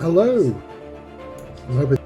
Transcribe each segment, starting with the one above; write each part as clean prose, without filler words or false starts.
Hello. I'm hoping.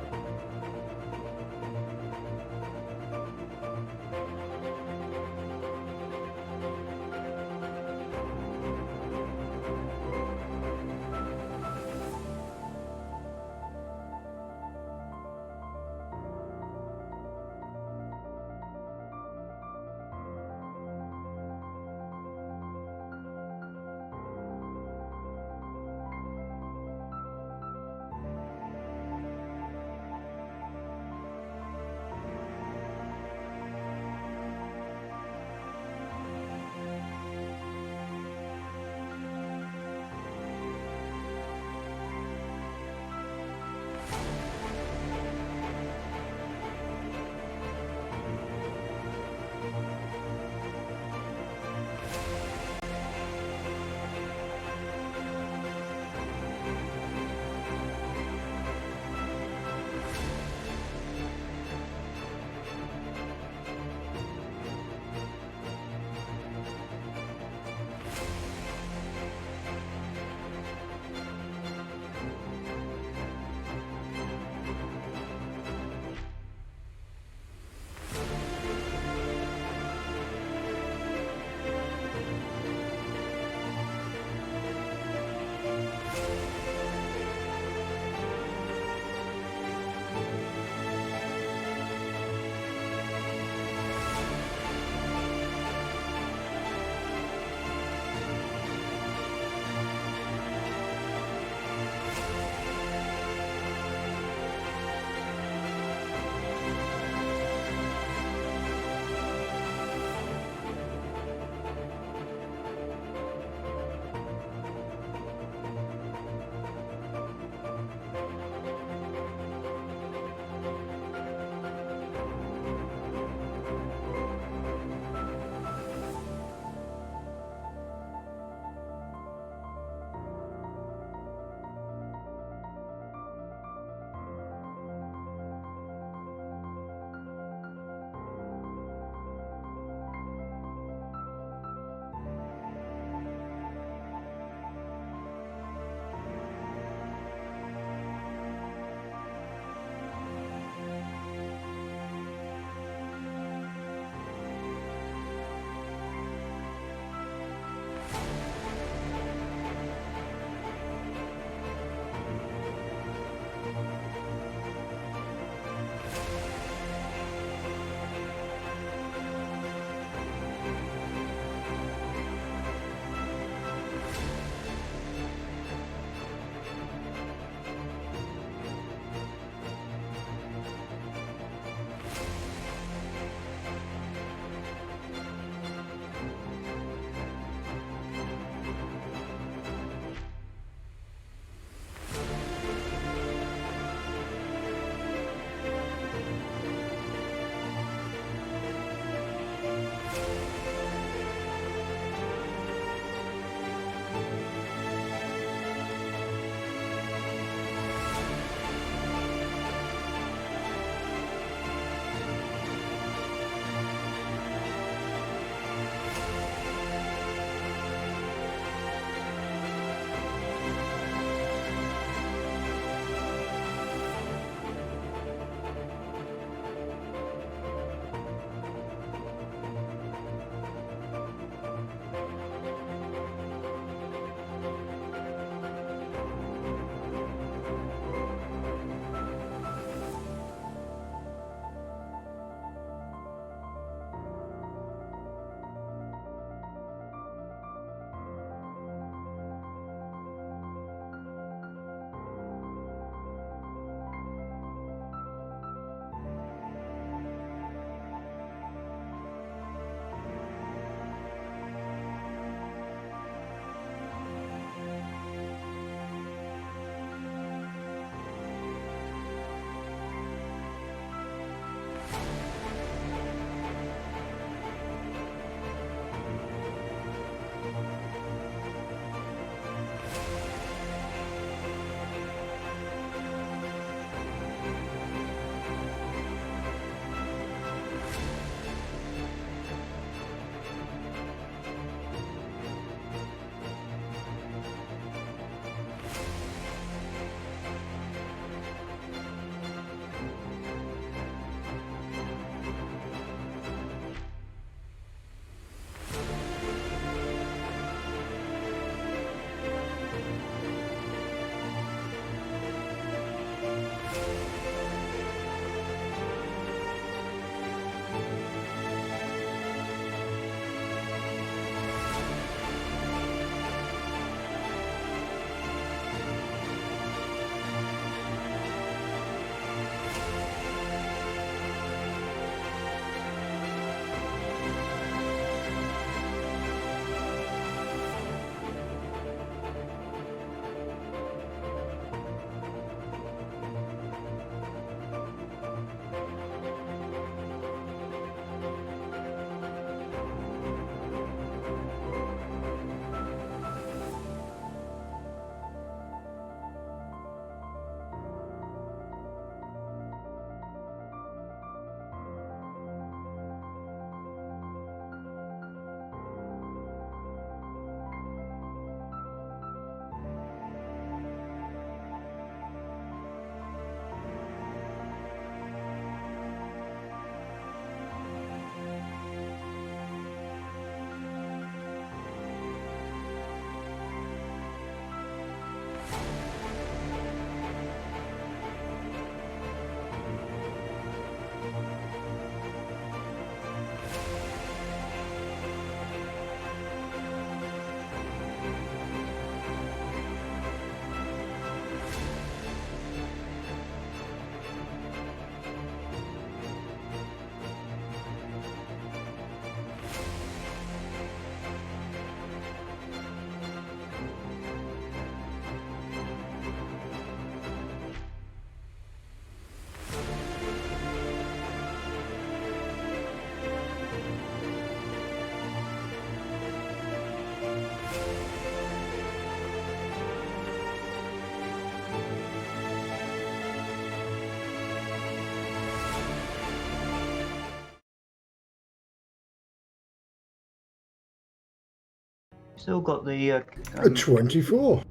Still got the A 24.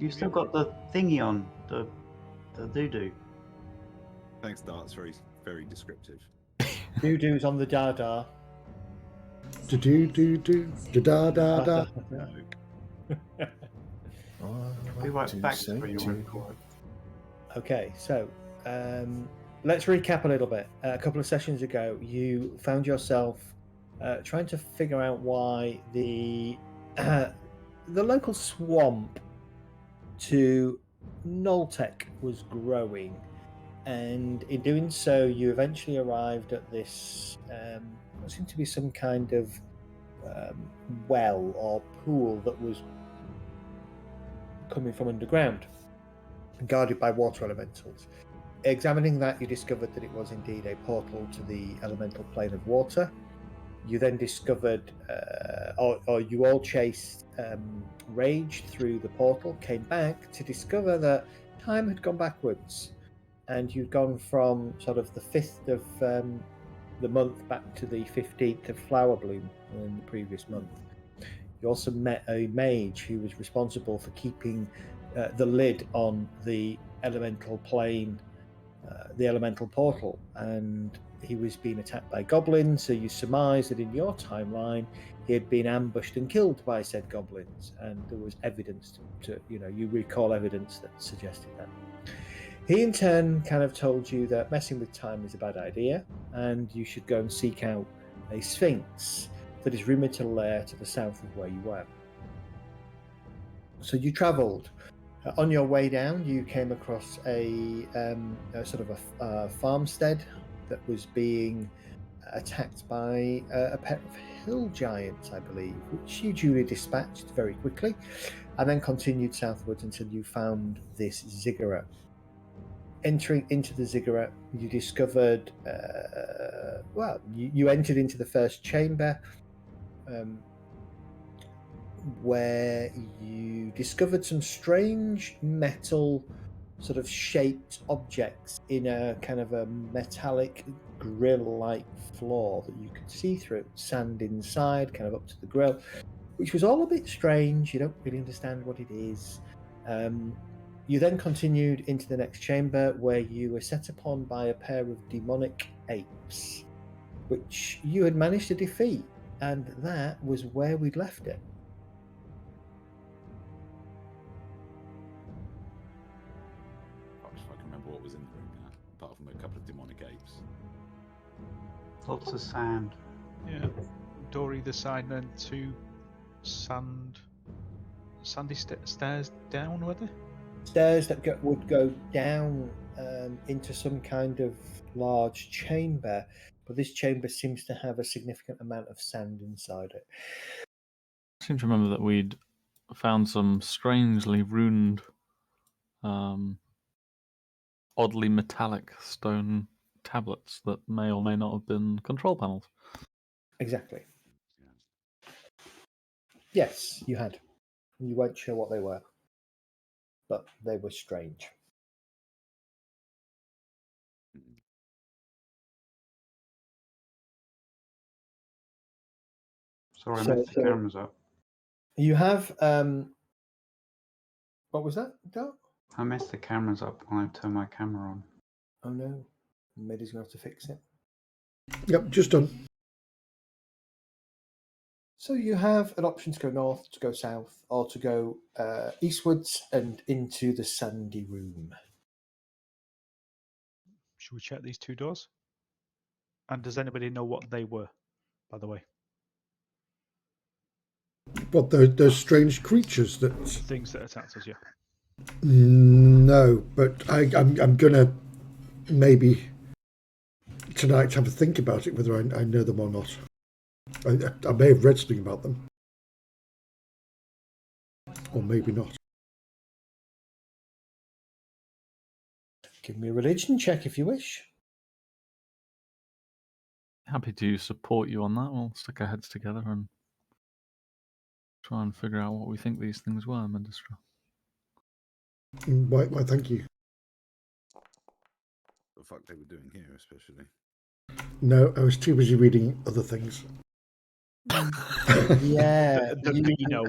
you've still got the thingy on the doo-doo. Thanks, Dart's very, very descriptive. Doo-doo's on the dada. Do-do-do-do. Da-da-da-da. Be right back for your report. Okay, so let's recap a little bit. A couple of sessions ago, you found yourself trying to figure out why the local swamp to Noltec was growing, and in doing so, you eventually arrived at this what seemed to be some kind of well or pool that was coming from underground, guarded by water elementals. Examining that, you discovered that it was indeed a portal to the elemental plane of water. You then discovered, or you all chased Rage through the portal, came back to discover that time had gone backwards, and you'd gone from sort of the 5th of the month back to the 15th of Flower Bloom in the previous month. You also met a mage who was responsible for keeping the lid on the elemental plane, the elemental portal, and he was being attacked by goblins, so you surmise that in your timeline he had been ambushed and killed by said goblins, and there was evidence to you recall evidence that suggested that. He in turn kind of told you that messing with time is a bad idea, and you should go and seek out a sphinx that is rumoured to lair to the south of where you were. So you travelled. On your way down, you came across a sort of a farmstead that was being attacked by a pair of hill giants, I believe, which you duly dispatched very quickly, and then continued southwards until you found this ziggurat. Entering into the ziggurat, you discovered, you entered into the first chamber, where you discovered some strange metal sort of shaped objects in a kind of a metallic grill-like floor that you could see through, sand inside, kind of up to the grill, which was all a bit strange. You don't really understand what it is. You then continued into the next chamber, where you were set upon by a pair of demonic apes, which you had managed to defeat, and that was where we'd left it. If I can remember what was in the room now, apart from a couple of demonic apes. Lots of sand. Yeah. Door either side, and then two sandy stairs down, were there? Stairs that would go down into some kind of large chamber, but this chamber seems to have a significant amount of sand inside it. I seem to remember that we'd found some strangely runed, oddly metallic stone tablets that may or may not have been control panels. Exactly. Yes, you had. You weren't sure what they were, but they were strange. Sorry, I messed the cameras up. You have what was that, Dart? I messed the cameras up when I turned my camera on. Oh no. Maybe he's going to have to fix it. Yep, just done. So you have an option to go north, to go south, or to go eastwards and into the sandy room. Should we check these two doors? And does anybody know what they were, by the way? What, those strange creatures that... Things that attacked us, yeah. No, but I'm going to maybe tonight have a think about it, whether I know them or not. I may have read something about them. Or maybe not. Give me a religion check if you wish. Happy to support you on that. We'll stick our heads together and try and figure out what we think these things were, Mendistra. Why, thank you. The fuck they were doing here, especially. No, I was too busy reading other things. Yeah. The you- Beano.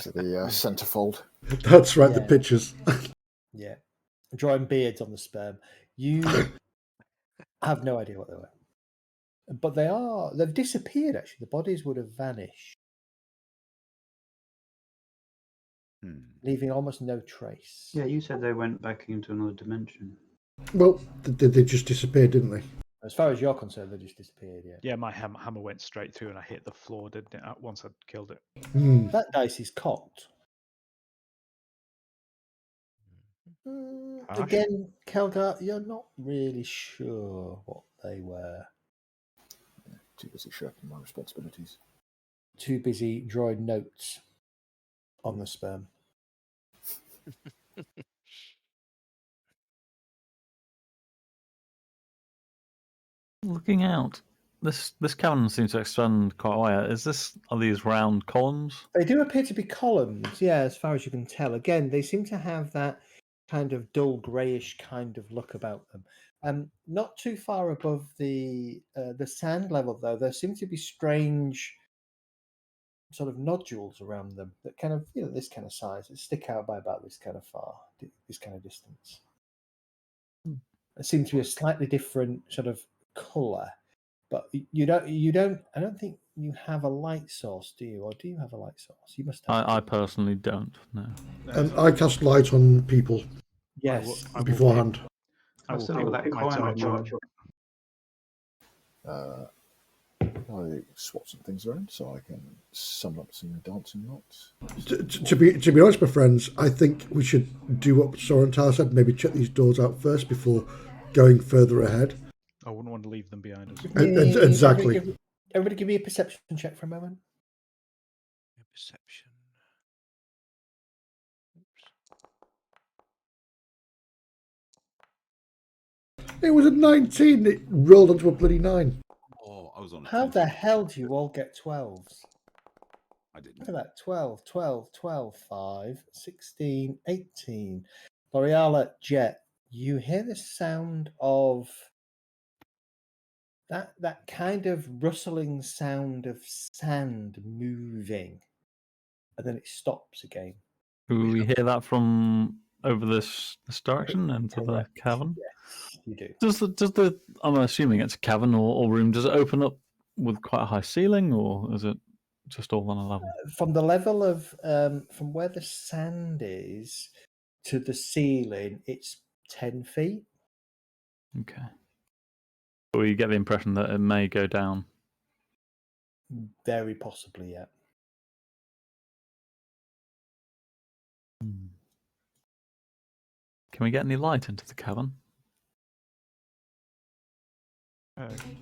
To the centerfold. That's right, the Yeah. pictures. Yeah. Drawing beards on the sperm. You have no idea what they were. But they've disappeared actually. The bodies would have vanished, leaving almost no trace. Yeah, you said they went back into another dimension. Well, they just disappeared, didn't they? As far as you're concerned, they just disappeared, yeah. Yeah, my hammer went straight through and I hit the floor, didn't it? Once I'd killed it. Hmm. That dice is cocked. Harsh. Again, Kelgar, you're not really sure what they were. Too busy shirking my responsibilities. Too busy drawing notes on the sperm. Looking out, this cavern seems to extend quite a way. Are these round columns? They do appear to be columns, yeah, as far as you can tell. Again, they seem to have that kind of dull greyish kind of look about them. Not too far above the sand level, though, there seem to be strange sort of nodules around them that kind of, this kind of size, that stick out by about this kind of this kind of distance. It seems to be a slightly different sort of colour, but I don't think you have a light source, do you? Or do you have a light source? You must have. I personally don't. No. And I cast light on people Yes. I will beforehand. I will still pick got that my coin I torch up. I swap some things around so I can summon up some dancing knots. To be honest, my friends, I think we should do what Sorentar said. Maybe check these doors out first before going further ahead. I wouldn't want to leave them behind us. Exactly. Everybody give me a perception check for a moment. Perception. It was a 19. It rolled onto a bloody 9. Oh, I was on. How the hell do you all get 12s? I didn't. Look at that. 12, 12, 12, 5, 16, 18. L'Oreal, Jet, you hear the sound of that kind of rustling sound of sand moving, and then it stops again. Do we hear that from over this direction into the Correct. cavern? Yes, you do. Does the I'm assuming it's a cavern or room. Does it open up with quite a high ceiling, or is it just all on a level? From the level of from where the sand is to the ceiling, it's 10 feet. Okay. But we get the impression that it may go down. Very possibly, yeah. Can we get any light into the cavern?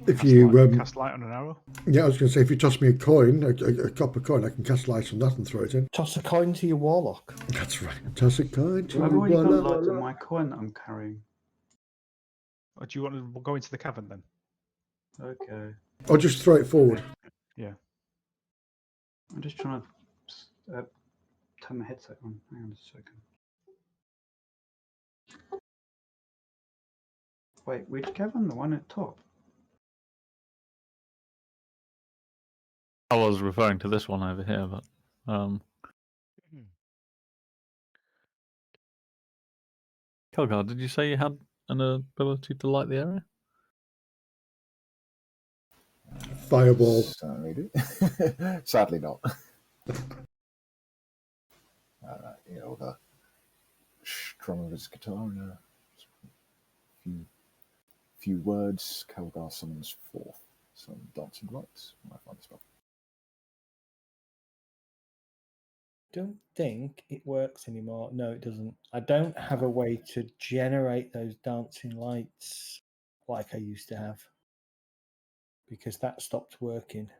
If Cast you cast light on an arrow. yeah, I was going to say, if you toss me a coin, a copper coin, I can cast light on that and throw it in. Toss a coin to your warlock. That's right. Toss a coin to I've your already got warlock. light on my coin that I'm carrying. Or do you want to go into the cavern then? Okay. Or just throw it forward. Yeah. I'm just trying to turn my headset on. Hang on a second. Wait, which cavern? The one at the top? I was referring to this one over here, but Kelgar, did you say you had an ability to light the area? Fireball. Certainly do. Sadly not. The strum of his guitar and a few words. Kelgar summons forth some dancing lights when I find the spell. Don't think it works anymore. No, it doesn't. I don't have a way to generate those dancing lights like I used to have because that stopped working.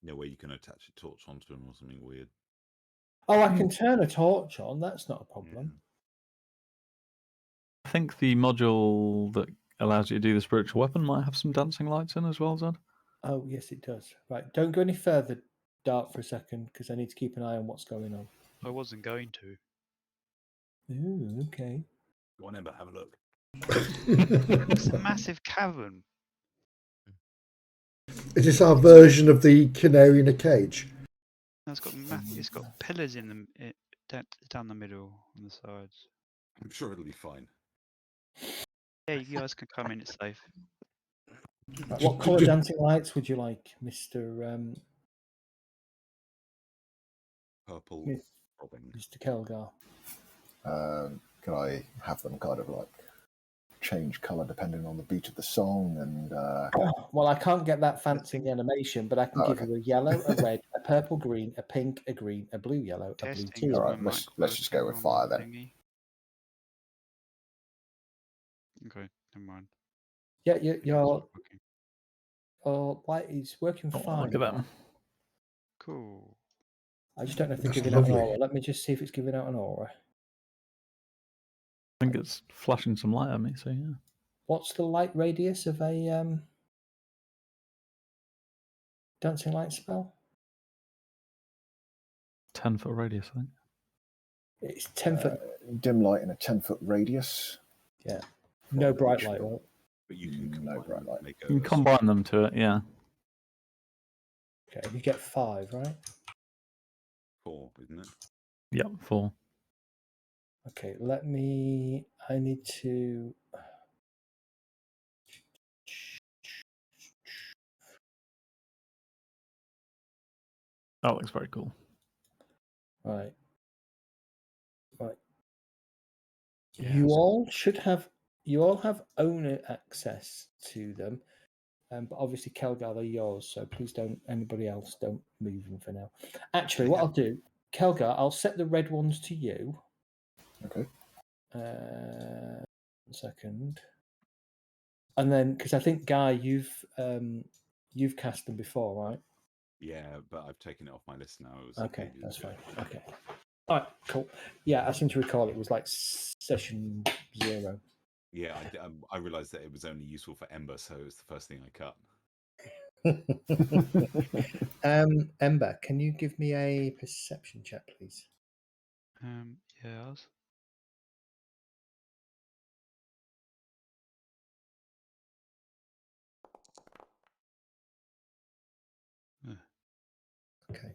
No way you can attach a torch onto him or something weird. Oh, I can turn a torch on. That's not a problem. I think the module that allows you to do the spiritual weapon might have some dancing lights in as well, Zed. Oh, yes, it does. Right. Don't go any further, Dart, for a second because I need to keep an eye on what's going on. I wasn't going to. Ooh, okay. Go on, Ember, have a look. It's a massive cavern. Is this our version of the canary in a cage? No, it's got pillars in down the middle on the sides. I'm sure it'll be fine. Yeah, you guys can come in. It's safe. What colour dancing lights would you like, Mr. Purple Yes. throbbing. Mr. Kelgar? Can I have them kind of like change colour depending on the beat of the song? And Well, I can't get that fancy in the animation, but I can give you a yellow, a red, a purple, green, a pink, a green, a blue, yellow, a blue, Testing. teal. all right, let's just go with fire then. Okay, never mind. Yeah, It's your not working. light is working Oh, fine. look at them. Cool. I just don't know if it's That's giving out an lovely. aura. Let me just see if it's giving out an aura. I think it's flashing some light at me. So yeah. What's the light radius of a dancing light spell? 10-foot radius, I think. It's 10 foot. Dim light in a 10-foot radius. Yeah. No bright Sure. light, right? But you can No combine bright them, light. make You can a combine them to it, yeah. Okay, you get 5, right? 4, isn't it? Yep, 4. Okay, I need to. That looks very cool. Right. Yeah, You so- all have owner access to them, but obviously Kelgar, they're yours. So please anybody else don't move them for now. Actually, what I'll do, Kelgar, I'll set the red ones to you. Okay. 1 second, and then because I think Guy, you've cast them before, right? Yeah, but I've taken it off my list now. It was Okay, previous that's to fine. it. Okay. All right, cool. Yeah, I seem to recall it was like session 0. Yeah, I realised that it was only useful for Ember, so it was the first thing I cut. Ember, can you give me a perception check, please? Yes. Okay.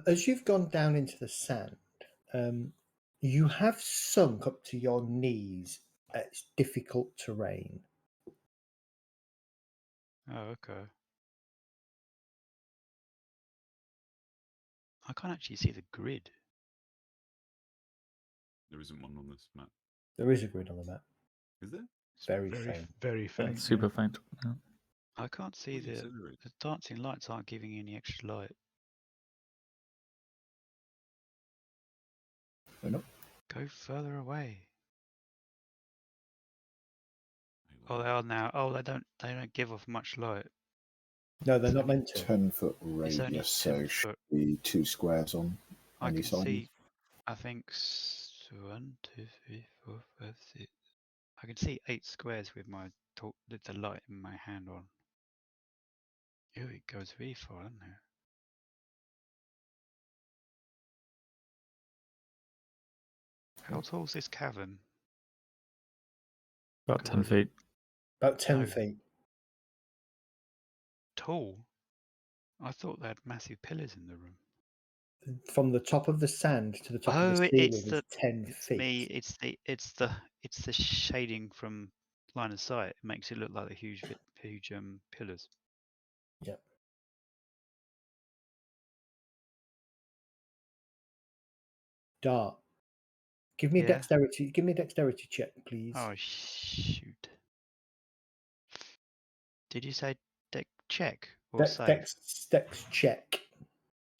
As you've gone down into the sand, you have sunk up to your knees at difficult terrain. Oh, okay. I can't actually see the grid. There isn't one on this map, There is a grid on the map. is there? It's Very faint. Very Yeah, faint. it's super faint. Yeah. I can't see Oh, you said there is. the dancing lights aren't giving any extra light. They're not. Go further away. Hang Oh, on. they are now. Oh, they don't give off much light. No, they're not meant to. 10-foot It's only radius, so 10 should foot. be 2 squares on I any can side. see. I think 1, 2, 3, 4, 5, 6. I can see 8 squares with the light in my hand on. Oh, it goes really far, doesn't it? How tall is this cavern? About 10 feet. About 10 No. feet. Tall? I thought they had massive pillars in the room. From the top of the sand to the top of the ceiling is 10 feet. It's the shading from line of sight. It makes it look like the huge pillars. Yep. Dart. Give me a Yeah. dexterity. Give me a dexterity check, please. Oh shoot! Did you say deck check or save? Dex check.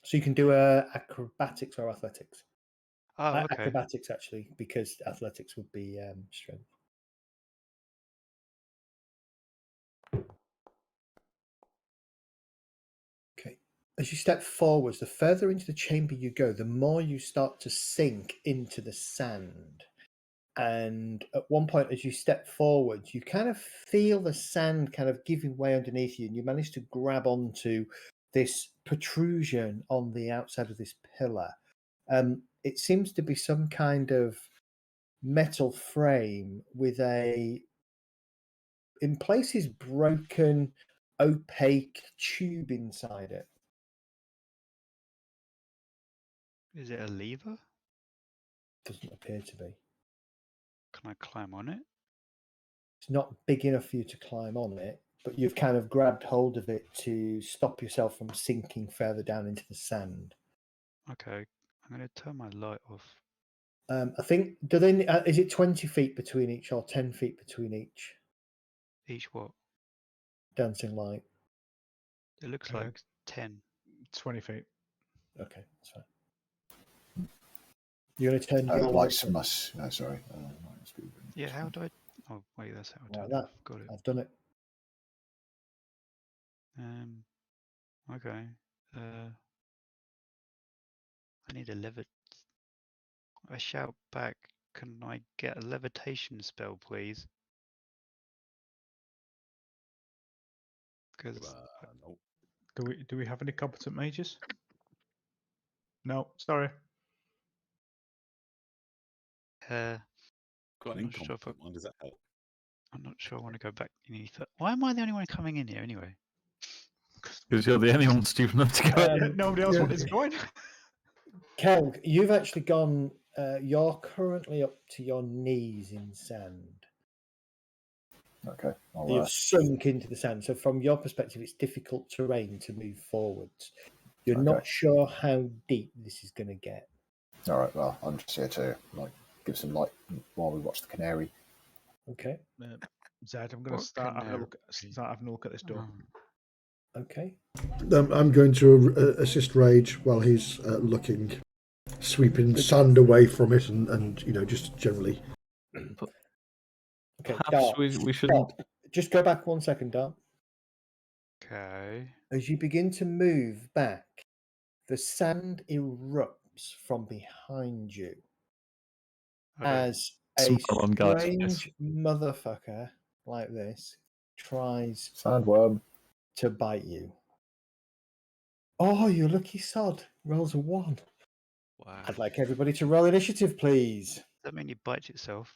So you can do acrobatics or athletics. Oh, okay. Acrobatics, actually, because athletics would be strength. Okay. As you step forwards, the further into the chamber you go, the more you start to sink into the sand. And at one point, as you step forward, you kind of feel the sand kind of giving way underneath you, and you manage to grab onto this protrusion on the outside of this pillar. It seems to be some kind of metal frame with a, in places, broken, opaque tube inside it. Is it a lever? Doesn't appear to be. Can I climb on it? It's not big enough for you to climb on it, but you've kind of grabbed hold of it to stop yourself from sinking further down into the sand. Okay, I'm going to turn my light off. I think, do they? Is it 20 feet between each or 10 feet between each Each what? dancing light? It looks Okay. like 10. 20 feet. Okay, that's fine. You're going to turn your Lights light must. No, sorry. Must be Yeah, how do I... Oh, wait, that's how I turn like it that. off. Got it. I've done it. Okay. I need a lever. I shout back, can I get a levitation spell, please? Because Nope. Do we have any competent mages? No, sorry. Got an I'm not sure if incompetent one. Does that help? I'm not sure I want to go back any further. Why am I the only one coming in here anyway? Because you're the only one stupid enough to go. Yeah, nobody else wanted to join. Kelg, you've actually gone. You're currently up to your knees in sand. Okay. You've sunk into the sand. So, from your perspective, it's difficult terrain to move forwards. You're Okay. not sure how deep this is going to get. All right. Well, I'm just here to give some light while we watch the canary. Okay. Zed, I'm going to What start having a canary? look at this door. Okay. I'm going to assist Rage while he's looking, sweeping sand away from it, and just generally. Okay. Perhaps Dart, we shouldn't. stop. Just go back 1 second, Dart. Okay. As you begin to move back, the sand erupts from behind you as a Smile on Guy's face. strange motherfucker like this tries Sandworm. to bite you. Oh, you lucky sod. Rolls a 1. Wow. I'd like everybody to roll initiative, please. Does that mean it bites itself?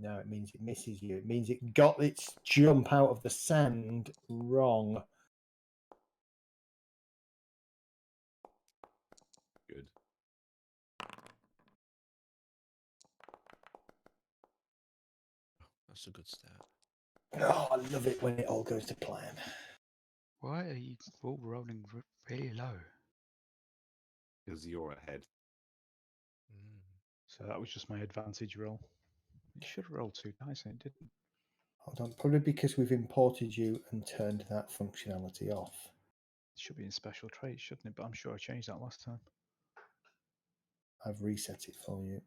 No, it means it misses you. It means it got its jump out of the sand wrong. Good. That's a good start. Oh, I love it when it all goes to plan. Why are you all rolling really low? Because you're ahead. So that was just my advantage roll. It should roll 2 dice and it didn't. Hold on, probably because we've imported you and turned that functionality off. It should be in special traits, shouldn't it? But I'm sure I changed that last time. I've reset it for you.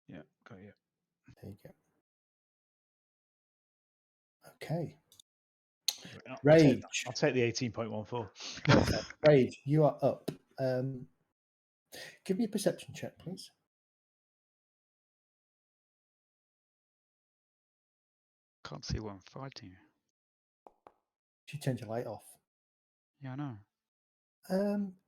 Yeah, got you. There you go. Okay. I'll Rage. take the 18.14. Perfect. Rage, you are up. Give me a perception check, please. Can't see what I'm fighting. You turned your light off. Yeah, I know.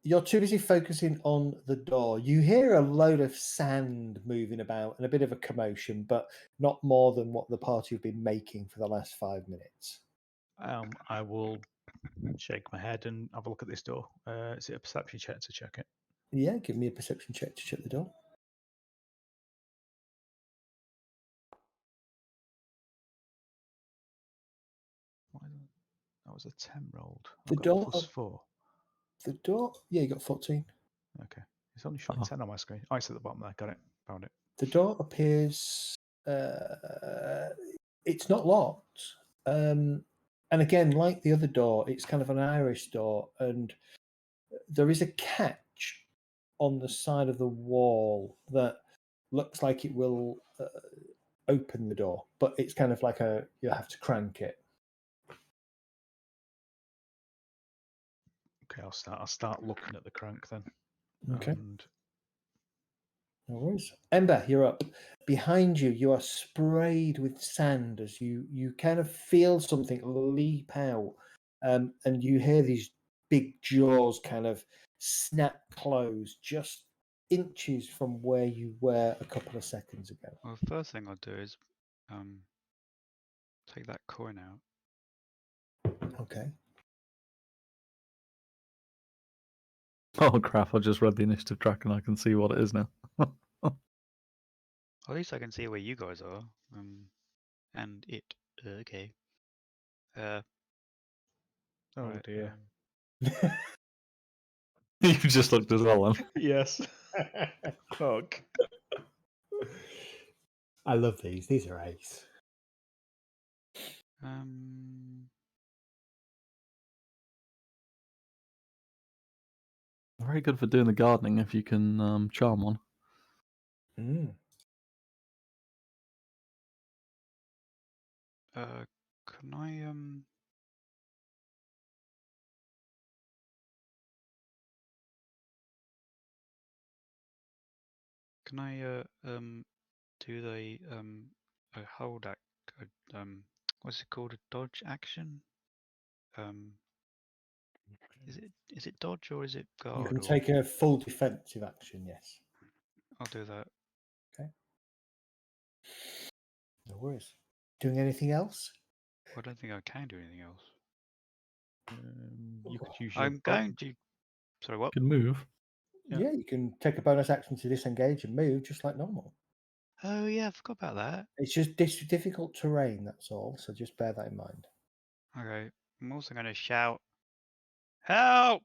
You're too busy focusing on the door. You hear a load of sand moving about and a bit of a commotion, but not more than what the party have been making for the last 5 minutes. I will shake my head and have a look at this door. Is it a perception check to check it? Yeah, give me a perception check to shut the door. That was a 10 rolled. The I've got door- +4. The door, yeah, you got 14. Okay. It's only showing 10 on my screen. Oh, it's at the bottom there. Got it. Found it. The door appears, it's not locked. And again, like the other door, it's kind of an Irish door, and there is a catch on the side of the wall that looks like it will open the door, but it's kind of like you have to crank it. Okay, I'll start looking at the crank then. Okay. And No worries. Ember, you're up. Behind you, you are sprayed with sand as you kind of feel something leap out, and you hear these big jaws kind of snap closed just inches from where you were a couple of seconds ago. Well, first thing I'll do is take that coin out. Okay. Oh crap! I just read the initiative track and I can see what it is now. At least I can see where you guys are. And it. Okay. Oh Right, dear. You just looked as well, then. Yes. Fuck. I love these. These are ace. Very good for doing the gardening if you can charm one. Can I do the a hold act what's it called, a dodge action? Is it dodge or is it guard? You can or... take a full defensive action, yes. I'll do that. Okay. No worries. Doing anything else? I don't think I can do anything else. You could use your I'm going to. Sorry, what? You can move. Yeah, you can take a bonus action to disengage and move just like normal. Oh yeah, I forgot about that. It's just difficult terrain, that's all. So just bear that in mind. Okay. I'm also going to shout, "Help!"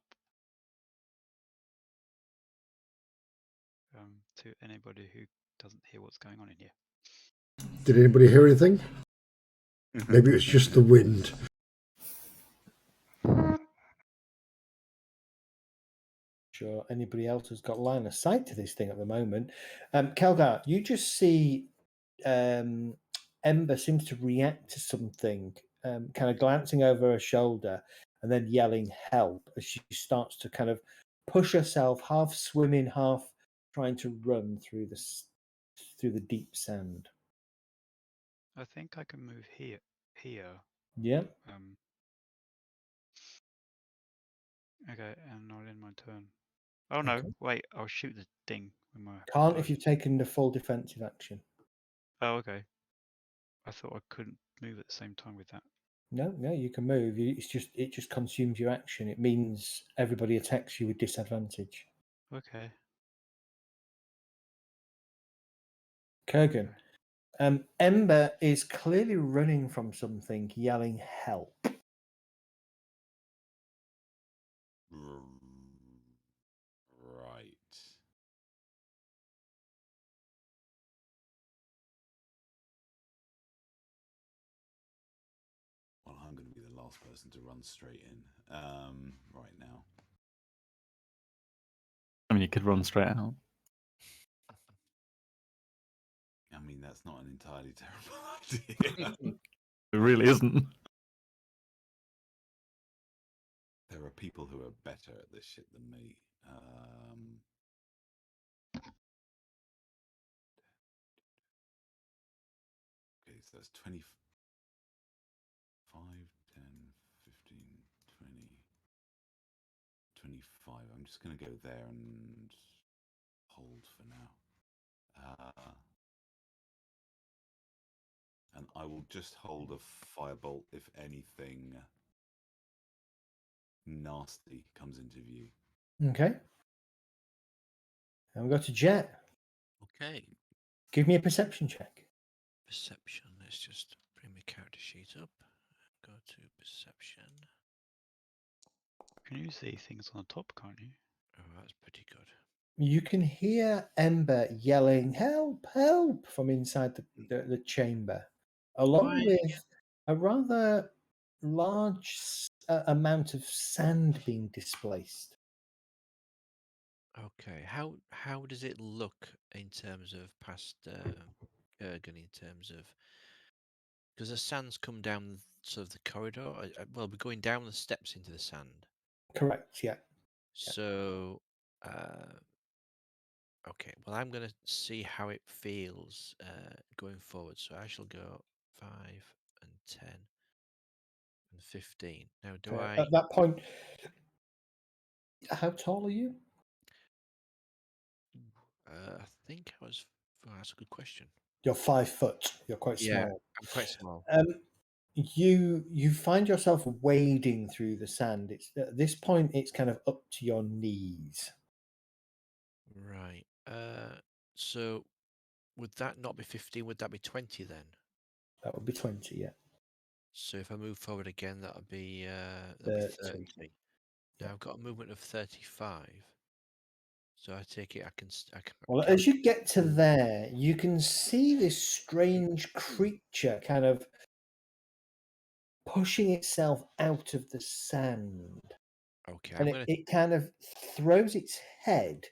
To anybody who doesn't hear what's going on in here. Did anybody hear anything? Maybe it was just the wind. Sure, anybody else has got line of sight to this thing at the moment. Kelgar, you just see Ember seems to react to something, kind of glancing over her shoulder and then yelling help as she starts to kind of push herself, half swimming, half trying to run through the deep sand. I think I can move here. Yeah. Okay, and I'll end my turn. Oh no, Okay. wait, I'll shoot the thing with my. Can't bow. if you've taken the full defensive action. Oh, okay. I thought I couldn't move at the same time with that. No, you can move. It just consumes your action. It means everybody attacks you with disadvantage. Okay. Kurgan. Ember is clearly running from something, yelling help. Right. Well, I'm going to be the last person to run straight in right now. I mean, you could run straight out. I mean, that's not an entirely terrible idea. It really isn't. There are people who are better at this shit than me. Okay, so that's 25, 10, 15, 20, 25. I'm just going to go there and hold for now. And I will just hold a firebolt if anything nasty comes into view. Okay. And we go to Jet. Okay. Give me a perception check. Perception. Let's just bring my character sheet up. Go to perception. Can you see things on the top, can't you? Oh, that's pretty good. You can hear Ember yelling help, help from inside the chamber, along with a rather large amount of sand being displaced. Okay. How does it look in terms of past Kurgan, in terms of, because the sand's come down sort of the corridor? Well, we're going down the steps into the sand. Correct, yeah. So, okay. Well, I'm going to see how it feels going forward. So I shall go 5 and 10 and 15. Now, do I? At that point, How tall are you? I think I was. Oh, that's a good question. You're 5 foot. You're quite Yeah, small. I'm quite small. You find yourself wading through the sand. It's at this point it's kind of up to your knees. Right. So would that not be 15? Would that be 20 then? That would be 20, yeah. So if I move forward again, that'd be 30. Now Yeah. I've got a movement of 35. So I take it I can. Well, as you get to there, you can see this strange creature kind of pushing itself out of the sand. Okay, And I'm gonna. it kind of throws its head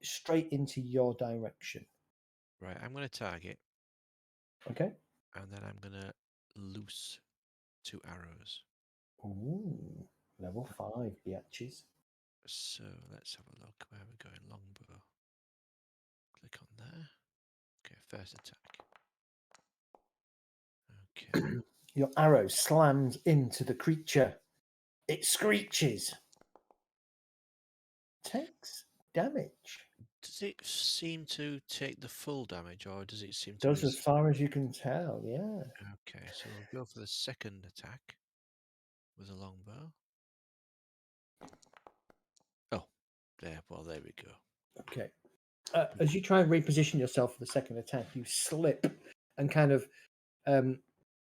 straight into your direction. Right, I'm gonna target, Okay. and then I'm gonna loose 2 arrows. Ooh, level 5, biatches. So let's have a look. Where are we going? Longbow. Click on there. Okay, first attack. Okay. Your arrow slams into the creature. It screeches. Takes damage. Does it seem to take the full damage, or does it seem to? Does as far as you can tell, yeah. Okay, so we'll go for the second attack with a longbow. Oh, there. Well, there we go. Okay. As you try and reposition yourself for the second attack, you slip and kind of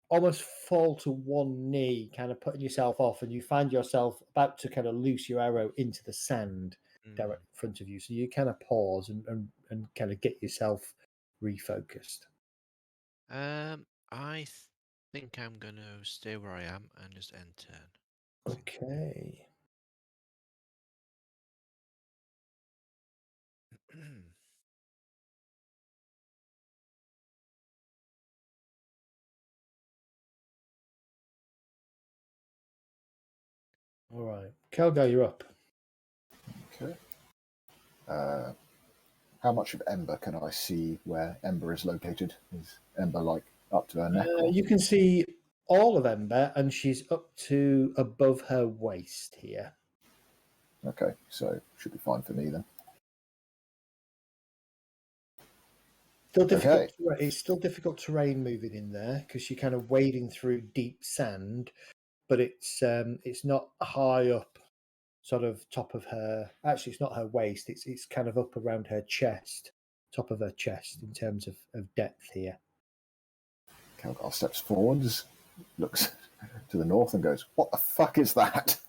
almost fall to one knee, kind of putting yourself off, and you find yourself about to kind of loose your arrow into the sand direct in front of you. So you kind of pause and kind of get yourself refocused. I think I'm gonna stay where I am and just end turn. Okay. All right. Kelgar, you're up. Okay. How much of Ember can I see where Ember is located? Is Ember like up to her neck? You can see all of Ember, and she's up to above her waist here. Okay, so should be fine for me then. Still difficult. Okay. It's still difficult terrain moving in there because you're kind of wading through deep sand, but it's not high up, sort of top of her. Actually, it's not her waist. It's kind of up around her chest, top of her chest in terms of depth here. Kelgar steps forwards, looks to the north and goes, "What the fuck is that?"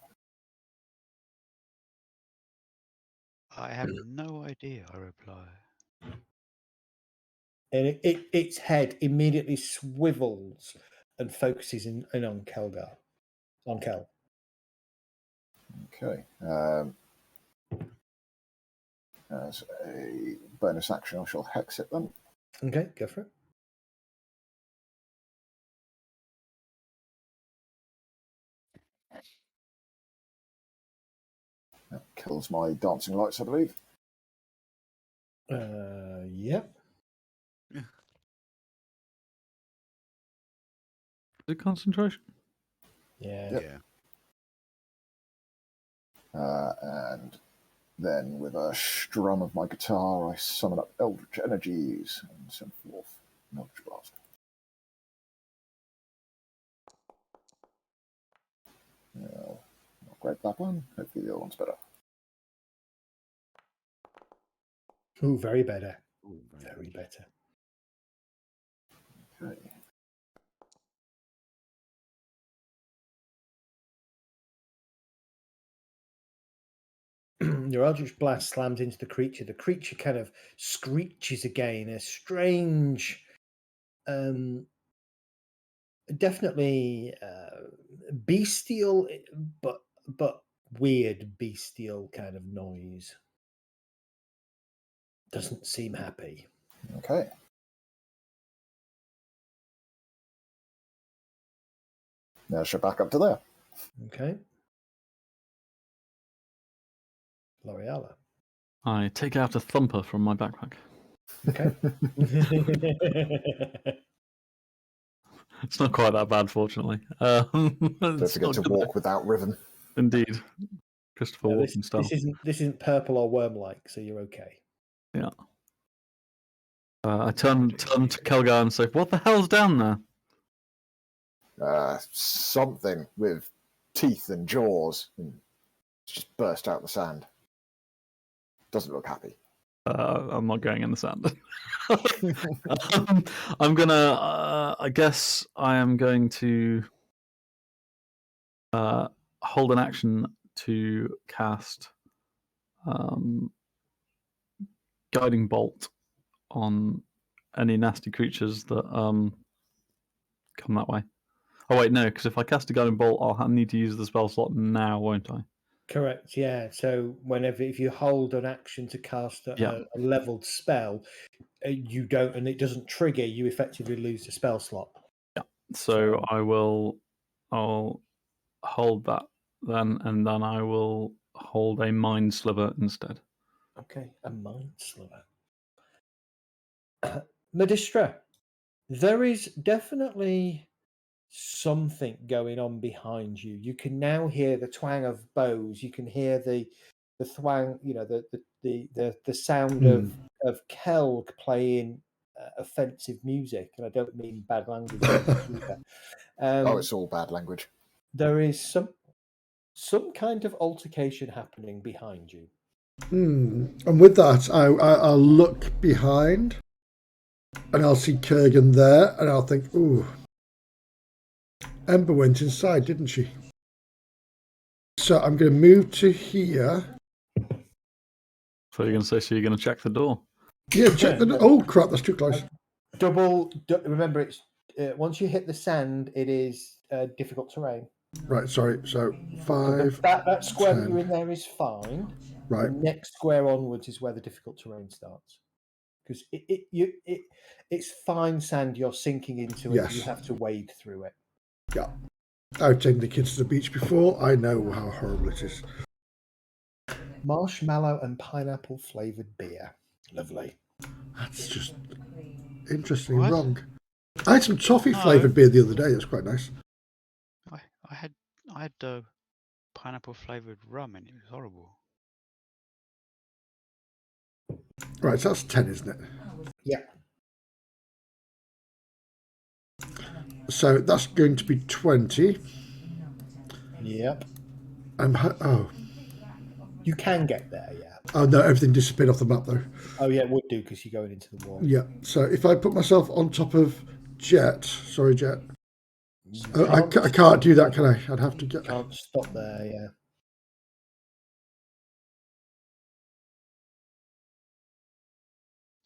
I have no idea, I reply. And its head immediately swivels and focuses in on Kelgar, on Kel. Okay. As a bonus action, I shall hex it then. Okay, go for it. That kills my dancing lights, I believe. Yep. Is it concentration? Yeah. Yep. And then with a strum of my guitar, I summon up Eldritch Energies and send forth an Eldritch Blast. Not great that one. Hopefully the other one's better. Ooh, very better. Ooh, Very better. Okay. Your Eldritch Blast slams into the creature. The creature kind of screeches again, a strange, definitely bestial, but weird bestial kind of noise. Doesn't seem happy. Okay. Now she'll back up to there. Okay. L'Oreala. I take out a thumper from my backpack. Okay. It's not quite that bad, fortunately. Don't forget to walk without Riven. Indeed. Christopher No, Walken style. this isn't purple or worm-like, so you're okay. Yeah. I turn to Kelgar and say, "What the hell's down there?" Something with teeth and jaws, and just burst out the sand. Doesn't look happy. I'm not going in the sand. I'm gonna. I guess I am going to hold an action to cast Guiding Bolt on any nasty creatures that come that way. Oh wait, no, because if I cast a Guiding Bolt, I'll need to use the spell slot now, won't I? Correct. Yeah. So if you hold an action to cast a leveled spell, you don't, and it doesn't trigger, you effectively lose the spell slot. Yeah. So I'll hold that then, and then I will hold a Mind Sliver instead. Okay, a Mind Sliver. Medistra, there is definitely something going on behind you. You can now hear the twang of bows. You can hear the thwang, the sound of Kelg playing offensive music, and I don't mean bad language either. It's all bad language. There is some kind of altercation happening behind you. And with that, I'll look behind, and I'll see Kurgan there, and I'll think, ooh, Ember went inside, didn't she? So I'm going to move to here. So you're going to say, so you're going to check the door? Yeah, check the door. Oh, crap, that's too close. Remember, it's once you hit the sand, it is difficult terrain. Right, sorry. So 5. That square 10. that you're in there is fine. Right. The next square onwards is where the difficult terrain starts. Because it's fine sand you're sinking into, and Yes. you have to wade through it. Yeah. I've taken the kids to the beach before. I know how horrible it is. Marshmallow and pineapple flavoured beer. Lovely. That's just interesting. What? Wrong. I had some toffee No. flavoured beer the other day. That's quite nice. I had pineapple flavored rum, and it was horrible. Right, so that's 10, isn't it? Yeah. So that's going to be 20. Yep. Oh. You can get there, yeah. Oh, no, everything disappeared off the map, though. Oh, yeah, it would do because you're going into the wall. Yeah, so if I put myself on top of Jet, sorry, Jet. I can't do that, can I? I'd have to get... Can't stop there, yeah.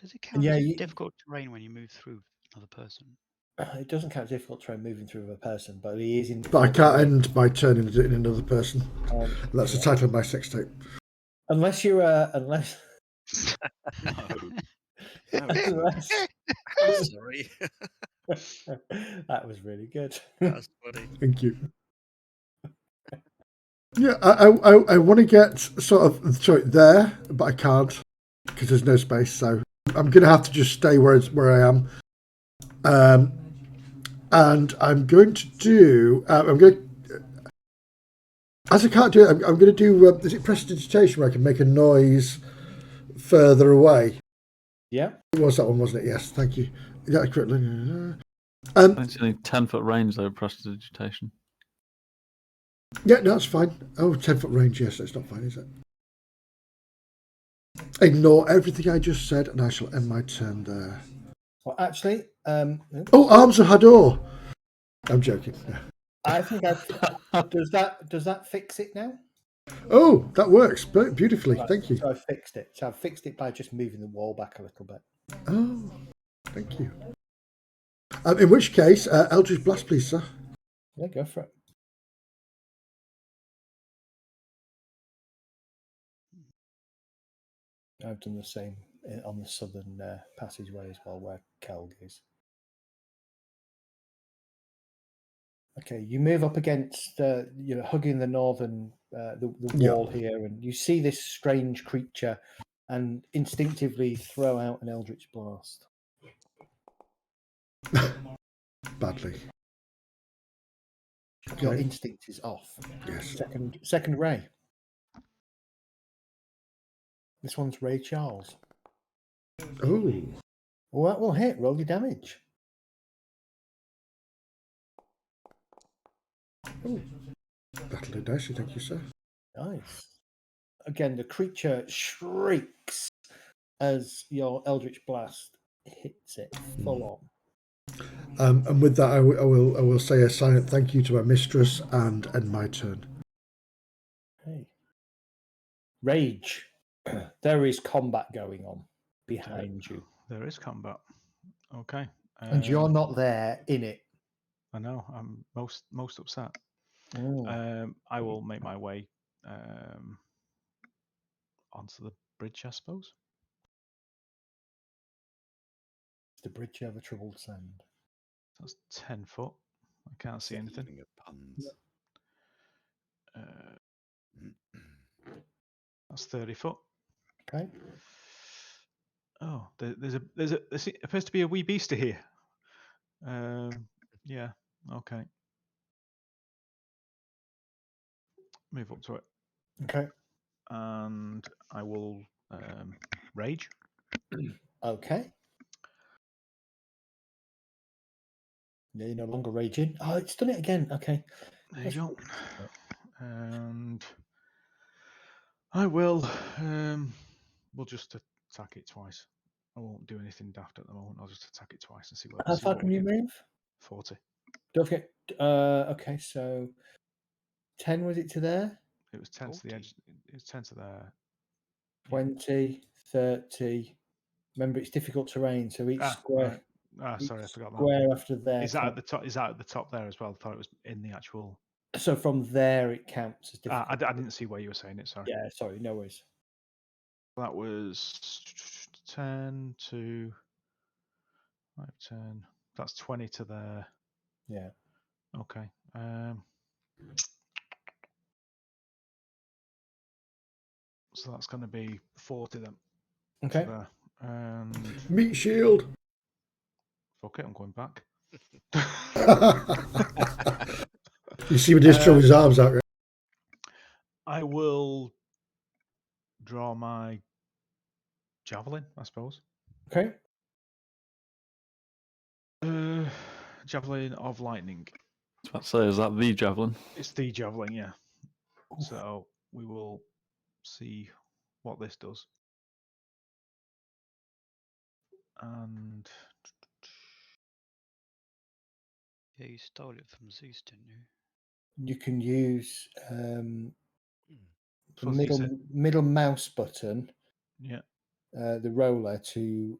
Does it count Yeah, as you- difficult terrain when you move through another person? It doesn't count as difficult terrain moving through a person, but he is in. But I can't end my turn in another person. That's the yeah. title of my sex tape. Unless you're unless No. unless Sorry. that was really good. That's funny. Thank you. Yeah, I want to get sort of there, but I can't because there's no space. So I'm going to have to just stay where I am. And I'm going to do. As I can't do it, I'm going to do. Is it prestidigitation where I can make a noise further away? Yeah. It was that one, wasn't it? Yes, thank you. Is that correct? It's only 10-foot range, though, prestidigitation. Yeah, no, that's fine. Oh, 10-foot range, yes, that's not fine, is it? Ignore everything I just said, and I shall end my turn there. Well, actually, Oh, Arms of Hador! I'm joking. I think does that fix it now? Oh, that works beautifully. Right, Thank you. So I fixed it. So I fixed it by just moving the wall back a little bit. Oh, thank you. In which case, Eldritch Blast, please, sir. Yeah, go for it. I've done the same on the southern passageway as well, where Kelg is. Okay, you move up against, hugging the northern the wall here, and you see this strange creature, and instinctively throw out an Eldritch Blast. Badly. Your Okay. instinct is off. Yes. Second ray. This one's Ray Charles. Oh, Well, that will hit. Roll your damage. that'll do nicely, thank you, sir. Nice. Again, the creature shrieks as your Eldritch Blast hits it full on. And with that, I will say a silent thank you to my mistress and end my turn. Okay. Rage. There is combat going on behind you. There is combat. Okay. And you're not there in it. I know. I'm most upset. Oh. I will make my way onto the bridge, I suppose. The bridge over troubled sand. That's 10 foot. I can't see anything. Evening of puns. That's 30 foot. Okay. Oh, there appears to be a wee beastie here. Yeah. Okay. Move up to it, Okay. and I will rage. Okay. No, you're no longer raging. Oh, it's done it again. Okay. There you go. And I will. We'll just attack it twice. I won't do anything daft at the moment. I'll just attack it twice and see what. How see far what can we you get. move? 40. Don't forget. Okay, so 10 was it to there? It was 10 to the 40. edge. It was 10 to there. 20, 30. Remember, it's difficult terrain, so each square. Right. each Sorry, I forgot that. square after there. Is that at the top? Is that at the top there as well? I thought it was in the actual. So from there, it counts as I difficult. didn't see where you were saying it. Sorry. Yeah, sorry, no worries. That was 10 to 5, 10. That's 20 to there. Yeah. Okay. So that's going to be 40 then. Okay. To there. And Meat shield. fuck it, I'm going back. You see me just throw his arms out. Right? I will draw my javelin, I suppose. Okay. Javelin of lightning. I was about to say, is that the javelin? It's the javelin, yeah. So we will see what this does. And Yeah, you stole it from Zeus, didn't you? You can use the suppose you said, middle mouse button, yeah. the roller, to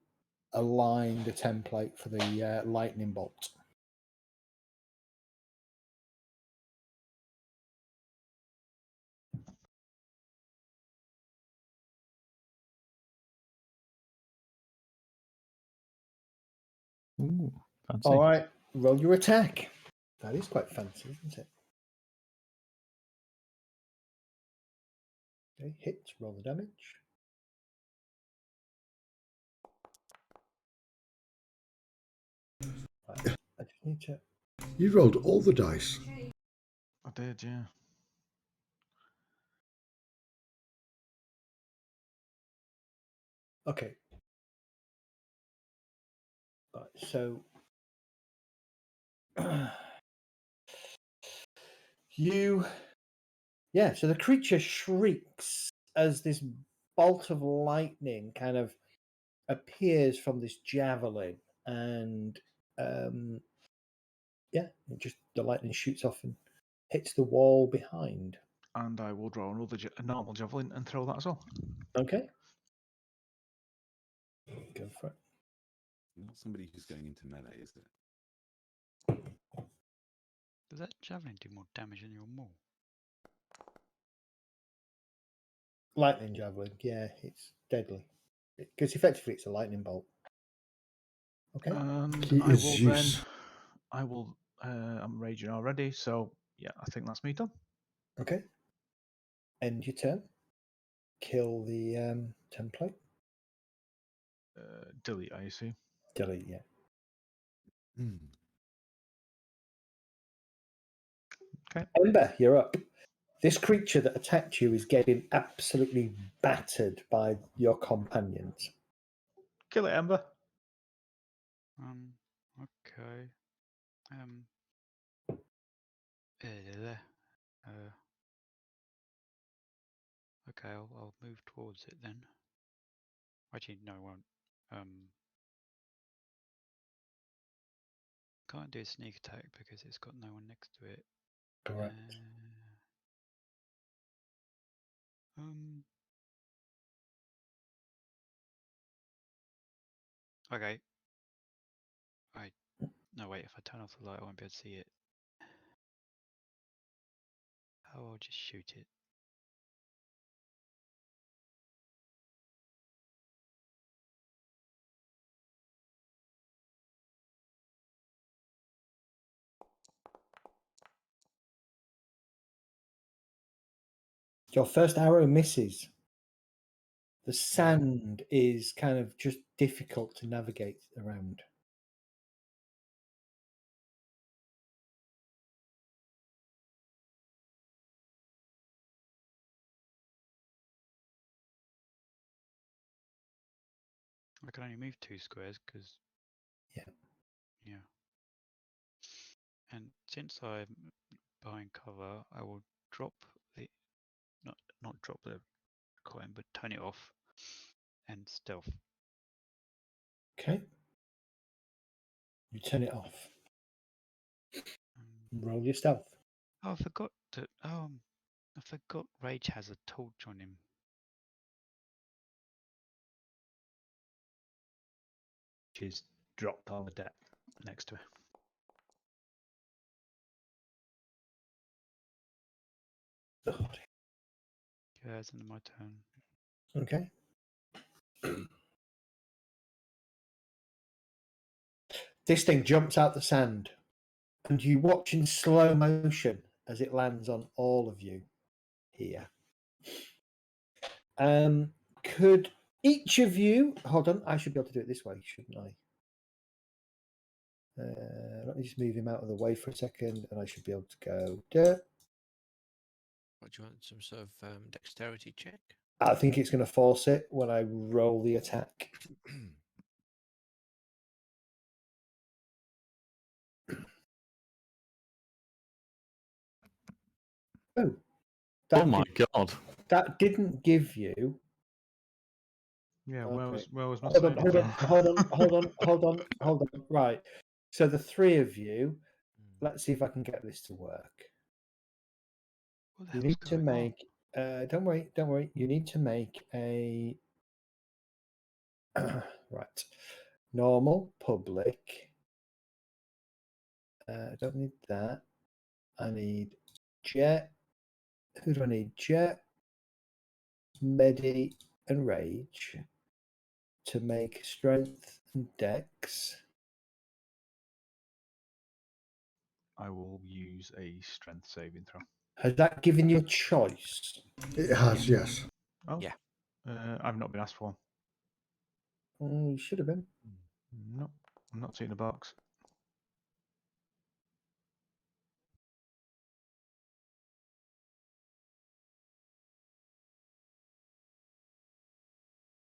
align the template for the lightning bolt. Ooh, fancy. All right, roll your attack. That is quite fancy, isn't it? Okay, hit, roll the damage. Right, I just need to. You rolled all the dice. I did, yeah. Okay. Right, so so the creature shrieks as this bolt of lightning kind of appears from this javelin, and the lightning shoots off and hits the wall behind. And I will draw another a normal javelin and throw that as well. Okay. Go for it. Not somebody who's going into melee, is it? Does that javelin do more damage than your maul? Lightning javelin, yeah, it's deadly. Because effectively it's a lightning bolt. Okay. And He I is will Zeus. I'm raging already, so yeah, I think that's me done. Okay. End your turn. Kill the template. Delete, I assume. Delete, yeah. Hmm. Okay. Ember, you're up. This creature that attacked you is getting absolutely battered by your companions. Kill it, Ember. Okay. Okay, I'll move towards it then. Actually, no, I won't. Can't do a sneak attack because it's got no one next to it. Correct. Okay. No, wait. If I turn off the light, I won't be able to see it. Oh, I'll just shoot it. Your first arrow misses. The sand is kind of just difficult to navigate around. I can only move 2 squares because. Yeah. And since I'm behind cover, I will drop the not drop the coin, but turn it off and stealth. Okay. You turn it off. Roll your stealth. Oh, I forgot to. I forgot Rage has a torch on him. She's dropped on the deck next to her. Yeah, it's under my turn. Okay. This thing jumps out the sand, and you watch in slow motion as it lands on all of you here. Could each of you hold on? I should be able to do it this way, shouldn't I? Let me just move him out of the way for a second, and I should be able to go there. What do you want? Some sort of dexterity check? I think it's going to force it when I roll the attack. Oh, Oh my god! That didn't give you. Yeah, Okay. where was my Hold on, saving throw? hold on. Right. So the three of you, let's see if I can get this to work. What the You hell's need to going on? make. Don't worry. You need to make a. Right. Normal, public. I don't need that. I need Jet. Who do I need? Jet, Medi, and Rage to make strength and dex. I will use a strength saving throw. Has that given you a choice? It has, yes. Oh, Yeah. I've not been asked for. Oh, you should have been. No, I'm not seeing a box.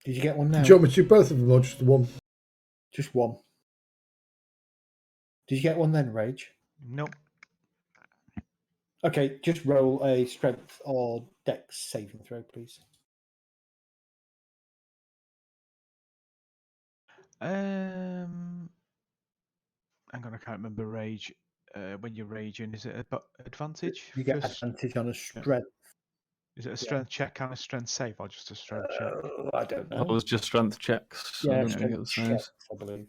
Did you get one now? Do you want me to do both of them or just the one? Just one. Did you get one then, Rage? Nope. Okay, just roll a strength or dex saving throw, please. Hang on, I can't remember rage. When you're raging, is it advantage? You get First, advantage on a strength. is it a strength check and a strength save, or just a strength check? I don't know. That was just strength checks. I Yeah, don't think it was strength saves. checks, I believe.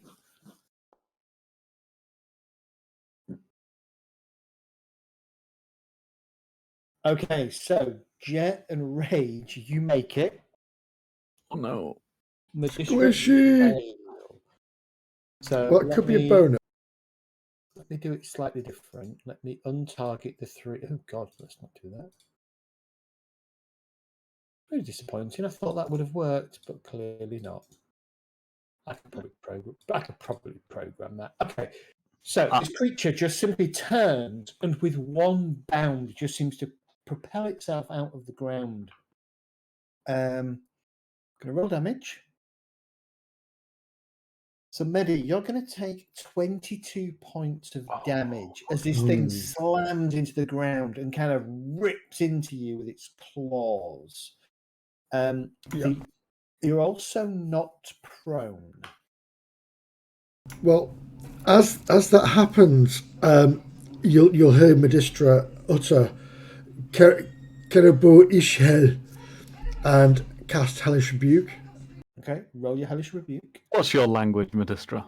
Okay, so Jet and Rage, you make it. Oh no! Squishy! Fail. So Well, it could be a bonus. Let me do it slightly different. Let me untarget the three. Oh God, let's not do that. Very disappointing. I thought that would have worked, but clearly not. I could probably program that. Okay. So this creature just simply turns and with one bound just seems to propel itself out of the ground. Going to roll damage. So, Medi, you're going to take 22 points of damage as this thing slams into the ground and kind of rips into you with its claws. You're also not prone. Well, as that happens, you'll hear Medistra utter Kerabo Ishel and cast Hellish Rebuke. Okay, roll your Hellish Rebuke. What's your language, Medistra?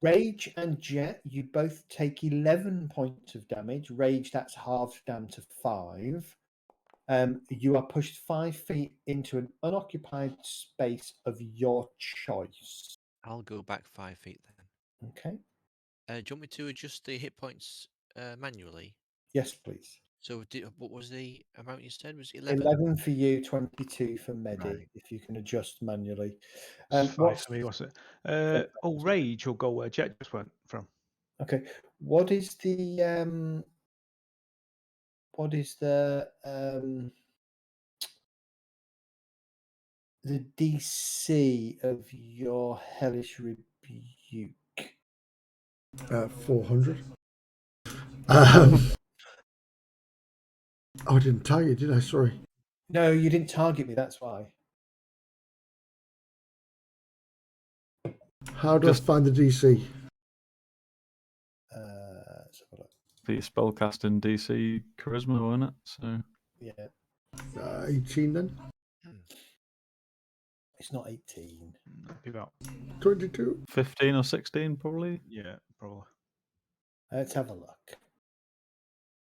Rage and Jet, you both take 11 points of damage. Rage, that's halved down to 5. You are pushed 5 feet into an unoccupied space of your choice. I'll go back 5 feet then. Okay. Do you want me to adjust the hit points manually? Yes, please. So what was the amount you said? Was it 11? 11 for you, 22 for Medi, Right. if you can adjust manually. It's 5 what's- for me, what's it? Rage will go where Jet just went from. Okay. What is the DC of your Hellish Rebuke? 400. Oh, I didn't tell you, did I? Sorry. No, you didn't target me, that's why. How do I find the DC? Let's have a look. The spellcasting DC charisma, wasn't it? So Yeah. 18 then? It's not 18. That'd be about 22. 15 or 16, probably. Yeah, probably. Let's have a look.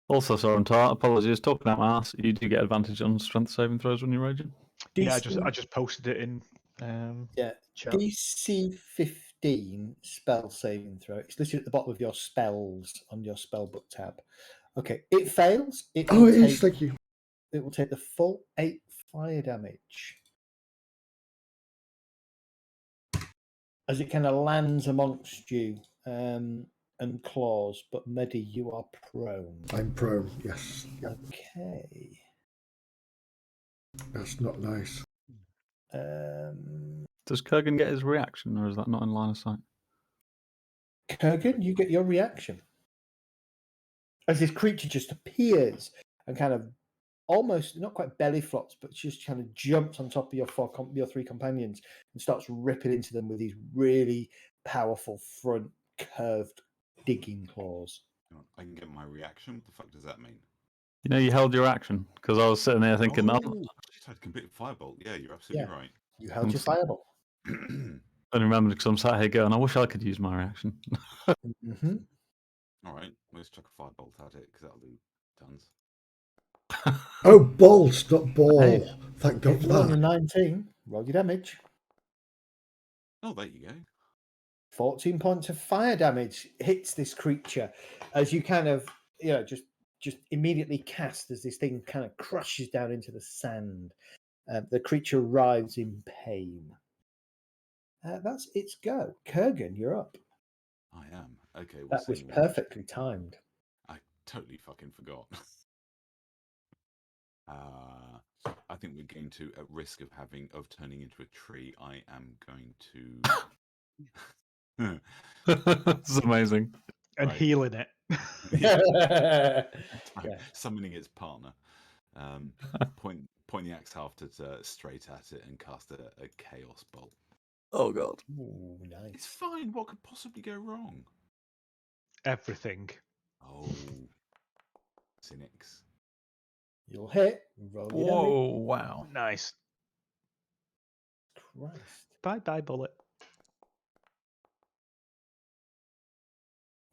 Also, sorry, apologies. Talking out my ass, you do get advantage on strength saving throws when you're raging. Yeah, I DC, just posted it in chat. DC 15 spell saving throw. It's listed at the bottom of your spells on your spellbook tab. Okay, it fails. It Oh, will it take, is. Thank you. It will take the full 8 fire damage as it kind of lands amongst you and claws. But Medi, you are prone. I'm prone. Yes. Yep. Okay. That's not nice. Does Kurgan get his reaction, or is that not in line of sight? Kurgan, you get your reaction as this creature just appears and kind of almost not quite belly flops, but just kind of jumps on top of your 3 companions and starts ripping into them with these really powerful front curved digging claws. I can get my reaction. What the fuck does that mean? You know, you held your action because I was sitting there thinking, shit, I'd complete firebolt. Yeah, you're absolutely right. You held your fireball. I remember because I'm sat here going, I wish I could use my reaction. Mm-hmm. All right, let's chuck a firebolt at it because that'll do tons. Oh, bolt, not ball. Hey, Thank God for roll a that. 19. Roll your damage. Oh, there you go. 14 points of fire damage hits this creature as you kind of, just immediately cast as this thing kind of crushes down into the sand. The creature writhes in pain. That's its go. Kurgan, you're up. I am. Okay, That was seeing perfectly timed. I totally fucking forgot. I think we're going to, at risk of turning into a tree, I am going to. This is amazing. And healing it. Summoning its partner. Point the axe haft straight at it and cast a chaos bolt. Oh god. Ooh, nice. It's fine. What could possibly go wrong? Everything. Oh, cynics. You'll hit. Roll your damage. Whoa, wow. Nice. Christ. Bye, bullet.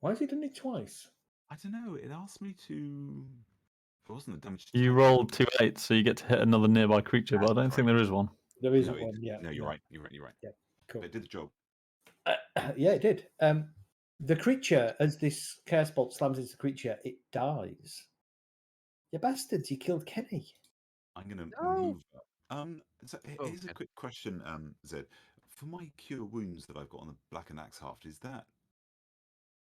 Why has he done it twice? I don't know. It asked me to. It wasn't the damage. You rolled 2 8s, so you get to hit another nearby creature, but I don't think there is one. There isn't one yet. No, you're right. You're right. Yeah, cool. It did the job. Yeah, it did. The creature, as this chaos bolt slams into the creature, it dies. You bastards! You killed Kenny. I'm going to remove that. So here's a Okay. quick question, Zed. For my cure wounds that I've got on the blackened axe haft,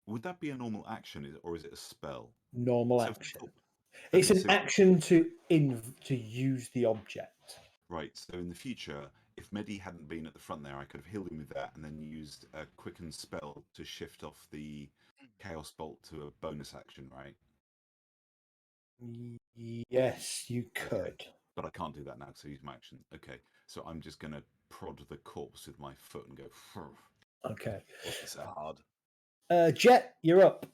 would that be a normal action, or is it a spell? Normal action. It's Okay, an so- action to use the object. Right, so in the future, if Medi hadn't been at the front there, I could have healed him with that and then used a quicken spell to shift off the Chaos Bolt to a bonus action, right? Yes, you could. But I can't do that now because I used my action. Okay, so I'm just going to prod the corpse with my foot and go, "Phew, Okay. wasn't so hard." Jet, you're up.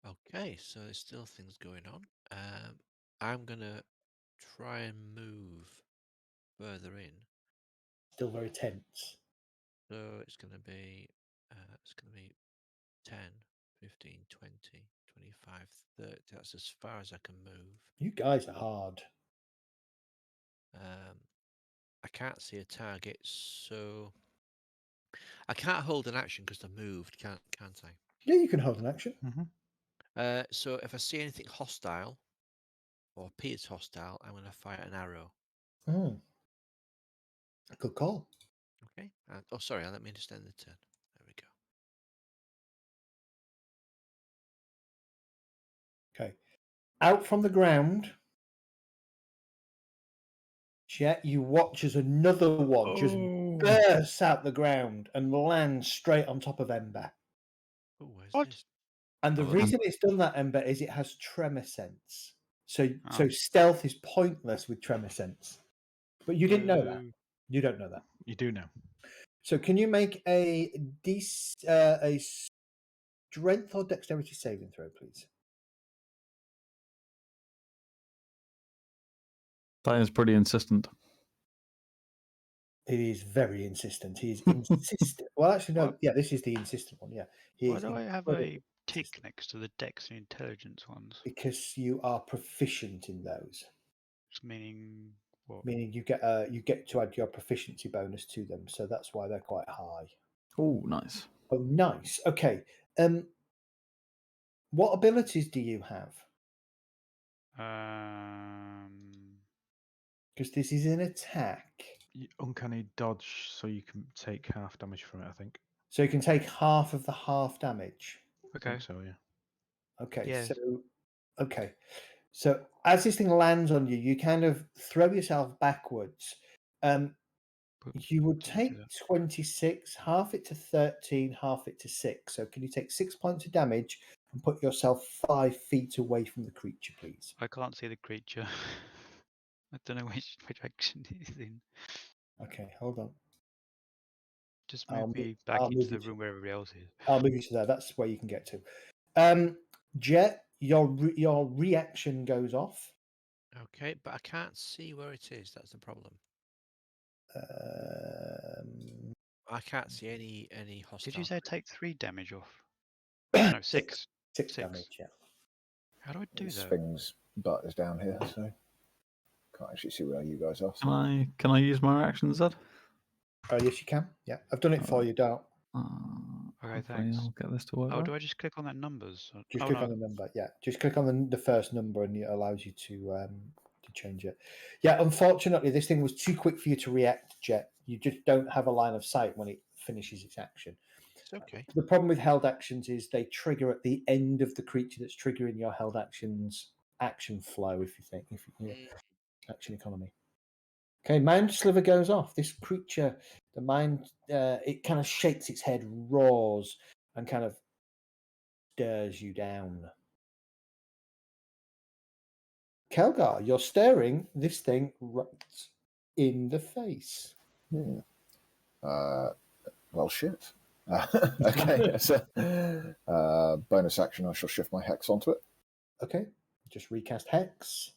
Okay, so there's still things going on. I'm gonna try and move further in. Still very tense. So it's gonna be 10, 15, 20, 25, 30. That's as far as I can move. You guys are hard. I can't see a target, so I can't hold an action because I moved, can't I? Yeah, you can hold an action. So if I see anything hostile or appears hostile, I'm going to fire an arrow. Good call. Okay. Oh, sorry. Let me just end the turn. There we go. Okay. Out from the ground, Jet, you watch as another one just bursts out the ground and lands straight on top of Ember. Oh, where's What? this? And the Oh, reason it's done that, Ember, is it has tremor sense. So stealth is pointless with tremor sense. But you didn't know that. You don't know that. You do know. So can you make a strength or dexterity saving throw, please? That is pretty insistent. He is very insistent. He is insistent. Well, actually, no. What? Yeah, this is the insistent one. Yeah. He Why is do I have incredibly a tick insistent next to the Dex and Intelligence ones? because you are proficient in those. It's meaning what? Meaning you get to add your proficiency bonus to them, so that's why they're quite high. Oh, nice. Oh, nice. Okay. What abilities do you have? Because this is an attack. Uncanny dodge, so you can take half damage from it, I think. So you can take half of the half damage. I Okay. think so, yeah. Okay. Yeah. So as this thing lands on you, you kind of throw yourself backwards. You would Didn't do take 26, half it to 13, half it to 6. So can you take 6 points of damage and put yourself 5 feet away from the creature, please? I can't see the creature. I don't know which action it is in. Okay, hold on. Just I'll move me move- back I'll into move the you to- room where everybody else is. I'll move you to there. That's where you can get to. Jet, your reaction goes off. Okay, but I can't see where it is. That's the problem. I can't see any hostile. Did you say take 3 damage off? No, 6. 6 damage, yeah. How do I do that? Sphinx butt is down here, so can't actually see where you guys are. Can I use my reaction, Zed? Yes, you can. Yeah, I've done it for you, Dart. Okay, Hopefully thanks. I'll get this to work. Oh, right. do I just click on that numbers? Just Oh, click no. on the number. Yeah, just click on the first number, and it allows you to change it. Yeah, unfortunately, this thing was too quick for you to react, Jet. You just don't have a line of sight when it finishes its action. It's okay. The problem with held actions is they trigger at the end of the creature that's triggering your held actions action flow. Action economy. Okay, Mind Sliver goes off. This creature, the mind, it kind of shakes its head, roars, and kind of stares you down. Kelgar, you're staring this thing right in the face. Well, shit. Okay, so bonus action, I shall shift my hex onto it. Okay, just recast Hex.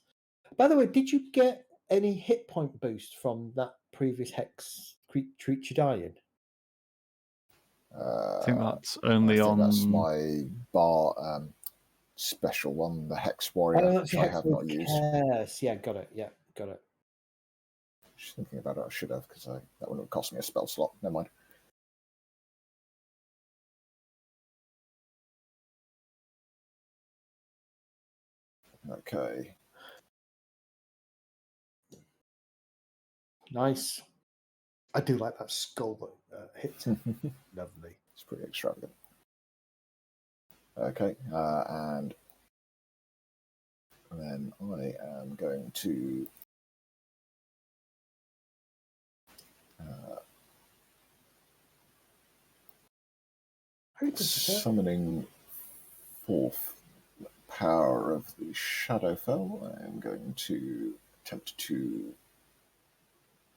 By the way, did you get any hit point boost from that previous Hex creature dying? I think that's only I think on. that's my bar special one, the Hex Warrior, Oh, that's which your I Hex have not with used. Curse. Yeah, got it. Yeah, got it. Just thinking about it, I should have, because that wouldn't have cost me a spell slot. Never mind. Okay. Nice. I do like that skull that hits it. Lovely. It's pretty extravagant. Okay, and then I am going to summoning forth the power of the Shadowfell. I am going to attempt to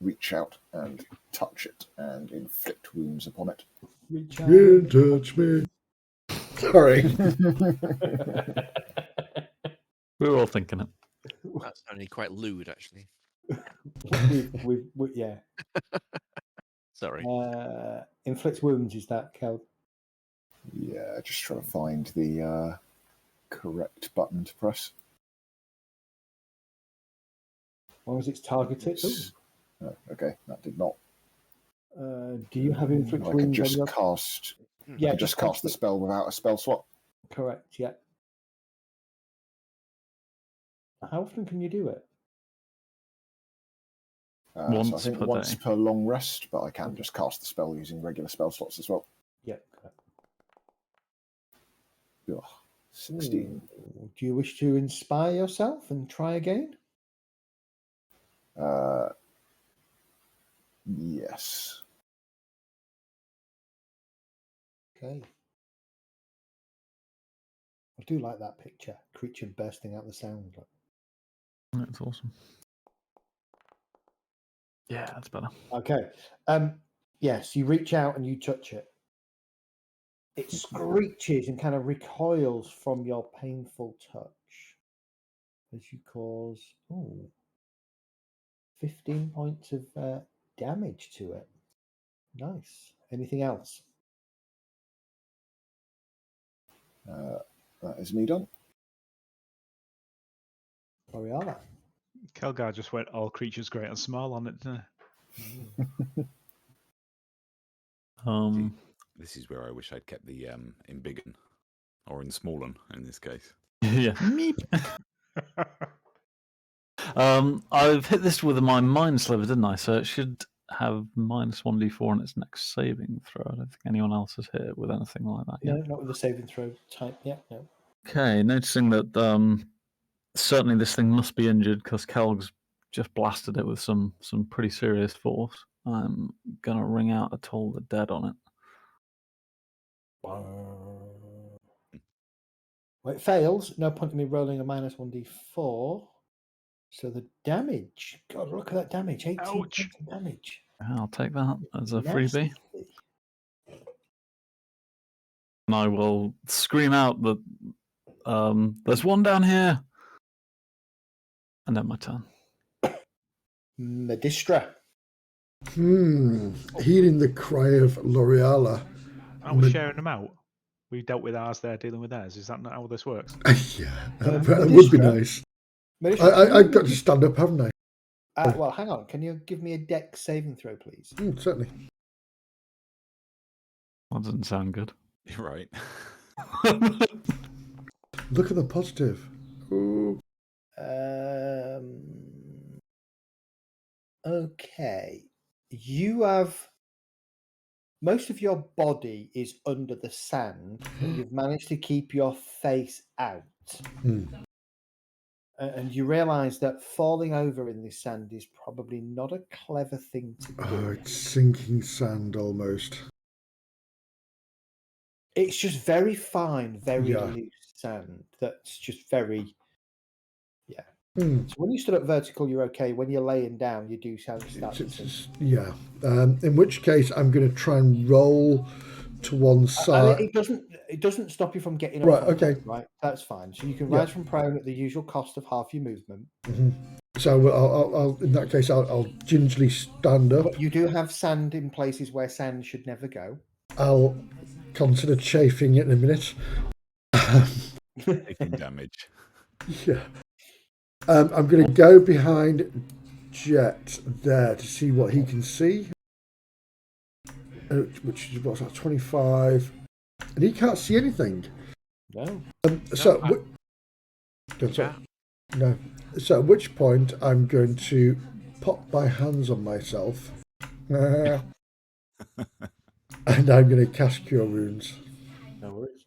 reach out and touch it and inflict wounds upon it. Reach out. You touch me. Sorry. We were all thinking it. That's sounding quite lewd, actually. Yeah. Sorry. Inflict wounds, is that, Kel? Yeah, just trying to find the correct button to press. As long as it's targeted. Oh, okay, that did not. Do you have inflict I wounds can just on your... cast. Yeah, I can just cast the spell without a spell slot. Correct, yeah. How often can you do it? So I think per once day. per long rest, but I can just cast the spell using regular spell slots as well. Yeah, correct. Ugh, 16. Do you wish to inspire yourself and try again? Yes. Okay. I do like that picture. Creature bursting out the sound. That's awesome. Yeah, that's better. Okay. Yes, you reach out and you touch it. It screeches and kind of recoils from your painful touch as you cause 15 points of damage to it. Nice. Anything else? That is me done. Oriana. Kelgar just went all creatures great and small on it, didn't he? This is where I wish I'd kept the in big un, or in small un in this case. Yeah. Meep. I've hit this with my mind sliver, didn't I? So it should have minus 1d4 on its next saving throw. I don't think anyone else has hit it with anything like that yet. No, not with the saving throw type. Yeah, no. Okay, noticing that certainly this thing must be injured because Kelg's just blasted it with some pretty serious force. I'm gonna ring out a Toll the Dead on it. Well, it fails. No point in me rolling a minus 1d4. So the damage. God, look at that damage. 18 points of damage. I'll take that as a Nasty. freebie. And I will scream out that there's one down here. And then my turn. Medistra. Hearing the cry of L'Oreala. Are we sharing them out? We dealt with ours, they're dealing with theirs. Is that not how this works? Yeah, that would be nice. I've got to stand up, haven't I? Well, hang on. Can you give me a dex saving throw, please? Certainly. That doesn't sound good. You're right. Look at the positive. Ooh. Okay. You have... Most of your body is under the sand, but you've managed to keep your face out. And you realise that falling over in this sand is probably not a clever thing to do. Oh, it's sinking sand almost. It's just very fine, very Yeah. loose sand that's just very... Yeah. Hmm. So when you stood up vertical, you're okay. When you're laying down, you do start to sink. Yeah. In which case, I'm going to try and roll to one side. It doesn't stop you from getting up. Right, from okay. prone, right, that's fine. So you can rise from prone at the usual cost of half your movement. So I'll in that case, I'll gingerly stand up. But you do have sand in places where sand should never go. I'll consider chafing it in a minute. Taking damage. Yeah. I'm going to go behind Jet there to see what he can see. Which is what's that, 25. And he can't see anything. No. No. So at which point I'm going to pop my hands on myself. And I'm going to cast Cure Wounds. No worries.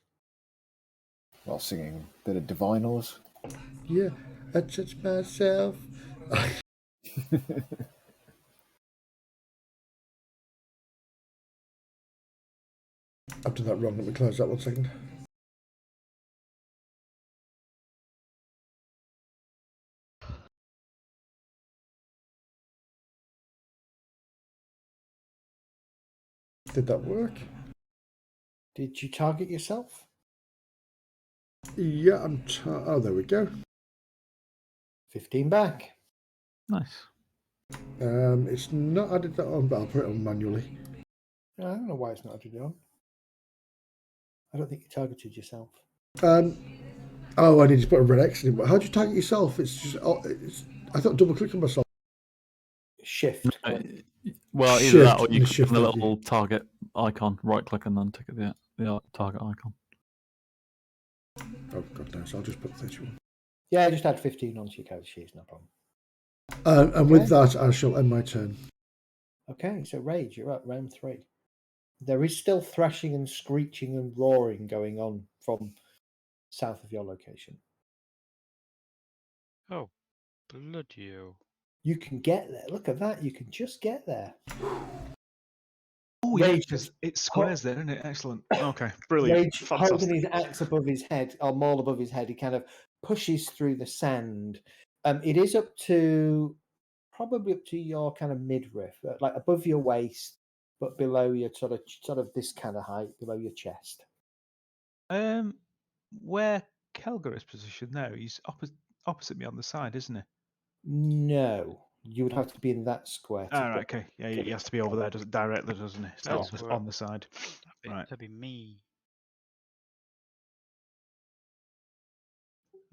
While singing a bit of Divinals. Yeah. I touch myself. I've done that wrong. Let me close that 1 second. Did that work? Did you target yourself? Yeah, oh, there we go. 15 back. Nice. It's not added that on, but I'll put it on manually. I don't know why it's not added on. I don't think you targeted yourself. Oh, I need to put a red X in it. How do you target yourself? It's just. I thought double click on myself. Shift. Well, either that Shift or you and click shift on the key. little target icon, right click and then tick the target icon. Oh, God knows. I'll just put 31. Yeah, just add 15 onto your character sheet, no problem. And with that, I shall end my turn. Okay, so Rage, you're up, round 3. There is still thrashing and screeching and roaring going on from south of your location. Oh, bloody hell. You can get there. Look at that. You can just get there. Oh, yeah, Rage because just it's squares there, isn't it? Excellent. Okay, brilliant. Rage holding Fantastic. his axe above his head, or more above his head, he kind of pushes through the sand. It is probably up to your kind of midriff, like above your waist, but below your sort of this kind of height, below your chest. Where Kelgar is positioned now, he's opposite me on the side, isn't he? No, you would have to be in that square. Ah, right, okay. Yeah, he has to be over there, directly, doesn't he? So That's where on the side. Right. that'd be me.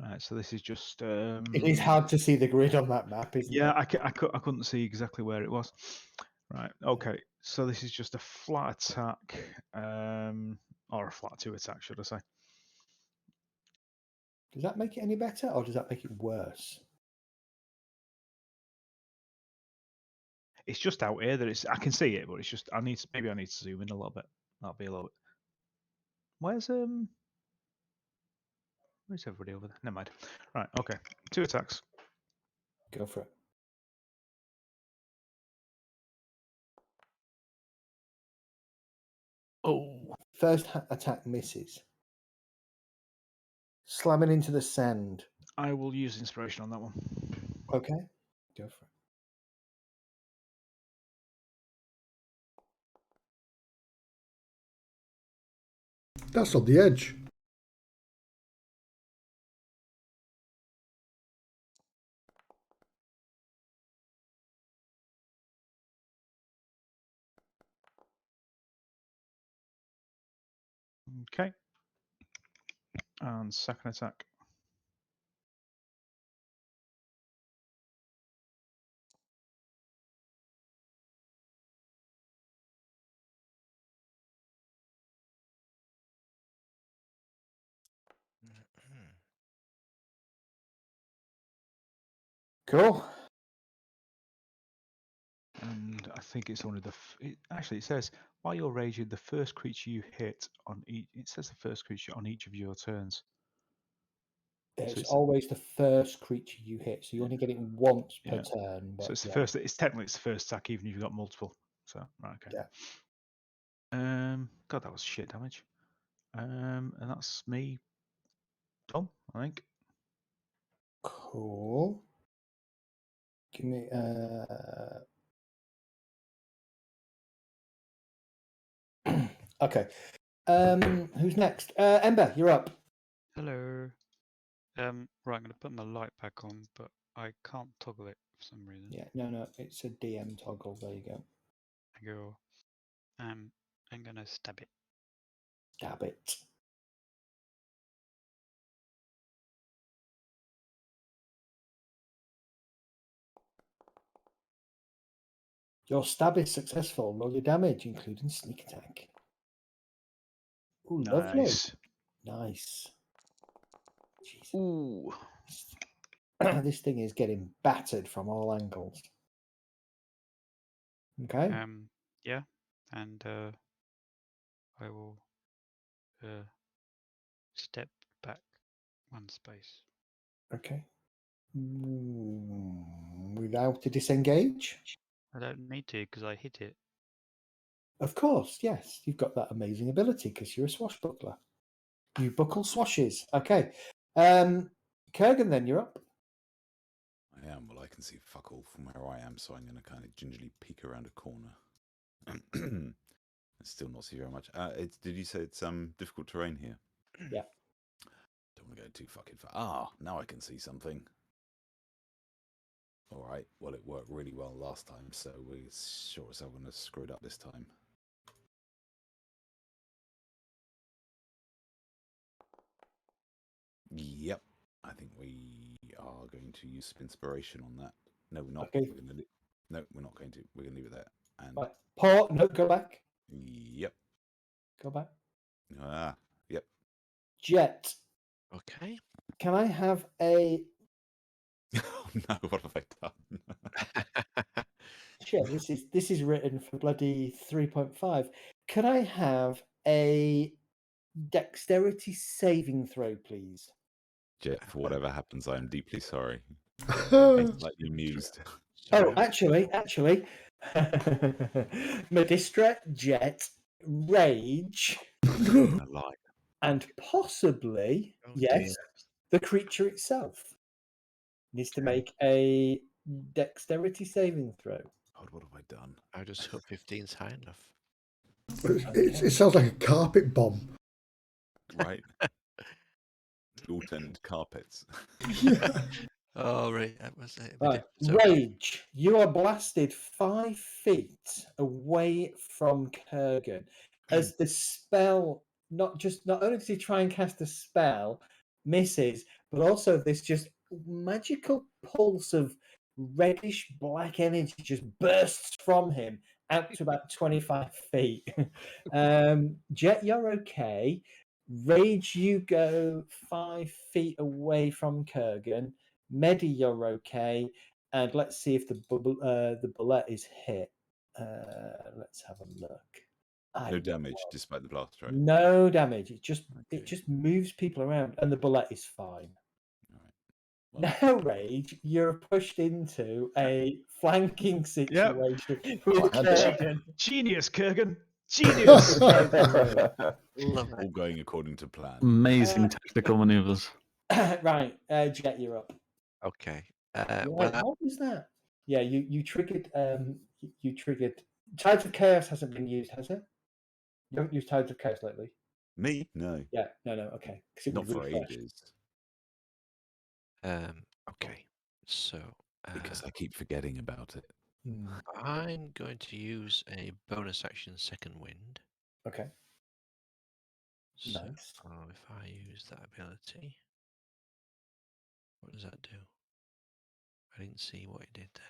Right, so this is just. It is hard to see the grid on that map, isn't Yeah, it? I couldn't see exactly where it was. Right, okay. So this is just a flat attack, or a flat 2 attack, should I say? Does that make it any better, or does that make it worse? It's just out here that I can see it, but it's just maybe I need to zoom in a little bit. That'll be a little bit. Where's everybody over there? Never mind. Right, okay. 2 attacks. Go for it. Oh, First attack misses. Slamming into the sand. I will use inspiration on that one. Okay, go for it. That's on the edge. Okay. And second attack. Cool. And I think it's only actually it says while you're raging, the first creature you hit on each. It says the first creature on each of your turns. It's it's- always the first creature you hit, so you only get it once per Yeah. turn. But So it's the yeah. first. It's technically it's the first attack, even if you've got multiple. So right, okay. Yeah. God, that was shit damage. And that's me done, I think. Cool. Give me okay. Who's next? Ember, you're up. Hello. Right, I'm gonna put my light back on, but I can't toggle it for some reason. Yeah, no, it's a DM toggle. There you go. I go. I'm gonna stab it. Stab it. Your stab is successful. Roll your damage, including sneak attack. Ooh, lovely. Nice. Jesus. Ooh. This thing is getting battered from all angles. Okay. Yeah, and I will step back 1 space. Okay. Without a disengage? I don't need to because I hit it. Of course, yes. You've got that amazing ability because you're a swashbuckler. You buckle swashes. Okay. Kurgan, then you're up. I am. Well, I can see fuck all from where I am, so I'm going to kind of gingerly peek around a corner. Still not see very much. Did you say it's difficult terrain here? Yeah. Don't want to go too fucking far. Ah, now I can see something. All right. Well, it worked really well last time, so we're sure as hell going to screw it up this time. Yep. I think we are going to use some inspiration on that. No, we're not. Okay. No, we're not going to. We're going to leave it there. And Right. Pause. No, go back. yep. Go back. Ah, yep. Jet. Okay. Can I have a... Oh no, what have I done? Shit, this is written for bloody 3.5. Can I have a dexterity saving throw, please? Jet, for whatever happens, I am deeply sorry. Slightly amused. Oh, Sorry, actually, Medistra, Jet, Rage, A lie. and possibly, Oh, yes, dear. the creature itself needs to make a dexterity saving throw. God, what have I done? I just hope 15's high enough. It sounds like a carpet bomb. Right? All turned carpets. Yeah. Oh, right. That was it. Right. So, Rage, you are blasted 5 feet away from Kurgan as the spell not only does he try and cast a spell, misses, but also this just magical pulse of reddish black energy just bursts from him out to about 25 feet. Jet, you're okay. Rage, you go 5 feet away from Kurgan. Medi, you're okay. And let's see if the bullet is hit. Let's have a look. No damage despite the blast, right? No damage. It Okay. just moves people around, and the bullet is fine. All right. Well, Now, Rage, you're pushed into a flanking situation with I had to. Kurgan. Genius, Kurgan. Genius. love it. all going according to plan. Amazing tactical maneuvers. Right, Jet, you're up. Okay. Right, Well, what was that? Yeah, you triggered. You triggered. Tides of Chaos hasn't been used, has it? You haven't used Tides of Chaos lately. Me? No. Yeah, no, okay. Because it Not would for refresh. ages. okay. So, Because I keep forgetting about it. I'm going to use a bonus action second wind. Okay. So, Nice. if I use that ability, what does that do? I didn't see what it did there.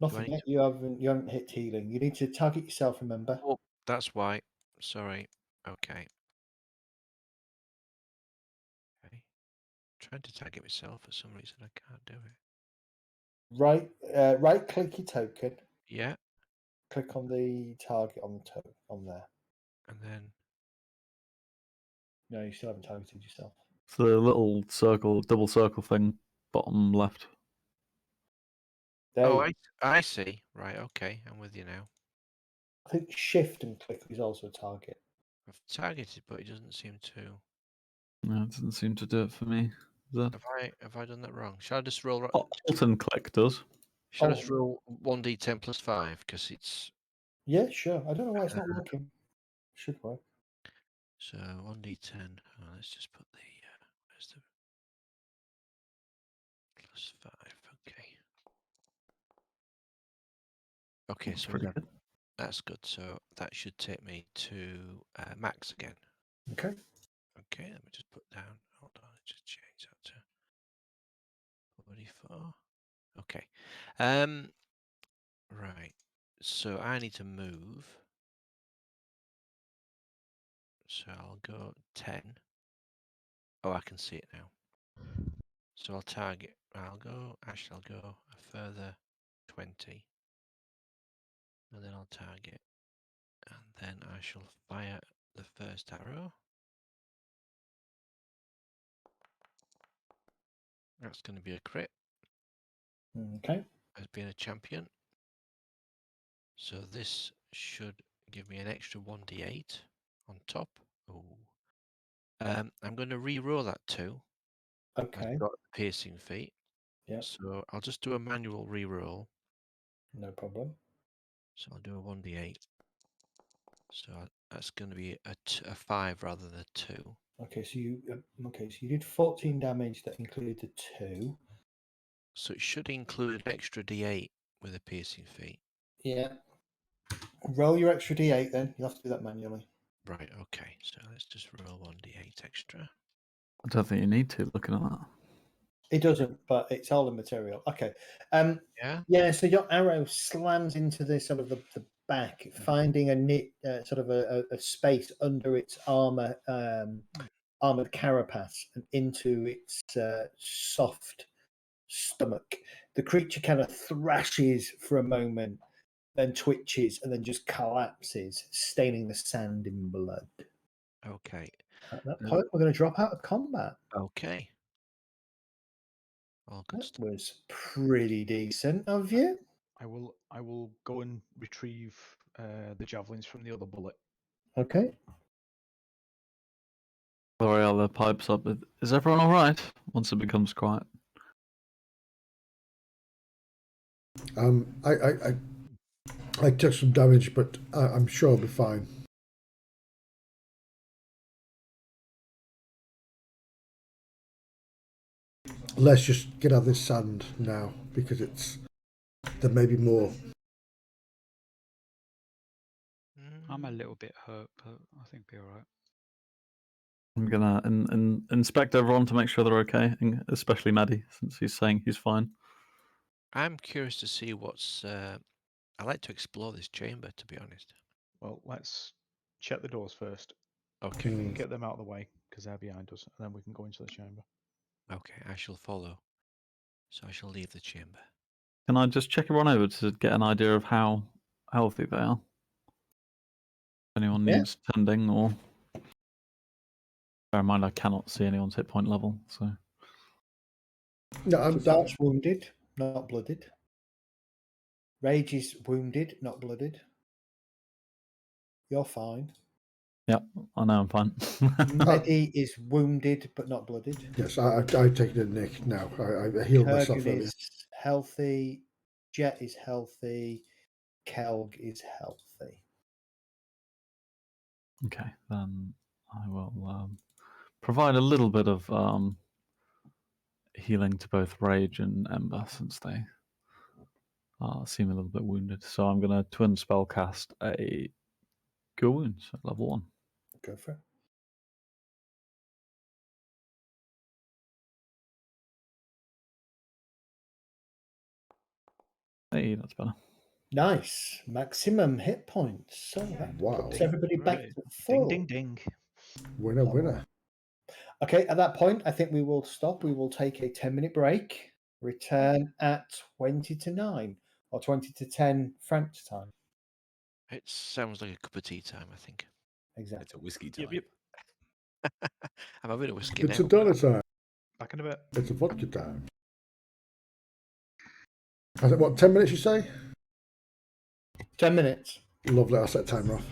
Nothing need yet. You haven't hit healing. You need to target yourself. Remember. Oh, that's why. Sorry. Okay. Okay. Trying to tag it myself for some reason. I can't do it. Right click your token. Yeah. Click on the target on the on there. And then. No, you still haven't targeted yourself. It's the little circle, double circle thing, bottom left. There Oh, you I see. Right. Okay. I'm with you now. I think shift and click is also a target. I've targeted, but it doesn't seem to. No, it doesn't seem to do it for me. Have I done that wrong? Shall I just roll? Alt and click does. Shall I just roll 1d10 plus 5 because it's. Yeah, sure. I don't know why it's not working. Should work. So 1d10. Oh, let's just put the. Where's the. Plus 5. Okay. Okay, That's so pretty good. that's good. So that should take me to max again. Okay. Okay, let me just put down. Hold on, let's just change that to 44. Okay. Right. So I need to move. So I'll go 10. Oh, I can see it now. So I'll target. I'll go a further 20. And then I'll target. And then I shall fire the first arrow. That's going to be a crit. Okay. as being a champion. So this should give me an extra 1d8 on top. Oh. I'm going to re-roll that 2. Okay. I've got piercing feet. Yep. So I'll just do a manual re-roll. No problem. So I'll do a 1d8. So that's going to be a 5 rather than a 2. Okay, so you did 14 damage. That included the 2. So it should include an extra d8 with a piercing feet. Yeah. Roll your extra d8 then. You'll have to do that manually. Right, okay. So let's just roll 1d8 extra. I don't think you need to, looking at that. It doesn't, but it's all the material. Okay. Yeah? Yeah, so your arrow slams into the sort of the back, finding a sort of a space under its armored carapace and into its soft stomach. The creature kind of thrashes for a moment, then twitches, and then just collapses, staining the sand in blood. Okay. At that point, we're going to drop out of combat. Okay. All good That stuff. was pretty decent of you. I will go and retrieve the javelins from the other bullet. Okay. L'Oreal pipes up. Is everyone all right? Once it becomes quiet. I took some damage, but I'm sure I'll be fine. Let's just get out of this sand now, because there may be more. I'm a little bit hurt, but I think we'll be alright. I'm gonna inspect everyone to make sure they're okay, especially Maddie, since he's saying he's fine. I'm curious to see what's. I like to explore this chamber, to be honest. Well, let's check the doors first. Okay. Get them out of the way, because they're behind us, and then we can go into the chamber. Okay, I shall follow. So I shall leave the chamber. Can I just check everyone over to get an idea of how healthy they are? If anyone needs tending, or bear in mind I cannot see anyone's hit point level, so. No, Dart's wounded, not blooded. Rage is wounded, not blooded. You're fine. Yep, I know I'm fine. Medi is wounded, but not blooded. Yes, I've taken a nick now. I healed myself Kurgan earlier. is healthy. Jet is healthy. Kelg is healthy. Okay, then I will provide a little bit of healing to both Rage and Ember, since they seem a little bit wounded. So I'm going to twin spell cast a Cure Wounds at level 1. Go for it. Hey, that's better. Nice. Maximum hit points. So that Wow. puts everybody back Right. to full. Ding, ding, ding. Winner, winner. Okay, at that point, I think we will stop. We will take a 10-minute break. Return at 20 to 9 or 20 to 10 French time. It sounds like a cup of tea time, I think. Exactly. It's a whiskey time. Yep. I'm having a whiskey It's now. a dollar time. Back in a bit. It's a vodka time. I said, what, 10 minutes you say? 10 minutes. Lovely, I'll set timer off.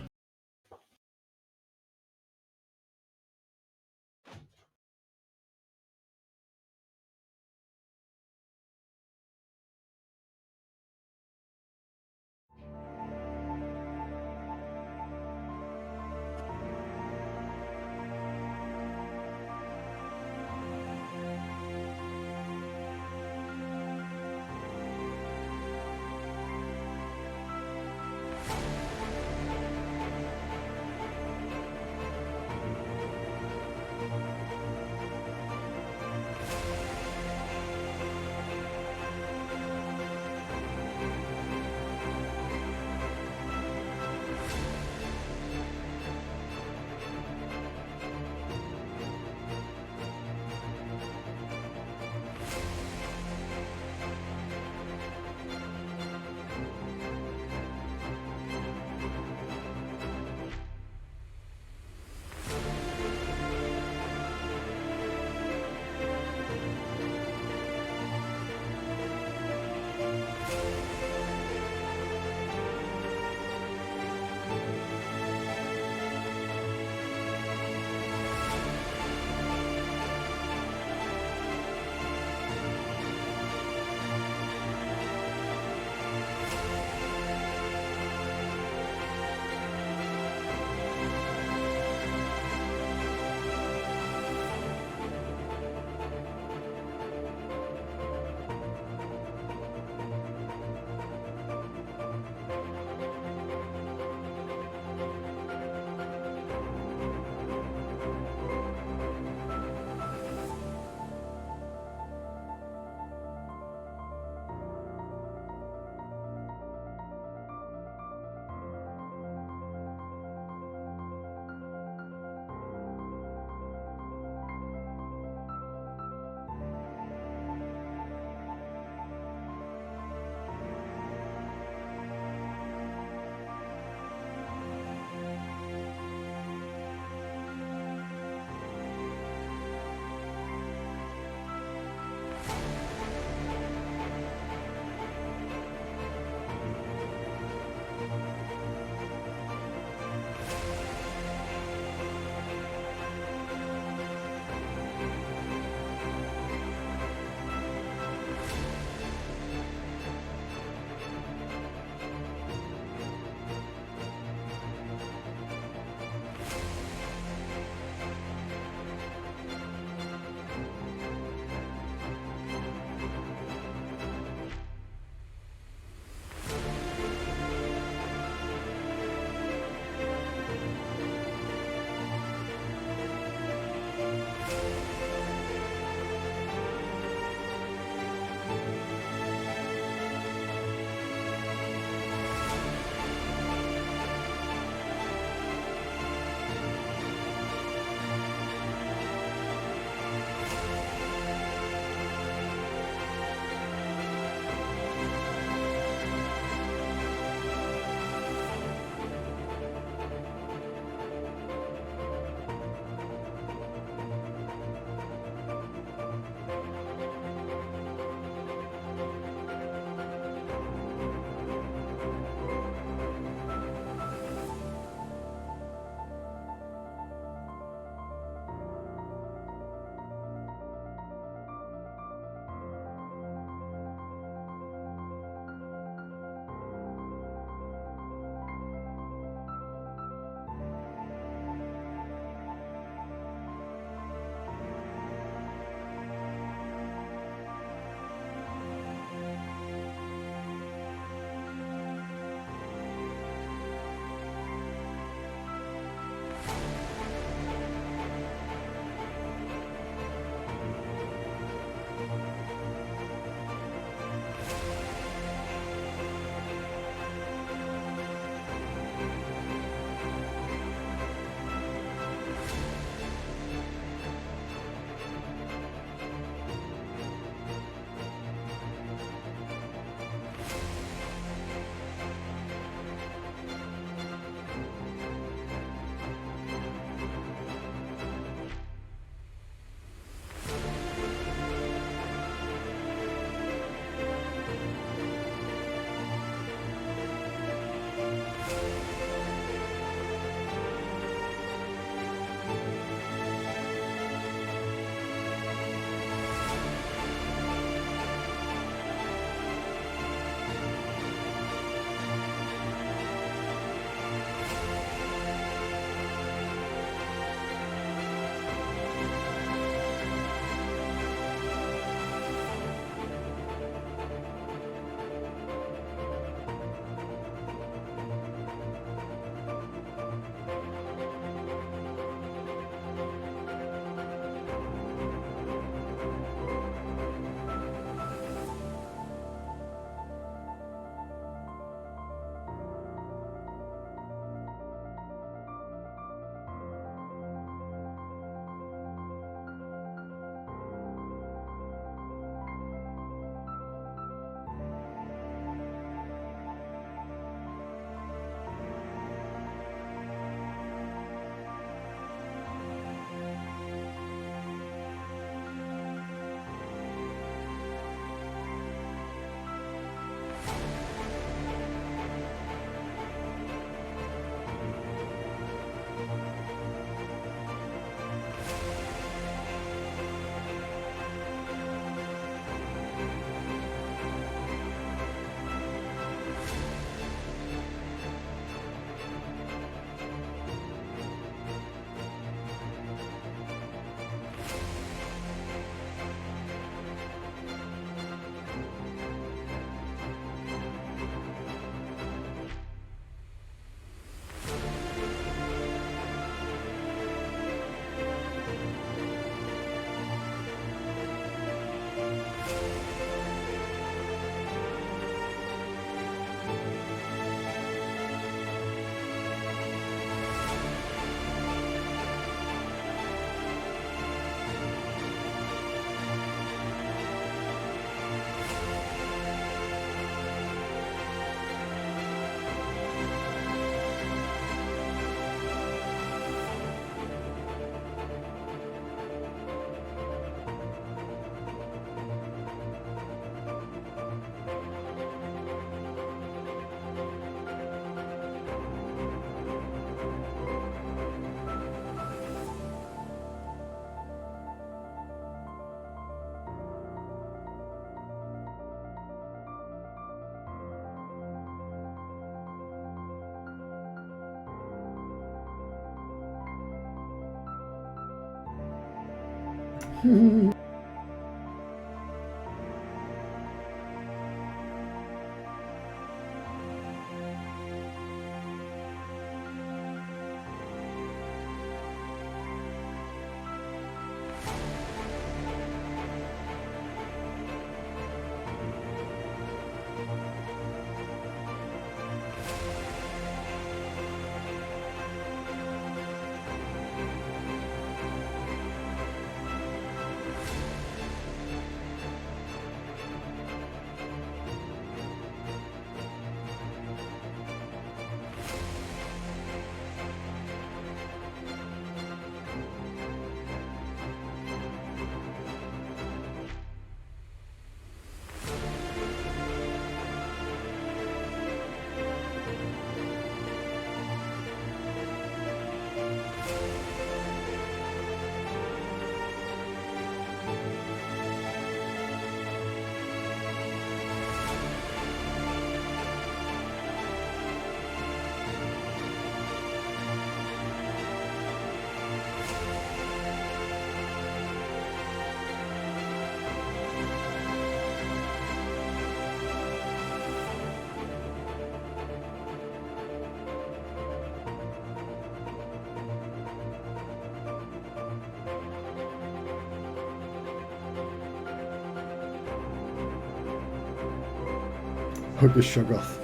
Hugger Shoggoth.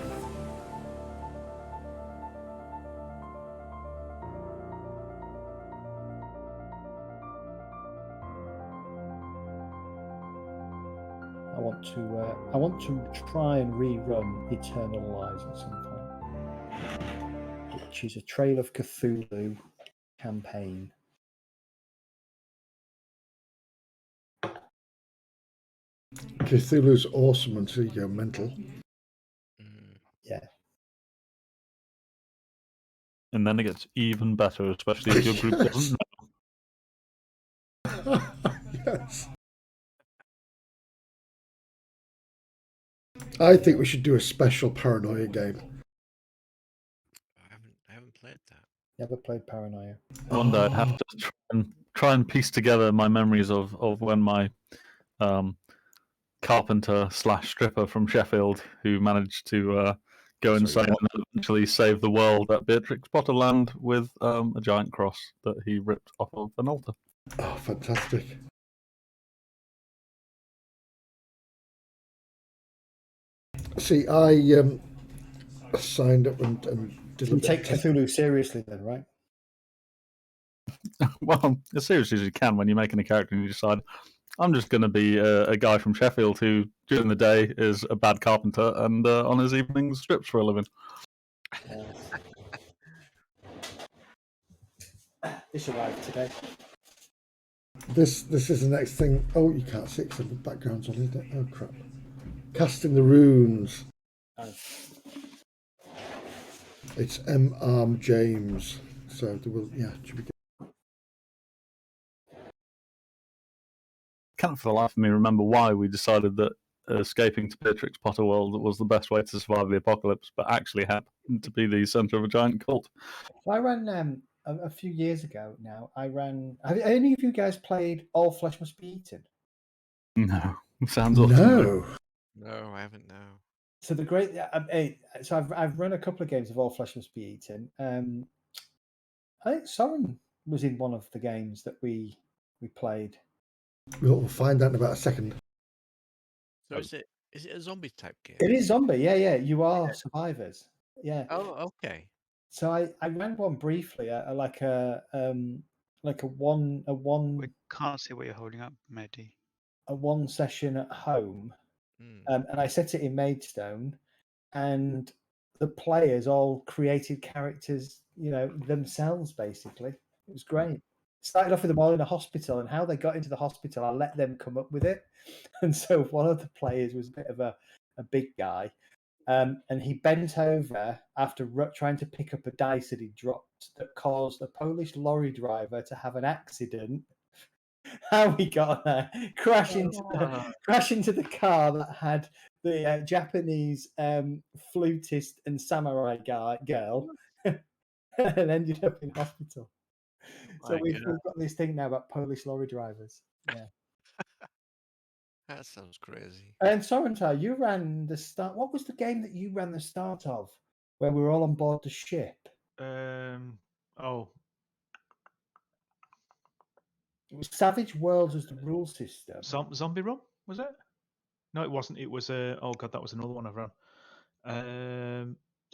I want to try and rerun Eternal Lies at some point, which is a Trail of Cthulhu campaign. Cthulhu's awesome until you go mental. Yeah. And then it gets even better, especially if your group doesn't know. Yes. I think we should do a special paranoia game. I haven't played that. Never played Paranoia. One day I'd have to try and piece together my memories of when my carpenter / stripper from Sheffield, who managed to go insane and eventually save the world at Beatrix Potter Land with a giant cross that he ripped off of an altar. Oh, fantastic. See, I signed up and did You take Cthulhu seriously then, right? Well, as seriously as you can when you're making a character and you decide, I'm just going to be a guy from Sheffield who, during the day, is a bad carpenter and on his evenings strips for a living. This arrived today. This is the next thing. Oh, you can't see it because the background's on, isn't it? Oh, crap. Casting the runes. Oh. It's M. Arm James. So there will, yeah, it should be good. Can't for the life of me remember why we decided that escaping to Beatrix Potter World was the best way to survive the apocalypse, but actually happened to be the centre of a giant cult. I ran a few years ago now. Have any of you guys played All Flesh Must Be Eaten? No, sounds awesome. No. No, I haven't. No. So the great, so I've run a couple of games of All Flesh Must Be Eaten. I think Soren was in one of the games that we played. We'll find out in about a second. So is it a zombie type game? It is zombie, yeah. You are survivors, yeah. Oh, okay. So I ran one briefly, like a one. We can't see what you're holding up, Mehdi. A one session at home, and I set it in Maidstone, and the players all created characters, themselves basically. It was great. Started off with them all in a hospital, and how they got into the hospital, I let them come up with it. And so one of the players was a bit of a big guy, and he bent over after trying to pick up a dice that he dropped that caused a Polish lorry driver to have an accident. How we got there? Crash into the car that had the Japanese flutist and samurai girl, and ended up in hospital. So we've got this thing now about Polish lorry drivers. Yeah. That sounds crazy. And Sorrento, you ran the start. What was the game that you ran the start of, where we were all on board the ship? Oh, It was Savage Worlds was the rule system. Zombie Run, was it? No, it wasn't. It was oh god, that was another one I've run.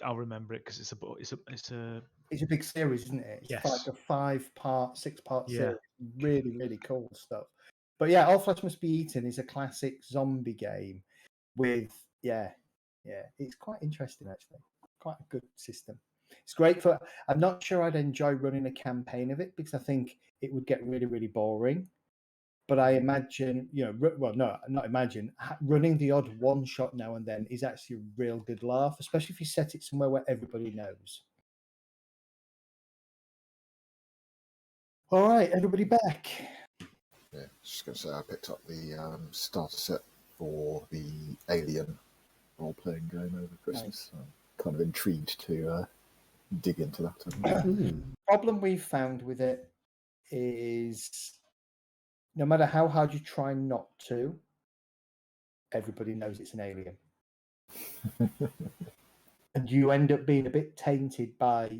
I'll remember it because it's It's a big series, isn't it? It's Yes. like a 5-part, 6-part Yeah. series. Really, really cool stuff. But yeah, All Flesh Must Be Eaten is a classic zombie game with it's quite interesting actually. Quite a good system. It's great for. I'm not sure I'd enjoy running a campaign of it because I think it would get really, really boring. But I imagine, not imagine, running the odd one shot now and then is actually a real good laugh, especially if you set it somewhere where everybody knows. All right, everybody back. Yeah, just going to say I picked up the starter set for the Alien role-playing game over Christmas. I'm kind of intrigued to dig into that. Problem we've found with it is no matter how hard you try not to, everybody knows it's an alien. And you end up being a bit tainted by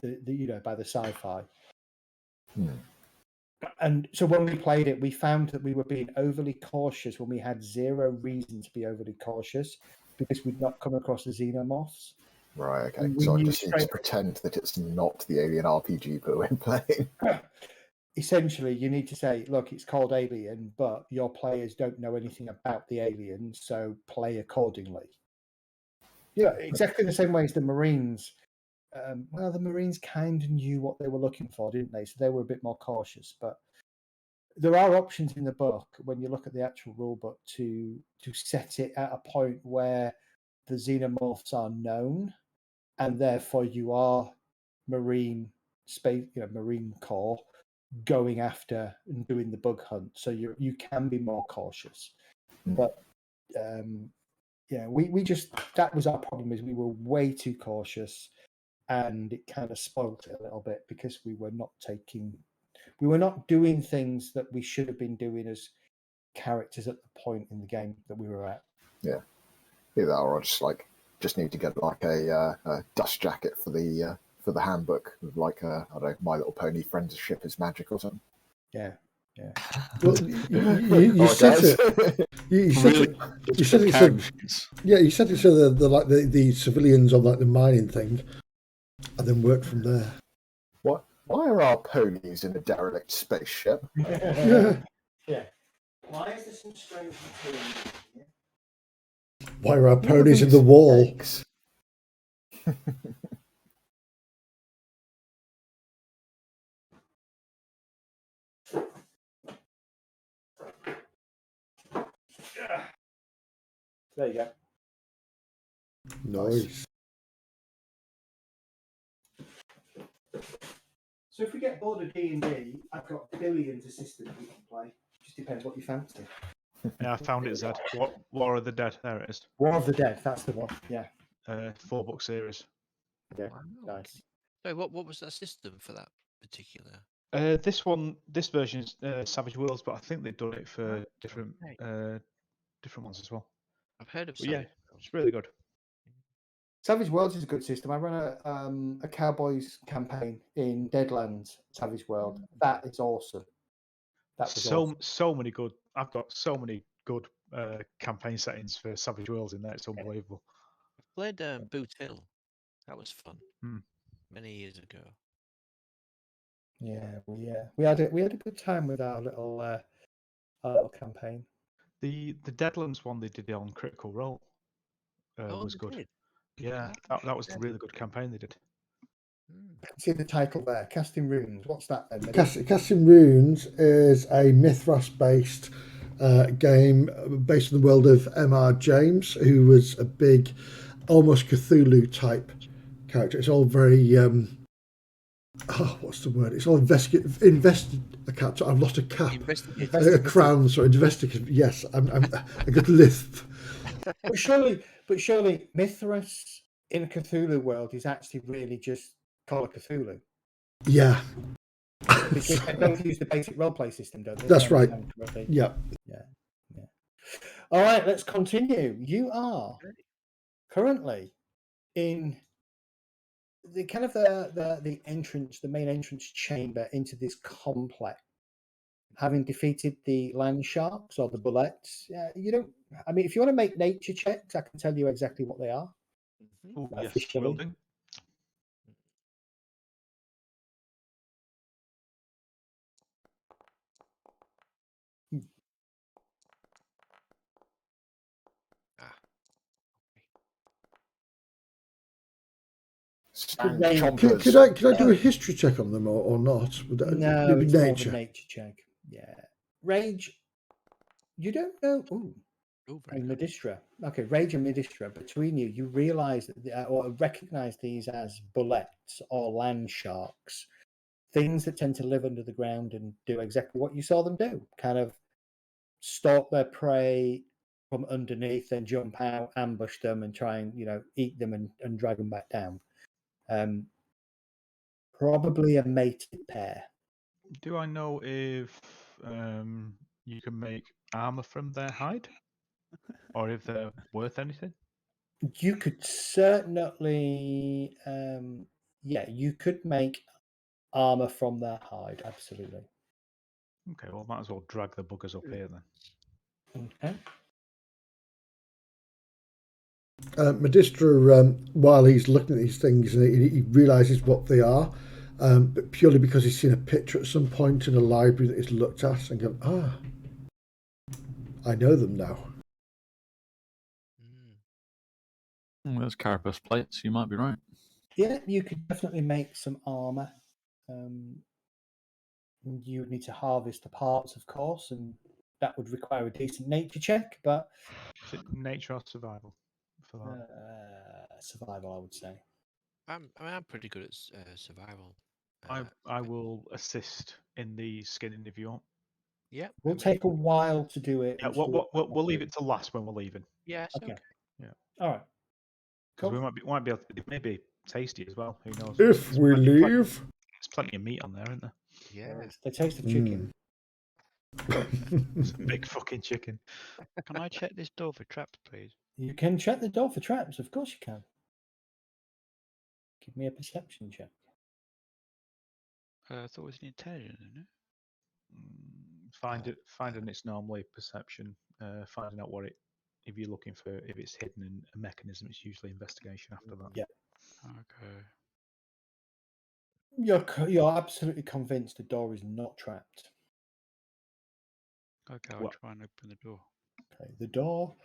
by the sci-fi. And so when we played it, we found that we were being overly cautious when we had zero reason to be overly cautious because we'd not come across the xenomorphs. Right, okay. So I just need to pretend that it's not the Alien RPG that we're playing. Essentially, you need to say, look, it's called Alien, but your players don't know anything about the alien, so play accordingly. Yeah, exactly the same way as the Marines. Well, the Marines kind of knew what they were looking for, didn't they? So they were a bit more cautious. But there are options in the book when you look at the actual rule book to set it at a point where the xenomorphs are known, and therefore you are Marine Corps going after and doing the bug hunt. So you can be more cautious. But we just that was our problem is we were way too cautious. And it kind of spoiled it a little bit because we were not doing things that we should have been doing as characters at the point in the game that we were at. Yeah, either that or I just need to get like a dust jacket for the handbook with like I don't know, My Little Pony Friendship is Magic or something. Yeah. Well, you said it. You said it so the civilians on like the mining thing. And then work from there. What? Why are our ponies in a derelict spaceship? Yeah. Why is there some strange material here? Why are our ponies in the wall? There you go. Nice. So if we get bored of D&D, I've got billions of systems we can play. Just depends what you fancy. Yeah, I found it, Zed. War of the Dead. There it is. War of the Dead, that's the one. Yeah. 4-book series. Yeah. Wow. Nice. So what was that system for that particular? This version is Savage Worlds, but I think they've done it for different ones as well. I've heard of But yeah, Savage Worlds. it's really good. Savage Worlds is a good system. I run a Cowboys campaign in Deadlands Savage World. That is awesome. That was awesome. So many good. I've got so many good campaign settings for Savage Worlds in there. It's unbelievable. I've played Boot Hill. That was fun. Many years ago. Yeah, we had a good time with our little campaign. The Deadlands one they did on Critical Role was good. Did? Yeah, that was a really good campaign they did. See the title there, Casting Runes. What's that then? Casting Runes is a Mythras-based game based on the world of M.R. James, who was a big, almost Cthulhu type character. It's all very what's the word? It's all invested. I've lost a cap. A crown. Sorry, investigative. Yes, I'm a good lisp. But surely, Mithras in a Cthulhu world is actually really just Call of Cthulhu. Yeah. Because they both use the basic roleplay system, don't they? That's If I right. understand correctly. Yeah. All right, let's continue. You are currently in the kind of the entrance, the main entrance chamber into this complex. Having defeated the land sharks or the bullets, you don't. I mean, if you want to make nature checks, I can tell you exactly what they are. Oh, yes, Officially. will do. Stand Range. chompers. Could I do a history check on them or not? Would that No, it'd be it's more of a nature? nature check. Yeah, rage. You don't know. Ooh. Oh, very And good. Medistra. Okay, Rage and Medistra. Between you, you realise that, or recognise these as bullets or land sharks, things that tend to live under the ground and do exactly what you saw them do. Kind of stalk their prey from underneath, then jump out, ambush them, and try and eat them and drag them back down. Probably a mated pair. Do I know if you can make armor from their hide, or if they're worth anything? You could certainly, you could make armor from their hide. Absolutely. Okay, well, might as well drag the buggers up here then. Okay. Medistra, while he's looking at these things, he realises what they are, but purely because he's seen a picture at some point in a library that he's looked at and gone, I know them now. Mm. There's carapace plates. You might be right. Yeah, you could definitely make some armor. You would need to harvest the parts, of course, and that would require a decent nature check, but Is it nature or survival for that? survival, I would say. I'm pretty good at survival. I will assist in the skinning if you want. Yeah. Will take a while to do it. Yeah, we'll leave it to last when we're leaving. Yes. Okay. Okay. Yeah. All right. Because Cool. we might be able to, it may be tasty as well. Who knows? If we leave. There's plenty of meat on there, isn't there? Yeah. The taste of chicken. It's a big fucking chicken. Can I check this door for traps, please? You can check the door for traps. Of course you can. Give me a perception check. I thought it was an intelligence, isn't it? Finding it's normally perception. Finding out what it, if you're looking for, if it's hidden in a mechanism, it's usually investigation after that. Yeah. Okay. You're absolutely convinced the door is not trapped. Okay, I'll What? try and open the door. Okay, the door.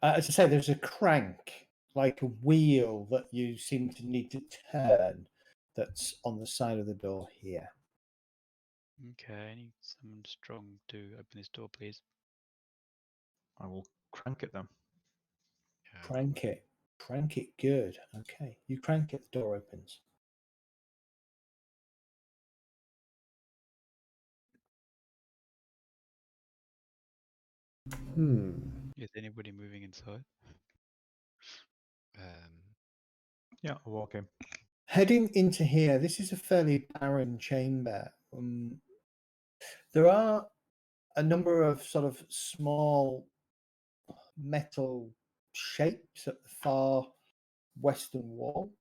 As I say, there's a crank, like a wheel that you seem to need to turn. That's on the side of the door here. Okay, I need someone strong to open this door, please. I will crank it then. Crank it. Crank it good. Okay. You crank it, the door opens. Is anybody moving inside? Yeah, I'll walk in. Heading into here, this is a fairly barren chamber. There are a number of sort of small metal shapes at the far western wall.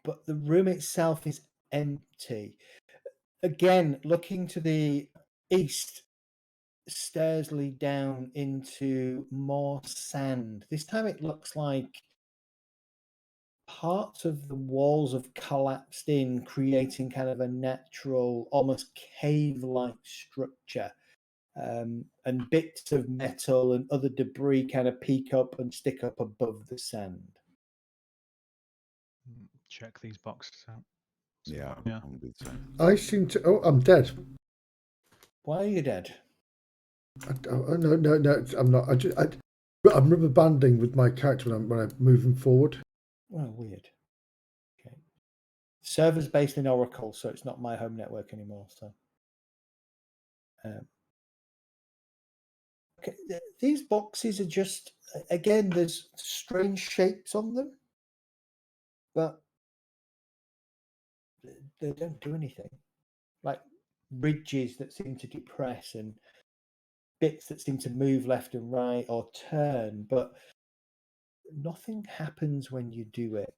But the room itself is empty. Again, looking to the east, stairs lead down into more sand. This time it looks like parts of the walls have collapsed in, creating kind of a natural, almost cave-like structure. And bits of metal and other debris kind of peek up and stick up above the sand. Check these boxes out. Yeah, Yeah. I'm good. So. I seem to. Oh, I'm dead. Why are you dead? No, I'm not. I'm rubber banding with my character when I'm moving forward. Oh, weird. Okay. Server's based in Oracle, so it's not my home network anymore. So, okay, these boxes are just, again, there's strange shapes on them, but they don't do anything. Like ridges that seem to depress and bits that seem to move left and right or turn, but nothing happens when you do it.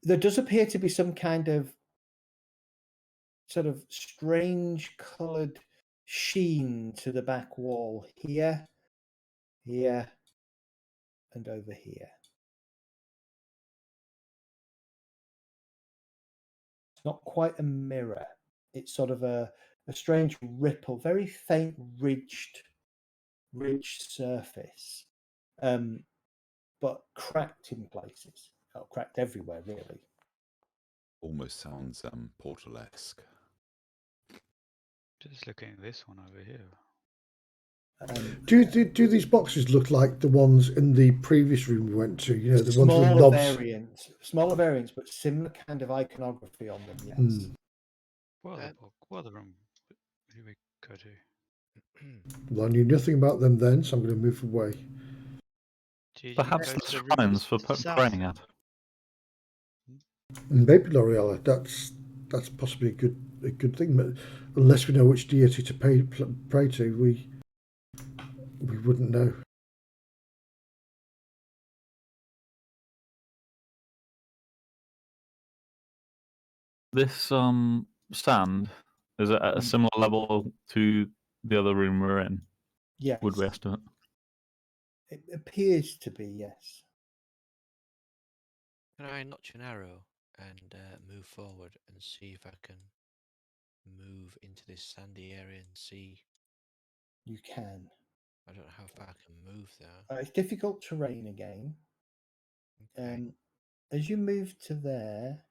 There does appear to be some kind of sort of strange coloured sheen to the back wall here, here, and over here. It's not quite a mirror. It's sort of a strange ripple, very faint ridged surface, but cracked in places. Oh, cracked everywhere, really. Almost sounds Portal-esque. Just looking at this one over here. Do these boxes look like the ones in the previous room we went to? You know, the ones with Smaller knobs. smaller variants, but similar kind of iconography on them. Yes. What other room do we go to? Well, I knew nothing about them then, so I'm going to move away. Do you Perhaps go the to the room shrines for to the south? praying at. And maybe L'Oreal, that's possibly a good thing. But unless we know which deity to pray to, we wouldn't know. This stand, is it at a similar level to the other room we're in? Yes. Would we estimate? It appears to be, yes. Can I notch an arrow and move forward and see if I can move into this sandy area and see? You can. I don't know how far I can move there. It's difficult terrain again. Okay. As you move to there,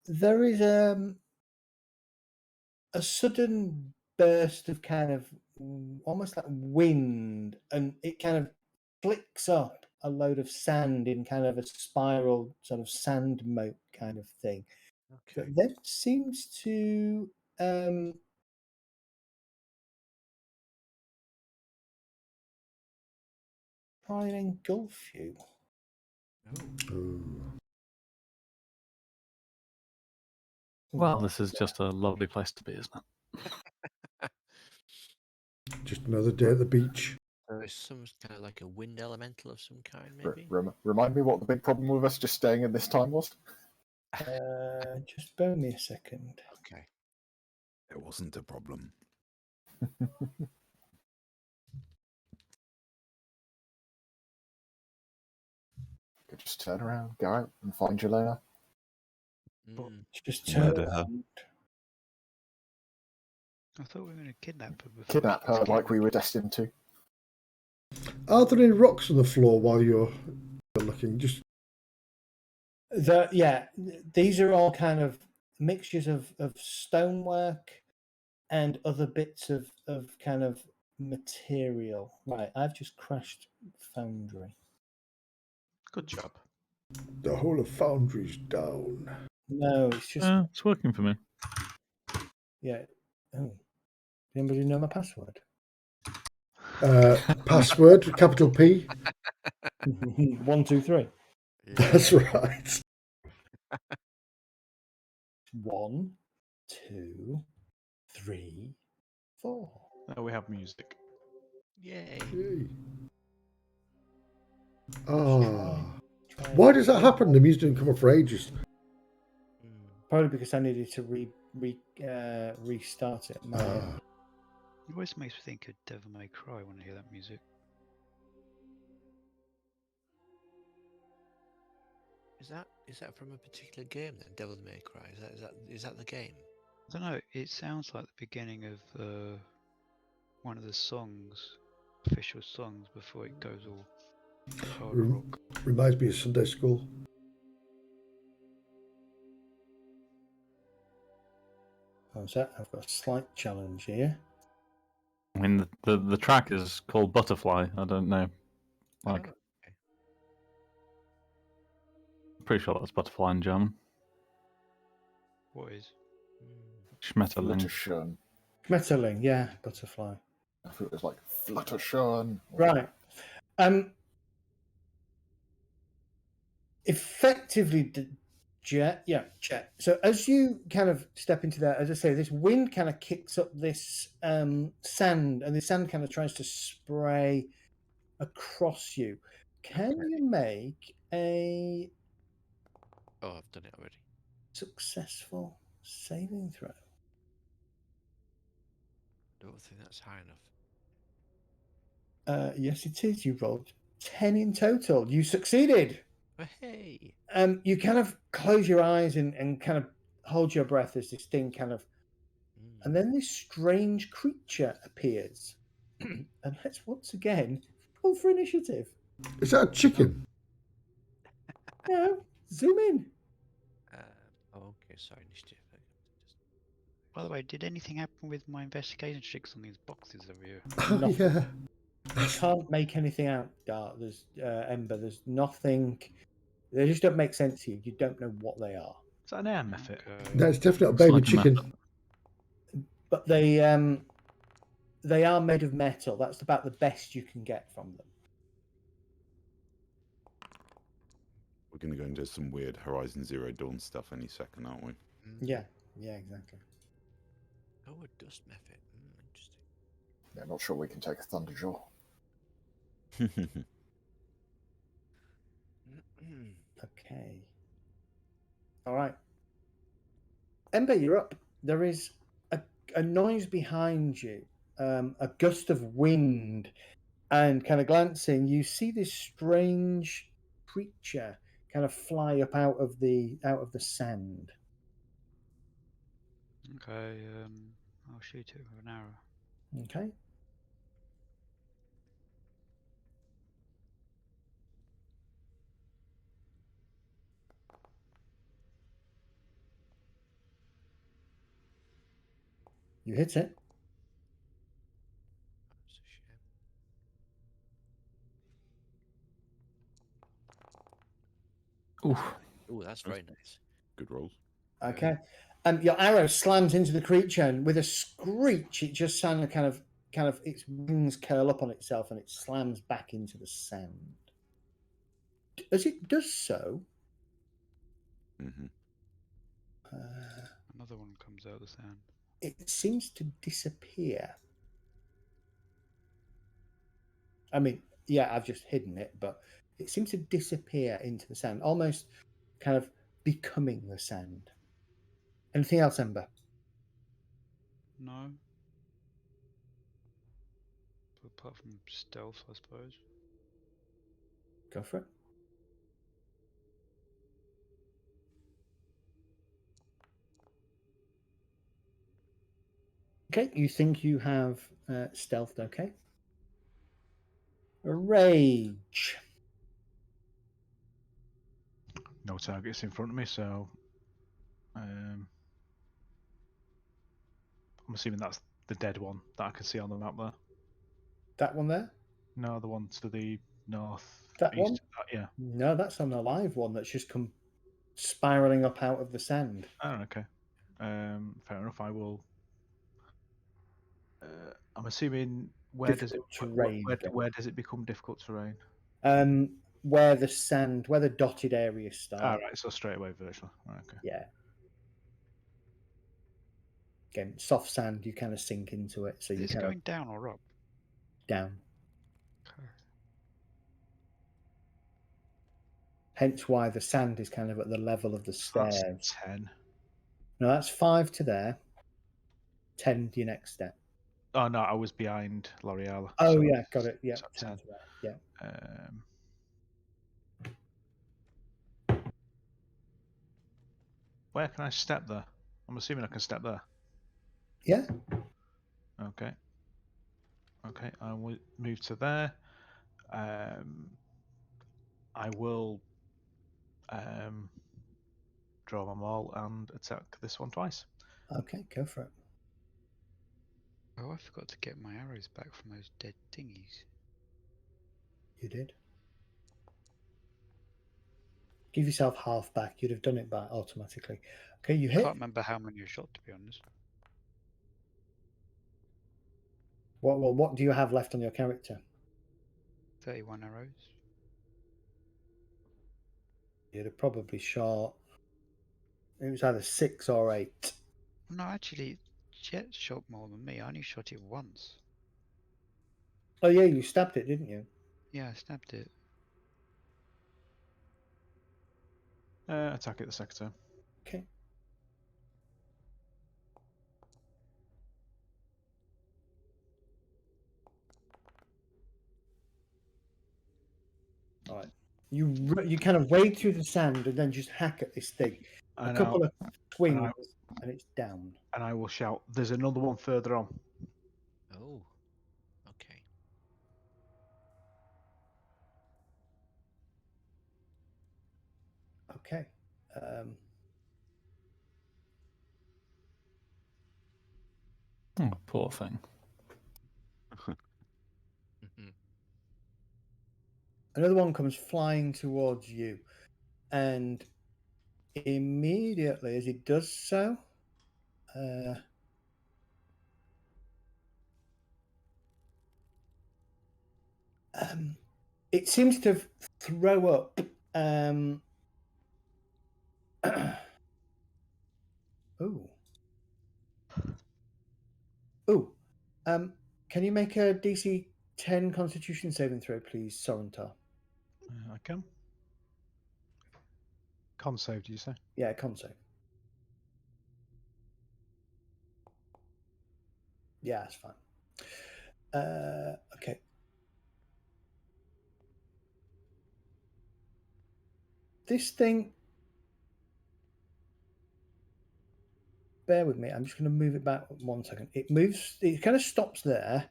there is a sudden burst of kind of almost like wind, and it kind of flicks up a load of sand in kind of a spiral sort of sand moat kind of thing. Okay. But that seems to try and engulf you. Ooh. Well, this is just a lovely place to be, isn't it? Just another day at the beach. So it's some kind of like a wind elemental of some kind, maybe? Remind me what the big problem with us just staying in this time was? Just bear me a second. Okay. It wasn't a problem. Could just turn around, go out, and find Jelena. Just turn Murder her. around. I thought we were going to kidnap her before. Kidnap she gets her like we kidnapped. were destined to. Are there any rocks on the floor while you're looking? Just These are all kind of mixtures of stonework and other bits of kind of material. Right, I've just crashed Foundry. Good job. the whole of Foundry's down. No, it's just It's working for me. yeah. Oh, anybody know my password? Password, capital P. 1, 2, 3. That's right. 1, 2, 3, 4. Now we have music. Yay. Yay. Why does that happen? The music didn't come up for ages. Probably because I needed to restart it. It always makes me think of Devil May Cry when I hear that music. Is that from a particular game then? Devil May Cry. Is that the game? I don't know. It sounds like the beginning of one of the songs, official songs, before it goes all hard rock. Reminds me of Sunday school. I've got a slight challenge here. I mean, the track is called Butterfly. I don't know. Like, okay. I'm pretty sure that's butterfly in German. What is? Schmetterling. Fluttershown. Schmetterling, yeah, butterfly. I thought it was like Fluttershown. Right. Effectively Jet, yeah, Jet. So as you kind of step into that, as I say, this wind kind of kicks up this sand, and the sand kind of tries to spray across you. Can you make a Oh, I've done it already. successful saving throw? Don't think that's high enough. Yes, it is. You rolled 10 in total. You succeeded. Oh, hey. You kind of close your eyes and kind of hold your breath as this thing kind of, and then this strange creature appears. And let's once again roll for initiative. Is that a chicken? No, zoom in. Okay, sorry, initiative. By the way, did anything happen with my investigation checks on these boxes over here? Oh, Nothing. yeah. I can't make anything out, Dart. There's Ember. There's nothing. They just don't make sense to you. You don't know what they are. Is that an air method? Okay. That's definitely a It's baby like a chicken. method. But they are made of metal. That's about the best you can get from them. We're going to go into some weird Horizon Zero Dawn stuff any second, aren't we? Yeah, exactly. Oh, a dust method. Interesting. Yeah, not sure we can take a Thunderjaw. Okay. All right. Ember, you're up. There is a noise behind you, a gust of wind, and kind of glancing, you see this strange creature kind of fly up out of the sand. Okay, I'll shoot it with an arrow. Okay. You hit it. That's a shame. Oof. Oh, that's very nice. Good rolls. Okay. Your arrow slams into the creature, and with a screech, it just kind of its wings curl up on itself, and it slams back into the sand. As it does so, Mm-hmm. Another one comes out of the sand. it seems to disappear. I mean, yeah, I've just hidden it, but it seems to disappear into the sand, almost kind of becoming the sand. Anything else, Ember? No. Apart from stealth, I suppose. Go for it. Okay, you think you have stealthed, okay. Rage. No targets in front of me, so I'm assuming that's the dead one that I can see on the map there. That one there? No, the one to the north. That one? east. Yeah. No, that's an alive one that's just come spiraling up out of the sand. Oh, okay. Fair enough. I will. I'm assuming where does it where does it become difficult terrain? Where the dotted areas start. All right, so straight away virtual. Right, okay. Yeah. Again, soft sand, you kind of sink into it, so Is you this kind going of down or up? down. Okay. Hence why the sand is kind of at the level of the stairs. That's 10. No, that's 5 to there. 10 to your next step. Oh no, I was behind L'Oreal. Oh so yeah, got it. Yeah, so 10 10. to there. Yeah. Where can I step there? I'm assuming I can step there. Yeah. Okay. Okay, I will move to there. I will draw my maul and attack this one twice. Okay, go for it. Oh, I forgot to get my arrows back from those dead thingies. You did. Give yourself half back. You'd have done it back automatically. Okay, you I hit. can't remember how many I shot, to be honest. What do you have left on your character? 31 arrows. You'd have probably shot It was either 6 or 8. No, actually, Jet shot more than me. I only shot it once. Oh yeah, you stabbed it, didn't you? Yeah, I stabbed it. Attack at the sector. Okay. All right. You kind of wade through the sand and then just hack at this thing. A couple of swings and it's down. And I will shout, "There's another one further on." Oh, okay. Okay. Oh, poor thing. Mhm. Another one comes flying towards you, and immediately as it does so, it seems to throw up. Can you make a DC 10 Constitution saving throw, please, Sorentar? I can. Con save, do you say? Yeah, con save. Yeah, that's fine. Okay. This thing. Bear with me. I'm just going to move it back 1 second. It moves. It kind of stops there,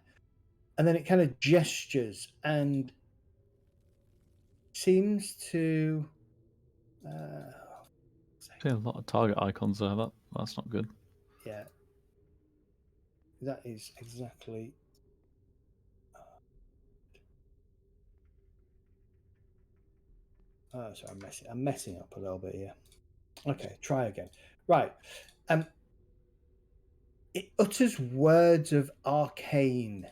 and then it kind of gestures and seems to. See a lot of target icons there. That's not good. Yeah. That is exactly. Oh, sorry, I'm messing up a little bit here. Okay, try again. Right. It utters words of arcane,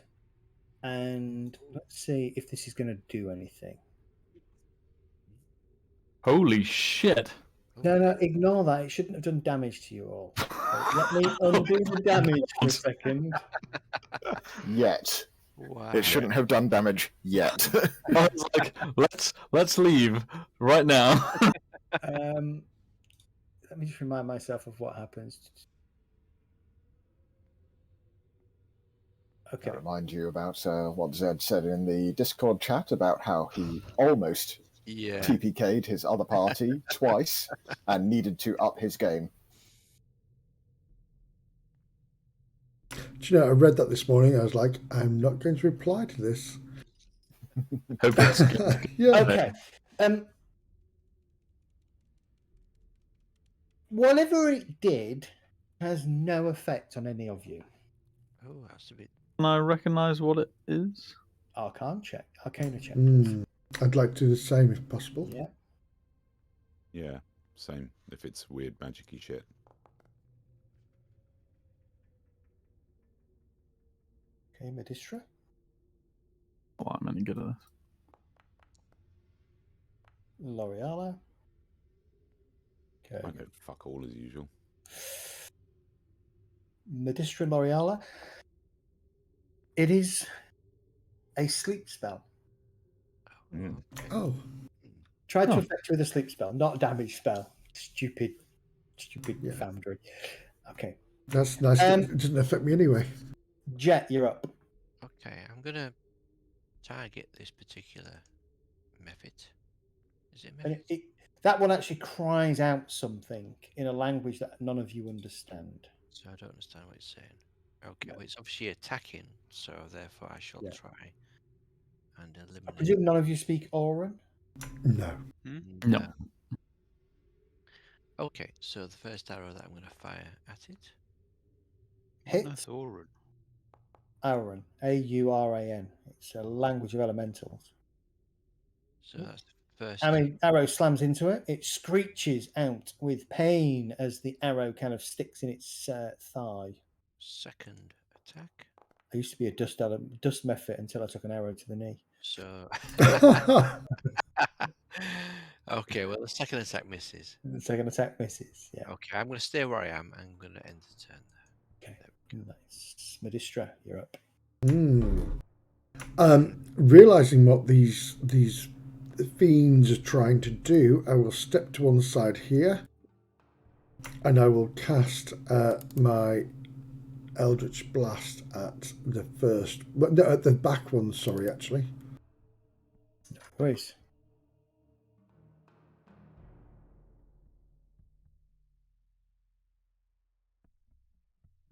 and let's see if this is going to do anything. Holy shit! No, ignore that. It shouldn't have done damage to you all. Let me undo the damage for a second. Yet. Wow. It shouldn't have done damage yet. I was like, let's leave right now. Let me just remind myself of what happens. Okay. I remind you about what Zed said in the Discord chat about how he almost TPK'd his other party twice and needed to up his game. Do you know, I read that this morning. I was like, I'm not going to reply to this. Hope it's good. Yeah. Okay. Whatever it did has no effect on any of you. Oh, that's a bit. Can I recognise what it is? Arcana check. I'd like to do the same if possible. Yeah. Yeah, same. If it's weird magic-y shit. Okay, Medistra. Oh, I'm any good at this. L'Oreala. Okay. I go fuck all as usual. Medistra L'Oreala. It is a sleep spell. Oh. Try to affect you with a sleep spell, not a damage spell. Stupid foundry. Okay. That's nice. It doesn't affect me anyway. Jet, you're up. Okay, I'm gonna target this particular method. Is it method? And that one actually cries out something in a language that none of you understand. So I don't understand what it's saying. Okay, well, it's obviously attacking, so therefore I shall try and eliminate. I presume none of you speak Auran? No. No. Okay, so the first arrow that I'm going to fire at it. Hit. That's Auran. Auran. A-U-R-A-N. It's a language of elementals. So that's the first. Arrow slams into it. It screeches out with pain as the arrow kind of sticks in its thigh. Second attack. I used to be a dust mephit until I took an arrow to the knee. So. Okay, well, the second attack misses. The second attack misses. Yeah. Okay, I'm going to stay where I am. I'm going to end the turn there. Okay. There we go. Nice. Medistra, you're up. Realizing what these fiends are trying to do, I will step to one side here, and I will cast my Eldritch Blast at the first, no, at the back one. Sorry, actually. No worries.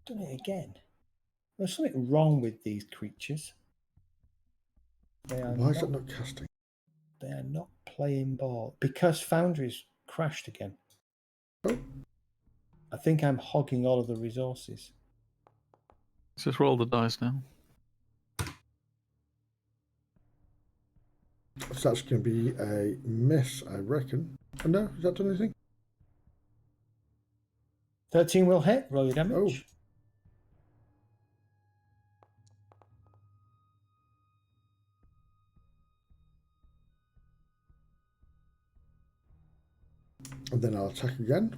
Done it again. There's something wrong with these creatures. They are Why is that not casting? They are not playing ball because Foundry's crashed again. Oh. I think I'm hogging all of the resources. Let's just roll the dice now. So that's going to be a miss, I reckon. Oh, no, has that done anything? 13 will hit. Roll your damage. And then I'll attack again.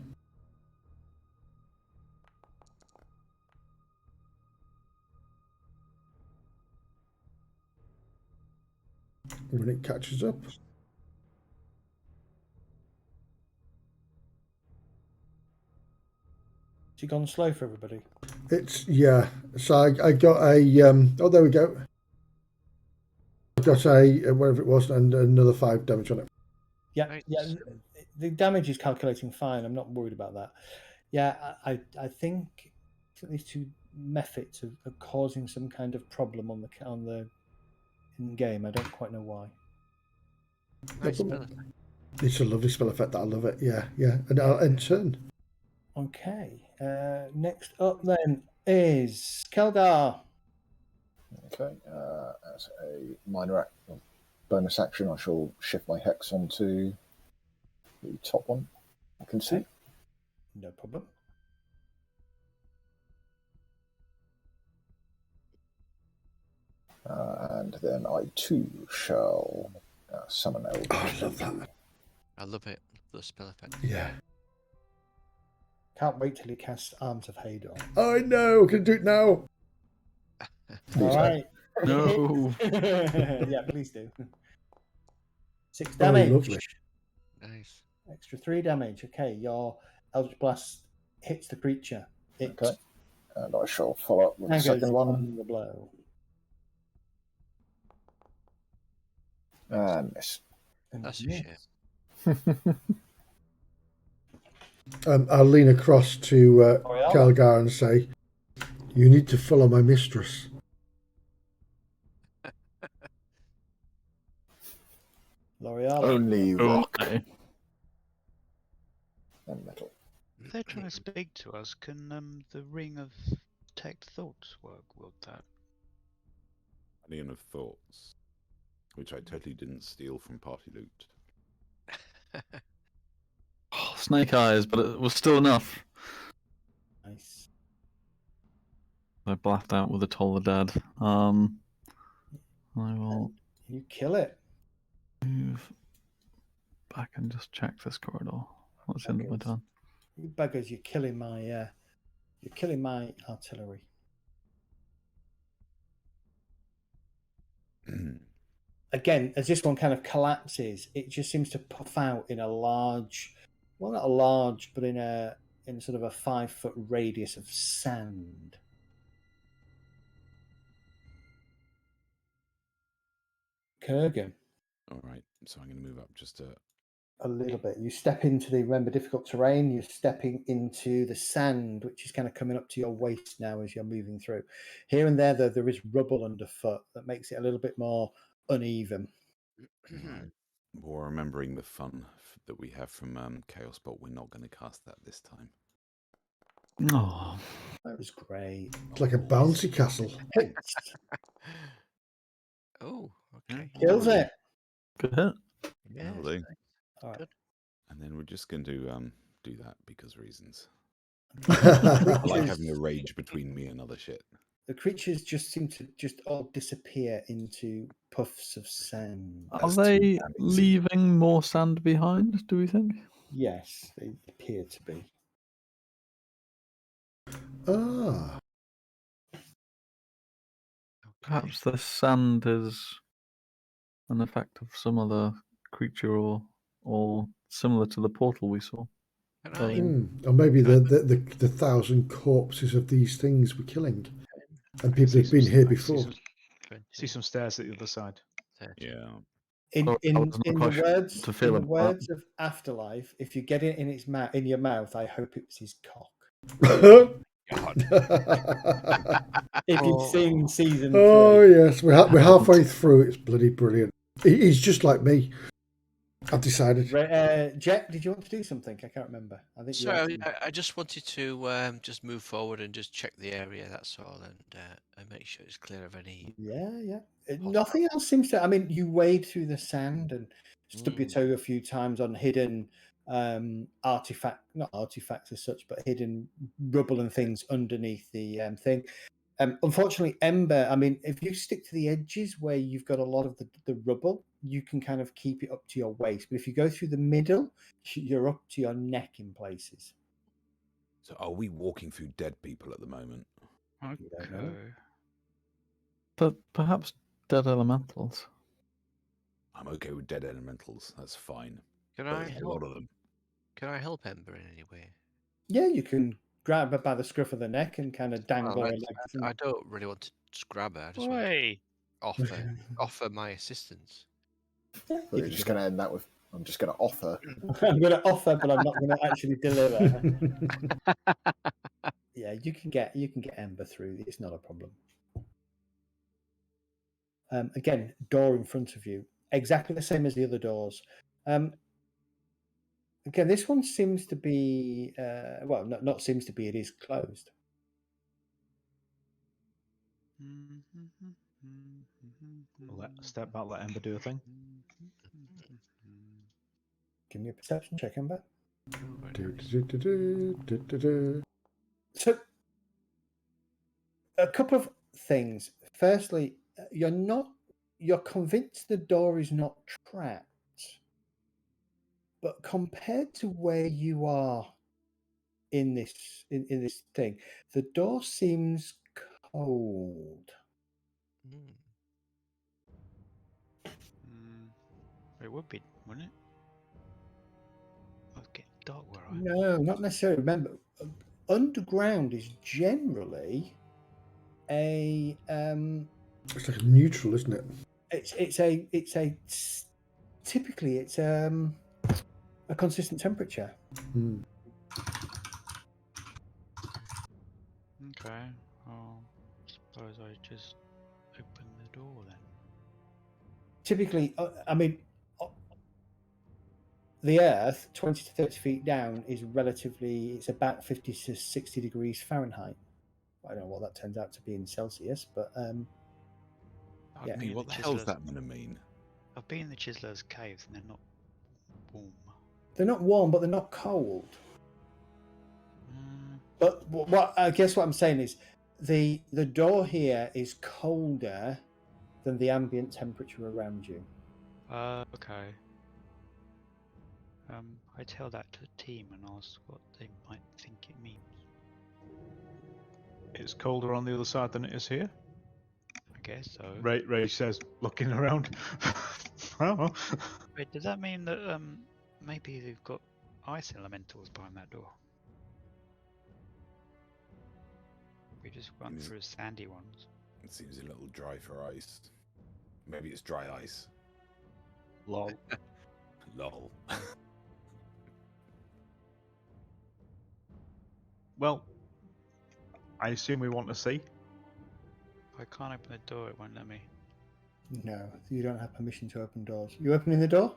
When it catches up. Has it gone slow for everybody? It's, yeah. So I got a, oh, there we go. I got a, whatever it was, and another 5 damage on it. Yeah, Right. yeah. The damage is calculating fine. I'm not worried about that. Yeah, I think these two methods are causing some kind of problem on the in game. I don't quite know why. Nice spell attack. It's a lovely spell effect. I love it. Yeah, yeah. And I'll end turn. Okay. Next up then is Kelgar. Okay, as a minor bonus action, I shall shift my hex onto the top one I can see. No problem. And then I too shall summon Eldritch. Oh, I love that. I love it. The spell effect. Yeah. Can't wait till he casts Arms of Hador. I know. Can do it now. All right. No. Yeah, please do. 6 Oh, damage. lovely. Nice. Extra 3 damage. Okay, your Eldritch Blast hits the creature. It Okay. And I shall follow up with the staggers second one. on the blow. And miss. And That's a miss. shame. I'll lean across to L'Oreal. Calgar and say, "You need to follow my mistress." L'Oreal. Only rock Okay. and metal. If they're trying to speak to us, can the ring of detect thoughts work with that? Guardian of Thoughts, which I totally didn't steal from Party Loot. Oh, snake eyes, but it was still enough. Nice. I blacked out with a Toll the Dead. I will You kill it. move back and just check this corridor. That's the end of my Okay. turn. You buggers, you're killing my artillery. Again, as this one kind of collapses, it just seems to puff out in a large, well, not a large, but in sort of a 5-foot radius of sand. Kurgan, All right, so I'm going to move up just a little bit. You step into the, remember, difficult terrain. You're stepping into the sand, which is kind of coming up to your waist now as you're moving through. Here and there, though, there is rubble underfoot that makes it a little bit more uneven. Right. Or remembering the fun that we have from Chaos Bolt, we're not going to cast that this time. Oh, That was great. It's like a bouncy castle. Hits. Oh, okay. Kills it. good hit. Yeah. That'll do. All right. And then we're just going to do that because reasons. I I like having a rage between me and other shit. The creatures just seem to just all disappear into puffs of sand. Are That's they too bad, it's- leaving more sand behind, do we think? Yes, they appear to be. Ah, Perhaps the sand is an effect of some other creature or similar to the portal we saw. Can Oh, I? yeah. or maybe the 1,000 corpses of these things we're killing, and people have been here before. See some stairs at the other side. 30. Yeah. In Well, I in wasn't in the quite sure words to feel in the about words of Afterlife, if you get it in its mouth in your mouth, I hope it was his cock. God. If you've seen season Oh 3. yes, we're halfway through. It's bloody brilliant. He's just like me. I've decided. Jet, did you want to do something? I can't remember. I think you So had I just wanted to just move forward and just check the area. That's all, and make sure it's clear of any. Yeah. Nothing else seems to. I mean, you wade through the sand and stub your Mm. toe a few times on hidden not artifacts as such, but hidden rubble and things underneath the thing. Unfortunately, Ember, I mean, if you stick to the edges where you've got a lot of the rubble, you can kind of keep it up to your waist. But if you go through the middle, you're up to your neck in places. So are we walking through dead people at the moment? You don't know. Okay. But perhaps dead elementals. I'm okay with dead elementals. That's fine. Can But I there's a lot help? of them. Can I help Ember in any way? Yeah, you can grab her by the scruff of the neck and kind of dangle Well, her legs. I don't really want to just grab her. I just want to Oi! offer my assistance. Yeah, So you're just going to end that with, I'm just going to offer. I'm going to offer, but I'm not going to actually deliver. Yeah, you can get Ember through. It's not a problem. Again, door in front of you, exactly the same as the other doors. Again, this one seems to be well, not seems to be. It is closed. Step back, let Ember do a thing. Give me a perception check, Ember. Do-do-do-do-do-do-do. So, a couple of things. Firstly, you're convinced the door is not trapped, but compared to where you are in this thing, the door seems cold. Mm. It would be, wouldn't it? It's getting dark where I am. No, not necessarily. Remember, underground is generally a It's like neutral, isn't it? typically it's a consistent temperature. Hmm. Okay. Well, suppose I just open the door then. Typically, I mean, the Earth, 20 to 30 feet down, is it's about 50 to 60 degrees Fahrenheit. I don't know what that turns out to be in Celsius, but yeah. been in What the the hell's Chiselers- that going to mean? I've been in the Chiselers' caves and they're not warm. They're not warm, but they're not cold. But what I guess what I'm saying is the door here is colder than the ambient temperature around you. Okay. I tell that to the team and ask what they might think it means. It's colder on the other side than it is here. I guess so. Ray says, looking around. Oh. Wait, does that mean that maybe they've got ice elementals behind that door? We just went through sandy ones. It seems a little dry for ice. Maybe it's dry ice. Lol. Lol. Well, I assume we want to see. If I can't open the door, it won't let me. No, you don't have permission to open doors. You opening the door?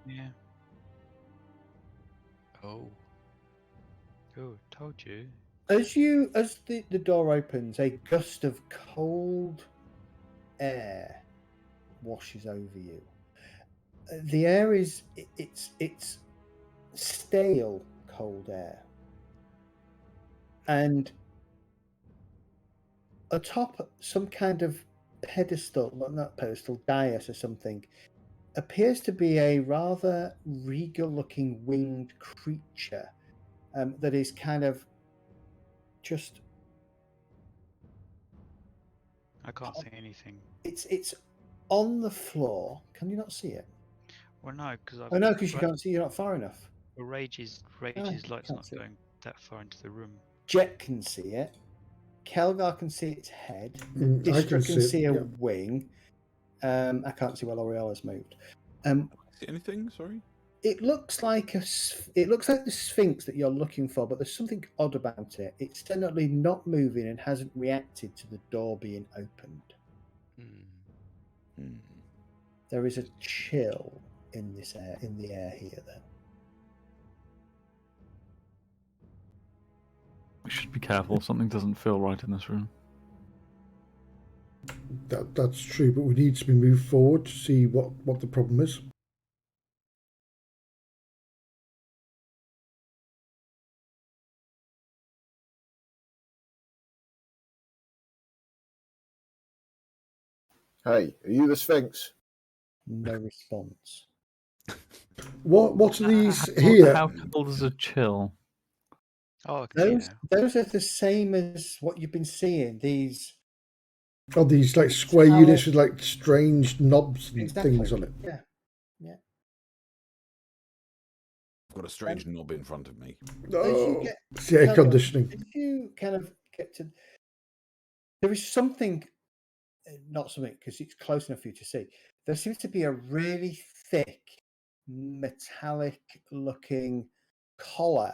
Yeah. Oh. Oh, told you. As the door opens, a gust of cold air washes over you. The air is it's stale cold air, and atop some kind of pedestal, well, not pedestal, dais or something, appears to be a rather regal-looking winged creature that is kind of just. I can't see anything. It's on the floor. Can you not see it? Well, no, because Oh no, because you can't see. You're not far enough. Rage's No, light's can't not see it. going that far into the room. Jet can see it. Kelgar can see its head. I Distra can can see a yeah. wing. I can't see where L'Oreal's moved. See anything? Sorry. It looks like the Sphinx that you're looking for, but there's something odd about it. It's definitely not moving and hasn't reacted to the door being opened. Hmm. There is a chill in the air here. Then We should be careful. Something doesn't feel right in this room. That's true, but we need to be moved forward to see what the problem is. Hey, are you the Sphinx? no response. What are these here? How cold is a chill? Oh, I can see it now. Those are the same as what you've been seeing. These Are these like square Solid. units with like strange knobs and exactly. things on it? Yeah. I've got a strange knob in front of me. Oh, it's the air conditioning. If you kind of get to, there is something, not something because it's close enough for you to see. There seems to be a really thick, metallic-looking collar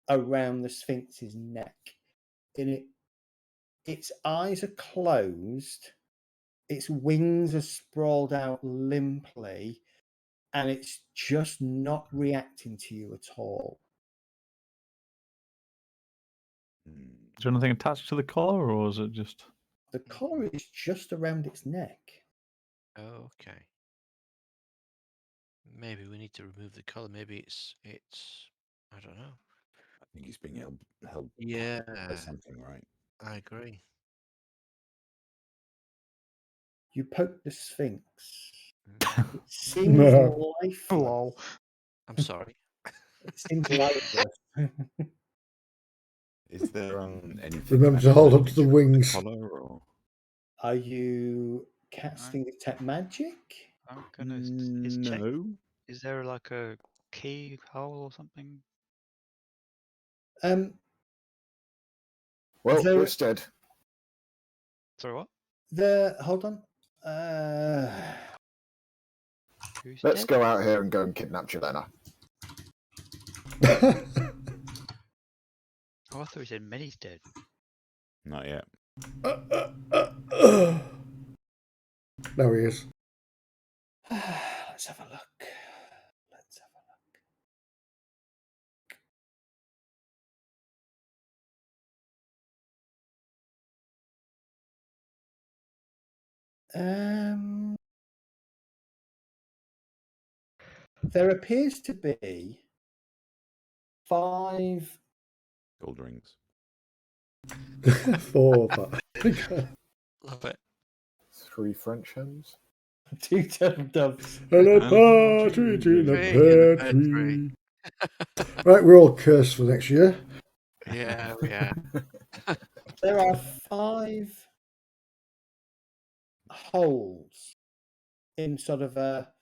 around the Sphinx's neck. Its eyes are closed, its wings are sprawled out limply, and it's just not reacting to you at all. Is there anything attached to the collar, or is it just? The collar is just around its neck. Okay. Maybe we need to remove the collar. Maybe it's. I don't know. I think he's being held Yeah, by something, right? I agree. You poke the Sphinx. Mm. It seems lifeless. Lol. I'm sorry. It seems lifeless. Is there anything? Remember to hold onto the wings. Collar or? Are you casting detect magic? I'm gonna. Is check. No. Is there like a keyhole or something? Well, There- we're dead. Sorry, what? Hold on. Who's Let's dead? go out here and go and kidnap Jelena. Oh, I thought he said Minnie's dead. Not yet. There he is. Let's have a look. There appears to be 5 Gold rings. 4 but Love it. 3 French hens. 2 turtle doves. and a And partridge in a Tree in a pear pear tree. Right, we're all cursed for next year. Yeah, yeah. There are 5 holes in sort of a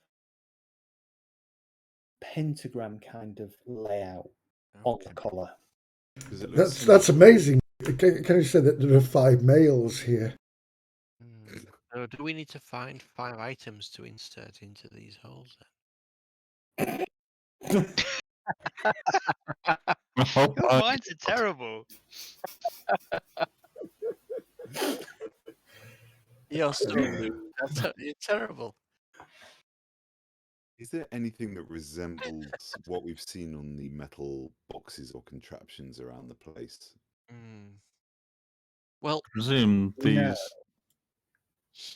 pentagram kind of layout on the Okay. collar. Does it look That's amazing. Can you say that there are 5 males here? So do we need to find 5 items to insert into these holes? Your minds are terrible. You're so rude. You're terrible. Is there anything that resembles what we've seen on the metal boxes or contraptions around the place? Well, I presume these No.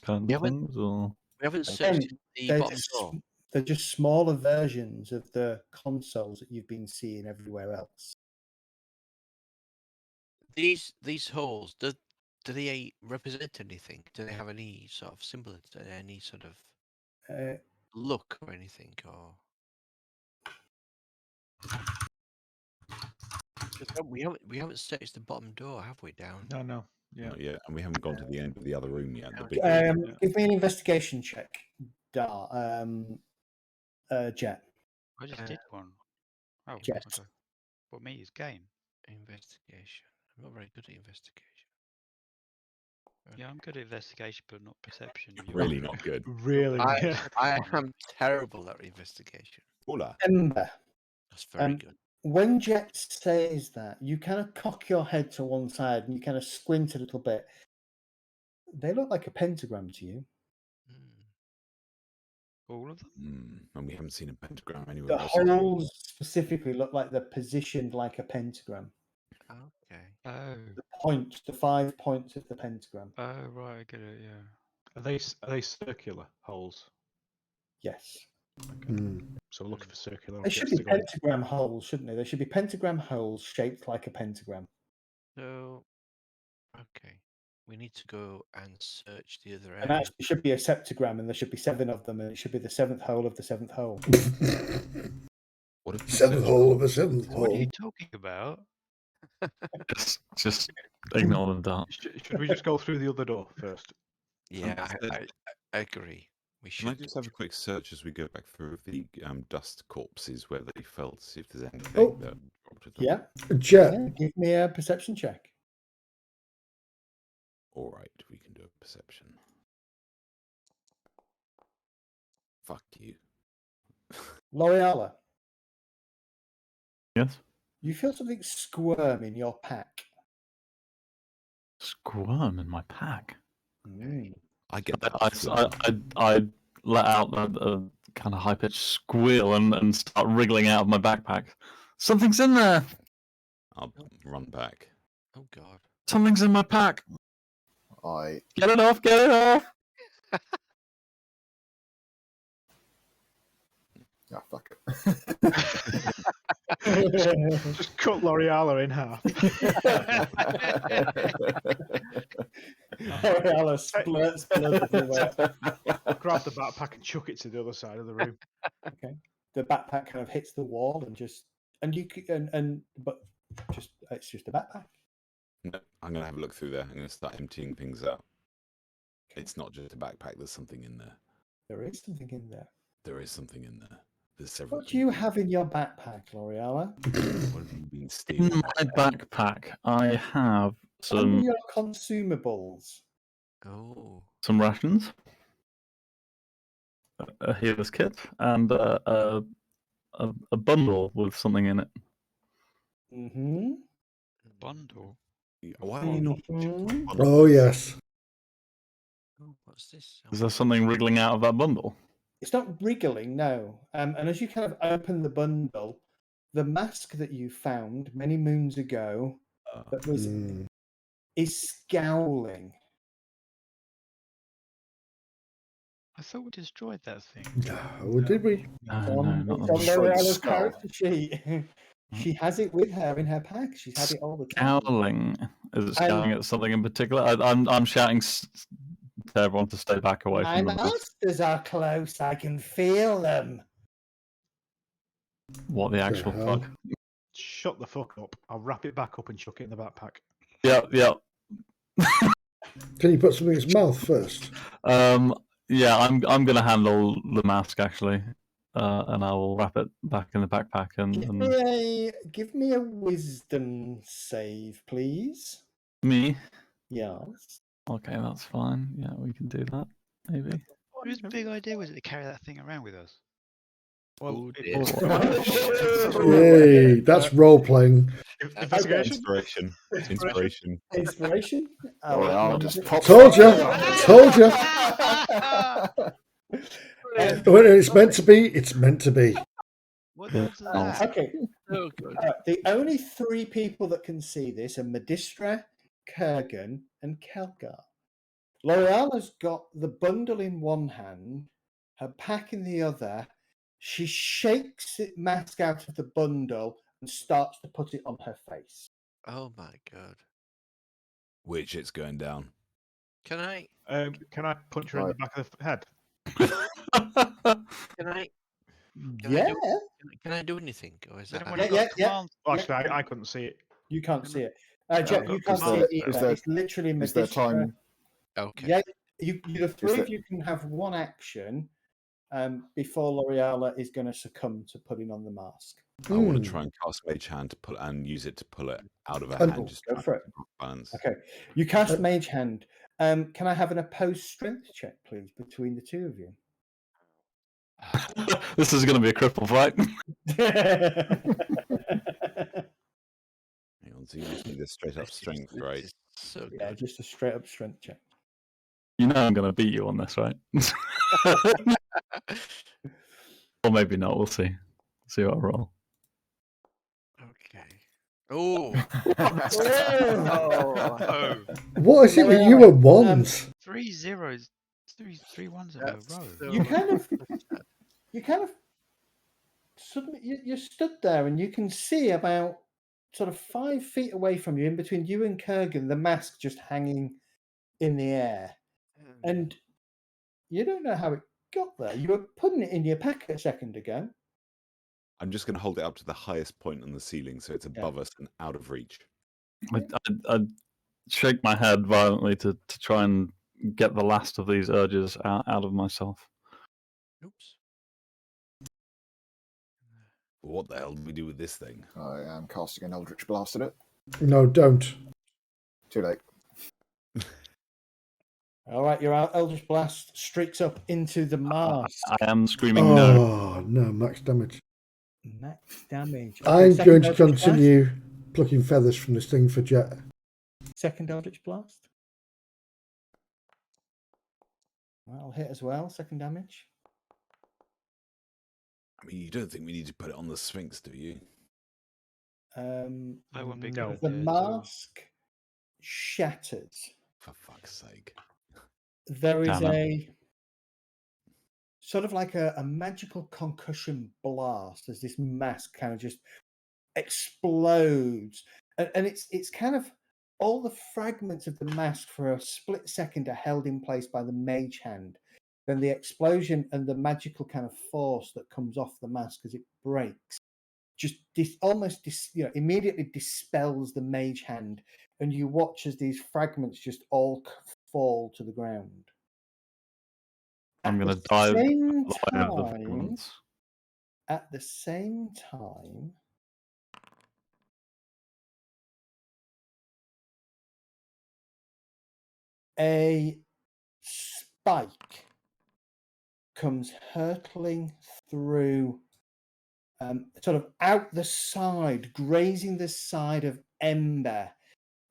kind Yeah, of but- things, or we haven't Again, searched the bottom drawer. they're just smaller versions of the consoles that you've been seeing everywhere else. These holes, Do they represent anything? Do they have any sort of symbol? Any sort of look or anything? Or 'Cause we haven't searched the bottom door, have we? Down. No. Yeah. Not yet, and we haven't gone to the end of the other room yet. The Okay. big room. Yeah. Give me an investigation check, Jet. I just did one. Oh, Jet. okay. What me is game. Investigation. I'm not very good at investigation. Yeah, I'm good at investigation, but not perception. You're Really not good. Really. Yeah. I am terrible at investigation. Hola. Ember. That's very good. When Jet says that, you kind of cock your head to one side and you kind of squint a little bit. They look like a pentagram to you. All of them? And we haven't seen a pentagram anywhere The else. holes specifically look like they're positioned like a pentagram. Okay. Oh. The 5 points of the pentagram. Oh, right, I get it, yeah. Are they circular holes? Yes. So we're looking for circular They should objects be to go in. pentagram holes, shouldn't they? They should be pentagram holes shaped like a pentagram. So, okay. We need to go and search the other And area. actually, it should be a septagram, and there should be 7 of them, and it should be the 7th hole of the 7th hole. What if we Seventh search hole the- of a seventh What are you hole. talking about? Just ignore the dark. Should we just go through the other door first? Yeah, so- I agree. We Can I should. just have a quick search as we go back through the dust corpses where they fell to see if there's anything Oh. that dropped with them? Yeah. Jet, Yeah, give me a perception check. All right, we can do a perception. Fuck you. L'Oreala, Yes. you feel something squirm in your pack. Squirm in my pack. I get that. I let out a kind of high pitched squeal and start wriggling out of my backpack. Something's in there. I'll run back. Oh God. Something's in my pack. I Get it off. Get it off. fuck it. Just cut L'Oreala in half. L'Oreala splurts blood everywhere. Grab the backpack and chuck it to the other side of the room. Okay. The backpack kind of hits the wall and just but it's just a backpack. No, I'm gonna have a look through there. I'm gonna start emptying things out. It's not just a backpack. There's something in there. There is something in there. There is something in there. There's several. What do you have in your backpack, L'Oreala? What have you been In stealing? my backpack, I have Under some your consumables. Oh. rations, a healer's kit, and a bundle with something in it. Mm-hmm. Bundle? Why are we not? Mhm. Oh yes. Oh, what's this? Is there something wriggling out of that bundle? It's not wriggling, no. And as you kind of open the bundle, the mask that you found many moons ago that was is scowling. I thought we destroyed that thing. Oh, did we? No, It's no, on, not it's the on Destroyed the L'Oreala's skull. character sheet. She has it with her in her pack. She's had it all the time. Scowling. Is it scowling at something in particular? I'm shouting to everyone to stay back away My from the mask. masters are close. I can feel them. What the actual hell? fuck? Shut the fuck up. I'll wrap it back up and chuck it in the backpack. Yeah. Can you put something in his mouth first? Yeah, I'm gonna handle the mask actually, and I will wrap it back in the backpack Give me a wisdom save, please. me. Yes. Okay, that's fine. Yeah, we can do that. Maybe. Whose big idea was it to carry that thing around with us? Well, it dear. was Yay, that's role playing. investigation. Inspiration. Inspiration. Inspiration. L'Oreala just pops Told ya. up. Told ya. When it's meant to be, it's meant to be. What the hell's that? Okay. Oh, good. The only 3 people that can see this are Medistra, Kurgan, and Kelgar. L'Oreala's got the bundle in one hand, her pack in the other. She shakes it mask out of the bundle and starts to put it on her face. Oh my God. Which it's going down. Can I? Can I punch her in the Right. back of the head? Can I? Yeah. Can I do anything, or is that? Anyone got Yeah. command? Well, actually, I couldn't see it. You can't Can see it. I- Jet, got you can't see commands it there. either. It's literally Is there medicinal. time? Okay. Yeah, the three there- of you can have one action before L'Oreala is going to succumb to putting on the mask. I want Hmm. to try and cast Mage Hand to pull and use it to pull it out of her And- hand. Just Go try for and it. keep off balance. Okay, you cast Uh, Mage Hand. Can I have an opposed strength check, please, between the two of you? This is going to be a cripple fight. Hang on, so you just need a straight up This is- strength, this right? is so Yeah, good. just a straight up strength check. You know I'm going to beat you on this, right? Or maybe not. We'll see. See what I roll. Okay. Oh. Oh, What is it with you and wands? 3 zeros, three ones in a That's row. so You kind of, sad. you kind of, suddenly you stood there and you can see about sort of 5 feet away from you, in between you and Kurgan, the mask just hanging in the air, and you don't know how it got there. You were putting it in your pack a second ago. I'm just going to hold it up to the highest point on the ceiling so it's above us and out of reach. I shake my head violently to try and get the last of these urges out of myself. Oops. What the hell do we do with this thing? I am casting an Eldritch Blast at it. No, don't. Too late. All right, your Eldritch Blast streaks up into the mask. I am screaming no. Oh, no, max damage. Max damage. I'm second going to Eldritch Blast. continue plucking feathers from this thing for Jet. Second Eldritch Blast. That'll hit as well. Second damage. I mean, you don't think we need to put it on the Sphinx, do you? I wouldn't be No. good The at it at all. mask shatters. For fuck's sake. There is Damn a sort of like a magical concussion blast as this mask kind of just explodes, and it's kind of all the fragments of the mask for a split second are held in place by the mage hand. Then the explosion and the magical kind of force that comes off the mask as it breaks just immediately dispels the mage hand, and you watch as these fragments just all fall to the ground. I'm At going the to dive same the line of the time- fragments. At the same time, a spike comes hurtling through, sort of out the side, grazing the side of Ember,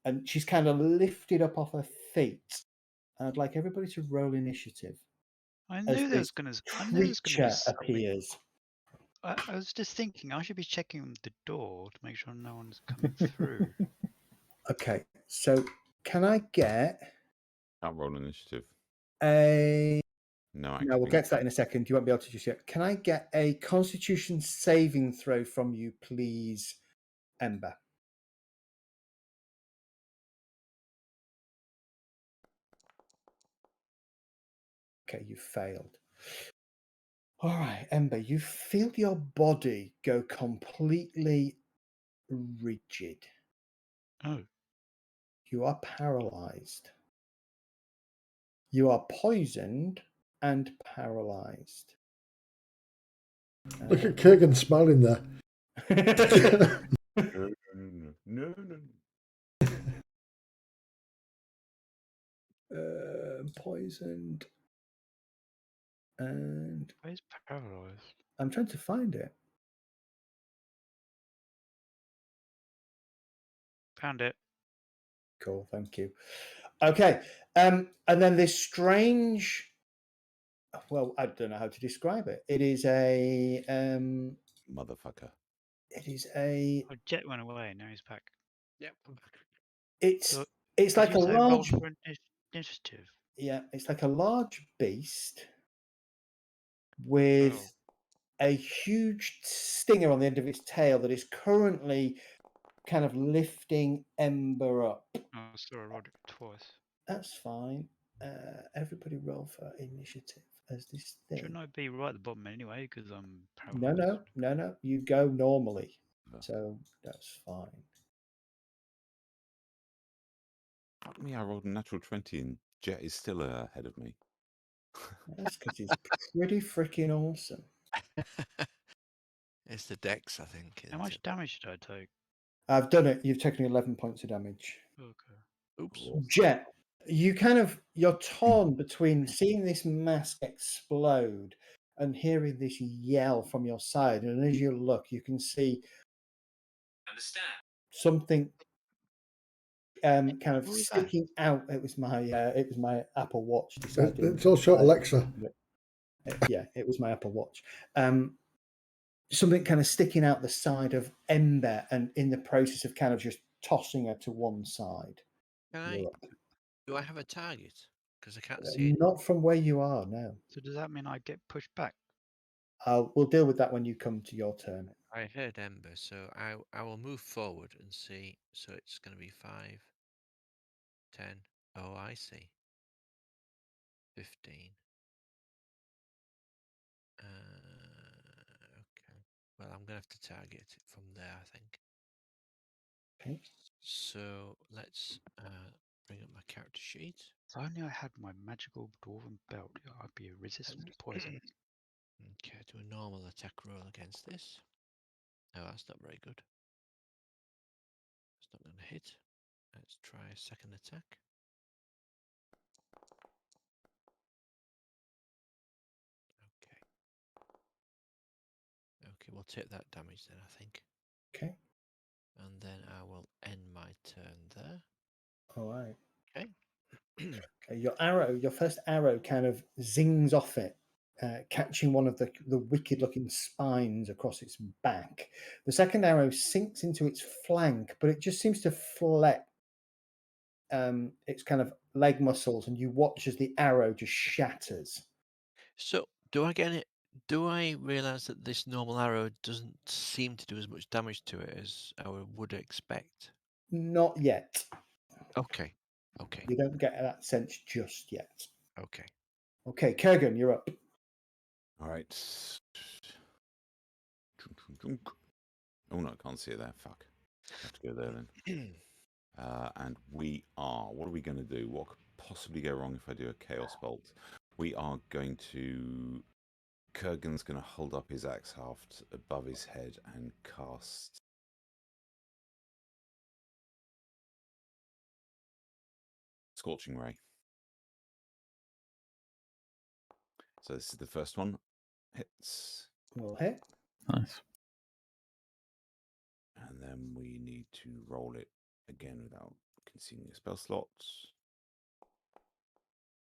and she's kind of lifted up off her feet. And I'd like everybody to roll initiative. I as knew there this was going to. I knew there was going to be creature something. appears. I was just thinking I should be checking the door to make sure no one's coming through. Okay, so can I get Can't roll initiative. a... No, No, we'll get to that in a second. You won't be able to just yet. Can I get a Constitution saving throw from you, please, Ember? Okay, you failed. All right, Ember, you feel your body go completely rigid. Oh, You are paralyzed. You are poisoned and paralyzed. Look at Kurgan smiling there. No. Poisoned. And where's paralyzed? I'm trying to find it. Found it. Cool, thank you. Okay, and then this strange. Well, I don't know how to describe it. It is a. Motherfucker. It is a. Oh, Jet went away. Now he's back. Yep. It's So, it's Did like a you say roll large. for initiative? Yeah, it's like a large beast with Oh. a huge stinger on the end of its tail that is currently kind of lifting Ember up. Oh, sorry, I rolled it twice. That's fine. Everybody roll for initiative as this thing. Shouldn't I be right at the bottom anyway? Because I'm No, paralyzed. no. You go normally, No. so that's fine. Fuck me, I rolled a natural 20 and Jet is still ahead of me. That's because it's pretty freaking awesome. It's the dex, I think. How isn't much it? damage did I take? I've done it. You've taken 11 points of damage. Okay. Oops. Jet, you're torn between seeing this mask explode and hearing this yell from your side, and as you look, you can see something kind of What was that? sticking out. It was my Apple Watch deciding. It's also Alexa. Yeah, it was my Apple Watch. Something kind of sticking out the side of Ember, and in the process of kind of just tossing her to one side. Do I have a target? Because I can't see it. Not from where you are now. So does that mean I get pushed back? We'll deal with that when you come to your turn. I heard Ember, so I will move forward and see. So it's going to be 5, 10. Oh, I see. 15. Okay. Well, I'm going to have to target it from there, I think. Okay. So let's bring up my character sheet. If only I had my magical dwarven belt, I'd be resistant to poison. Okay, do a normal attack roll against this. No, that's not very good. It's not going to hit. Let's try a second attack. Okay. Okay, we'll take that damage then, I think. Okay. And then I will end my turn there. All right. Okay. Okay. Your first arrow kind of zings off it, catching one of the wicked-looking spines across its back. The second arrow sinks into its flank, but it just seems to flex its kind of leg muscles, and you watch as the arrow just shatters. So, do I get it? Do I realise that this normal arrow doesn't seem to do as much damage to it as I would expect? Not yet. Okay. Okay. You don't get that sense just yet. Okay. Okay, Kurgan, you're up. All right. Oh no, I can't see it there. Fuck. I have to go there then. And we are. What are we going to do? What could possibly go wrong if I do a Chaos Bolt? We are going to. Kurgan's going to hold up his axe haft above his head and cast. Scorching Ray. So this is the first one. Hits. Will hit. Nice. And then we need to roll it again without concealing the spell slots.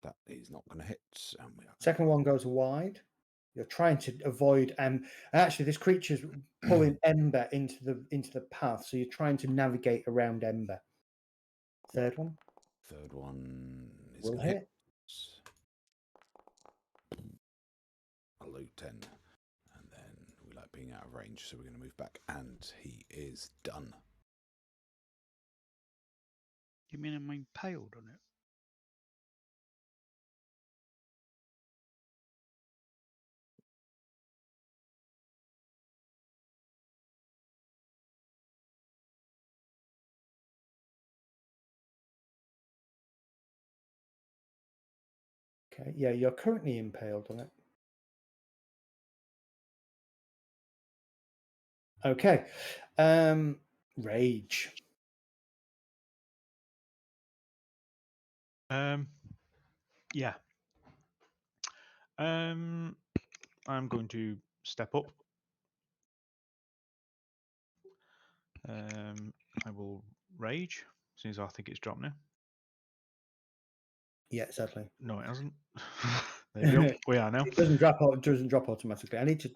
That is not going to hit. And we are Second one goes wide. You're trying to avoid, actually, this creature's pulling Ember into the path, so you're trying to navigate around Ember. Third one is will going to hit. hit. A low 10. And then we like being out of range, so we're going to move back. And he is done. You mean I'm impaled on it? Okay, yeah, you're currently impaled on it. Okay, rage. Yeah. I'm going to step up. I will rage, since I think it's dropped now. Yeah, certainly. No, it hasn't. There you go. We are now. It doesn't drop automatically. I need to.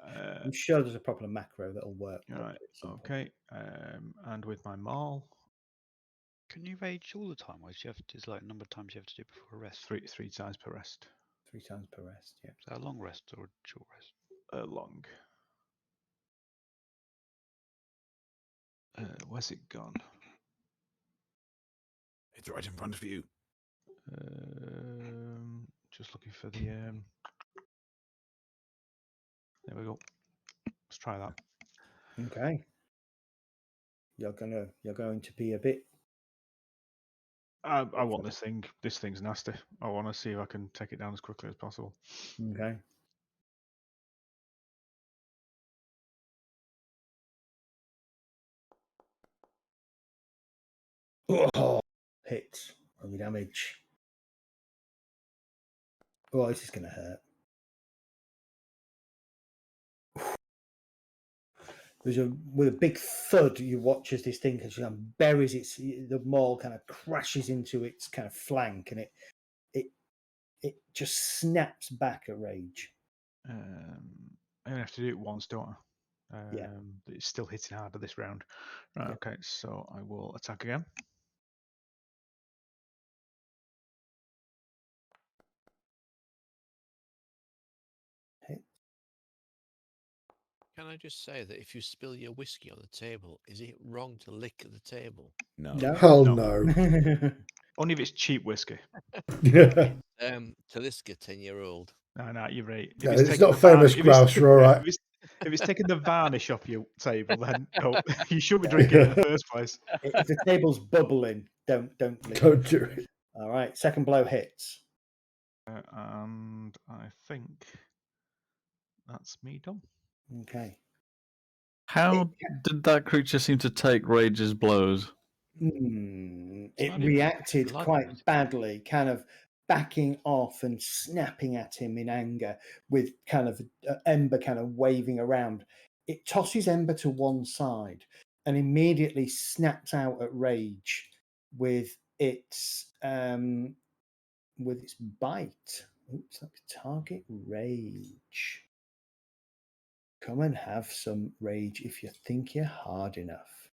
I'm sure there's a proper macro that'll work. All right. Okay. And with my maul, Can you rage all the time, or do you have to, is like a number of times you have to do it before a rest? three times per rest. 3 times per rest. Yeah. Is that a long rest or a short rest? Long. Where's it gone? It's right in front of you. Just looking for the. There we go. Let's try that. Okay. You're going to be a bit. I want this thing. This thing's nasty. I want to see if I can take it down as quickly as possible. Okay. Oh, hits. Only damage. Oh, this is going to hurt. With a big thud, you watch as this thing kind of buries the maul kind of crashes into its kind of flank, and it just snaps back at Rage. I only have to do it once, don't I? Yeah. But it's still hitting harder this round. Right. Yeah. Okay. So I will attack again. Hit. Can I just say that if you spill your whiskey on the table, is it wrong to lick at the table? No. No. Hell No. no. Only if it's cheap whiskey. Yeah. Talisker, 10-year-old. No, you're right. No, it's not famous grouse, you're all right. If it's taking the varnish off your table, then no, you should be drinking it in the first place. If the table's bubbling, don't lick Don't it. do it. All right. Second blow hits. And I think that's me done. Okay. How did that creature seem to take Rage's blows? It not even reacted blood, quite is it? badly, kind of backing off and snapping at him in anger, with kind of Ember kind of waving around. It tosses Ember to one side and immediately snaps out at Rage with its bite. Oops, that's target Rage. Come and have some Rage if you think you're hard enough.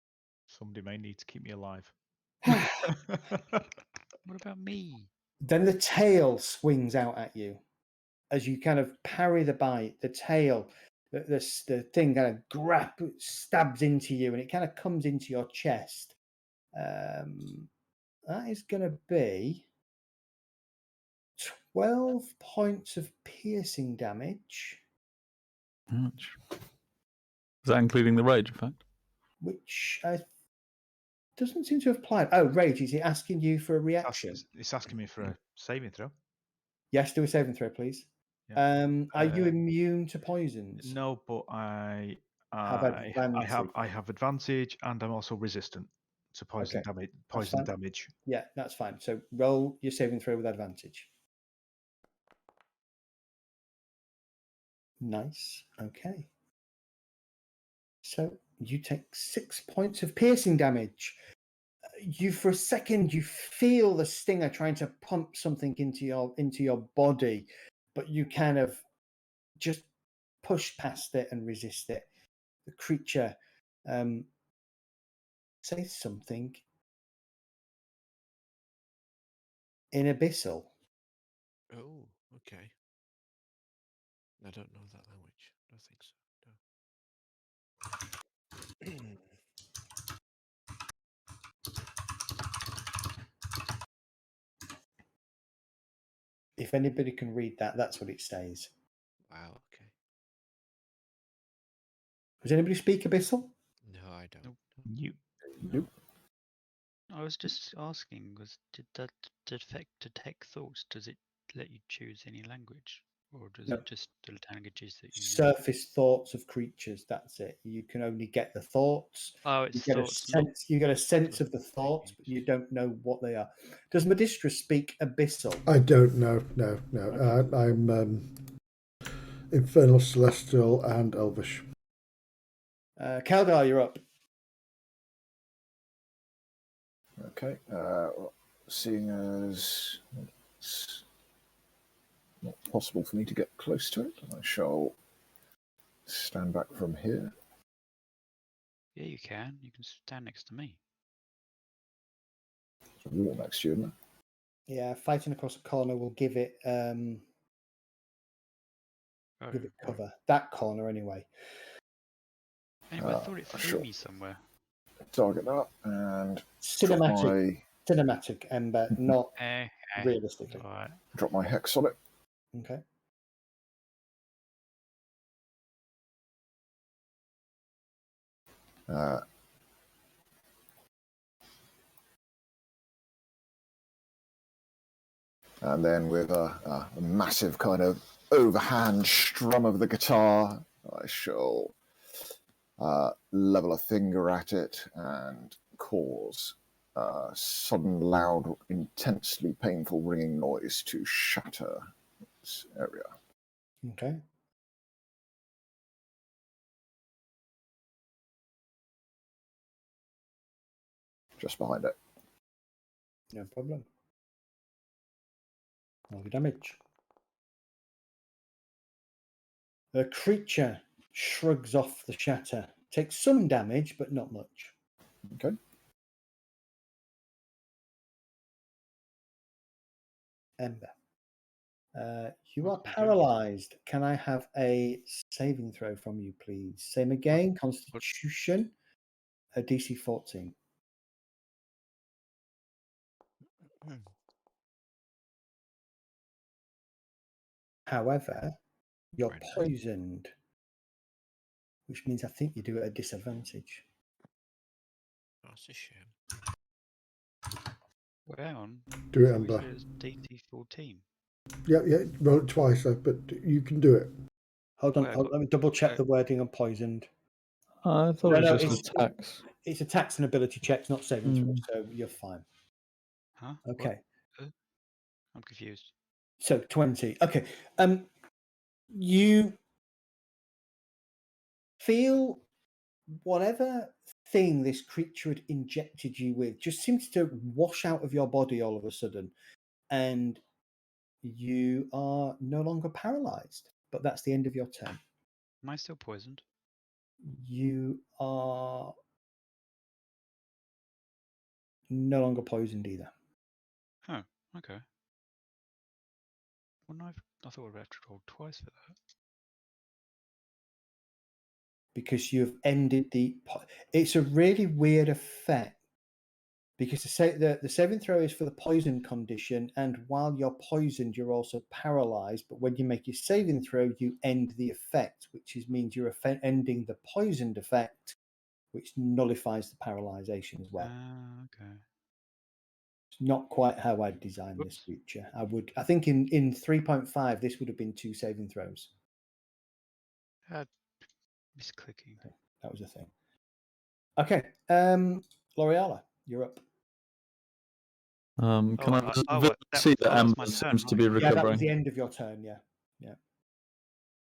Somebody may need to keep me alive. What about me? Then the tail swings out at you as you kind of parry the bite. The tail, the thing kind of stabs into you, and it kind of comes into your chest. That is going to be 12 points of piercing damage, Ouch. Is that including the rage effect? which doesn't seem to have applied. Oh, Rage, is it asking you for a reaction? It's asking me for a saving throw. Yes, do a saving throw, please. Yeah. Are you immune to poisons? No, but I Have advantage. I have advantage, and I'm also resistant to poison Okay, damage. that's Poison fine. damage. Yeah, that's fine. So roll your saving throw with advantage. Nice. Okay. So you take 6 points of piercing damage. For a second, you feel the stinger trying to pump something into your body, but you kind of just push past it and resist it. The creature says something in Abyssal. Oh, okay. I don't know that language. I don't think so. No. If anybody can read that, that's what it says. Wow. Okay. Does anybody speak Abyssal? No, I don't. Nope. You. Nope. I was just asking, did that detect thoughts? Does it let you choose any language? Or does No. it just the languages that you know? Surface thoughts of creatures. That's it. You can only get the thoughts. Oh, it's You get thoughts. you get a sense sort of the of thoughts, but language. you don't know what they are. Does Medistra speak Abyssal? I don't know. No. Okay. I'm Infernal, Celestial, and Elvish. Kaldar, you're up. Okay. Seeing as it's not possible for me to get close to it, I shall stand back from here. Yeah, you can. You can stand next to me. There's a wall next to you, isn't there? Yeah, fighting across a corner will give it cover. That corner, anyway. Anyway, I thought it threw sure. me somewhere. target that and drop Cinematic Ember, not realistically. All right. drop my hex on it. Okay. And then with a massive kind of overhand strum of the guitar, I shall level a finger at it and cause a sudden, loud, intensely painful ringing noise to shatter this area. Okay. Just behind it. No problem. Roll your damage. The creature shrugs off the shatter. Takes some damage, but not much. Okay. Ember. You are paralyzed. Can I have a saving throw from you, please? Same again. Constitution. A DC 14. However, you're poisoned, which means I think you do it at a disadvantage. That's a shame. Well, hang on. Do it, So we Ember. said it's DC 14. Yeah, roll it twice, but you can do it. Hold on, Well, let me double check uh, the wording on poisoned. I thought it was just attacks. It's attacks and ability checks, not saving throws, Mm. so you're fine. Huh? Okay. I'm confused. So 20. Okay. You feel whatever thing this creature had injected you with just seems to wash out of your body all of a sudden, and you are no longer paralyzed. But that's the end of your turn. Am I still poisoned? You are no longer poisoned either. Oh, okay. Wouldn't I thought I'd have to roll twice for that. Because you've ended the. It's a really weird effect because the saving throw is for the poison condition, and while you're poisoned, you're also paralyzed. But when you make your saving throw, you end the effect, which means you're ending the poisoned effect, which nullifies the paralyzation as well. Okay. It's not quite how I'd design this feature. I think in 3.5 this would have been 2 saving throws. Misclicking. That was a thing. Okay, L'Oreala, you're up. Can I see that that was Ember my seems turn, to be right? Yeah, that was recovering? the end of your turn. Yeah.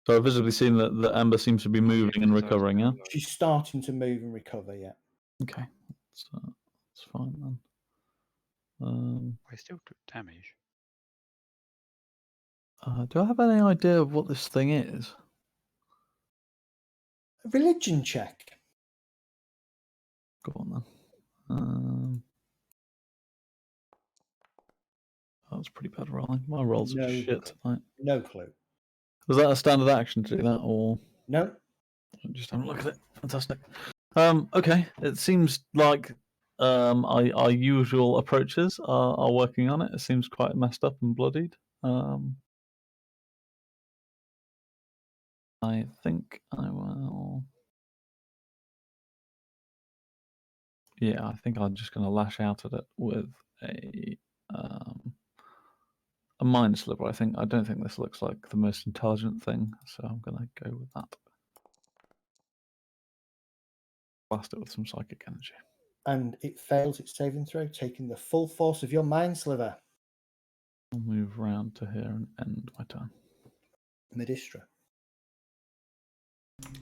So I've visibly seen that Ember seems to be moving and recovering. Yeah. She's starting to move and recover. Yeah. Okay, that's fine then. I still took damage. Do I have any idea of what this thing is? A religion check. Go on then. That's pretty bad rolling. My rolls are shit tonight. No clue. Was that a standard action to do that, or no? Just have a look at it. Fantastic. Okay, it seems like our usual approaches are working on it. It seems quite messed up and bloodied. I think I will. Yeah, I think I'm just going to lash out at it with a mind sliver. I don't think this looks like the most intelligent thing, so I'm going to go with that. Blast it with some psychic energy. And it fails its saving throw, taking the full force of your mind sliver. I'll move round to here and end my turn. Medistra.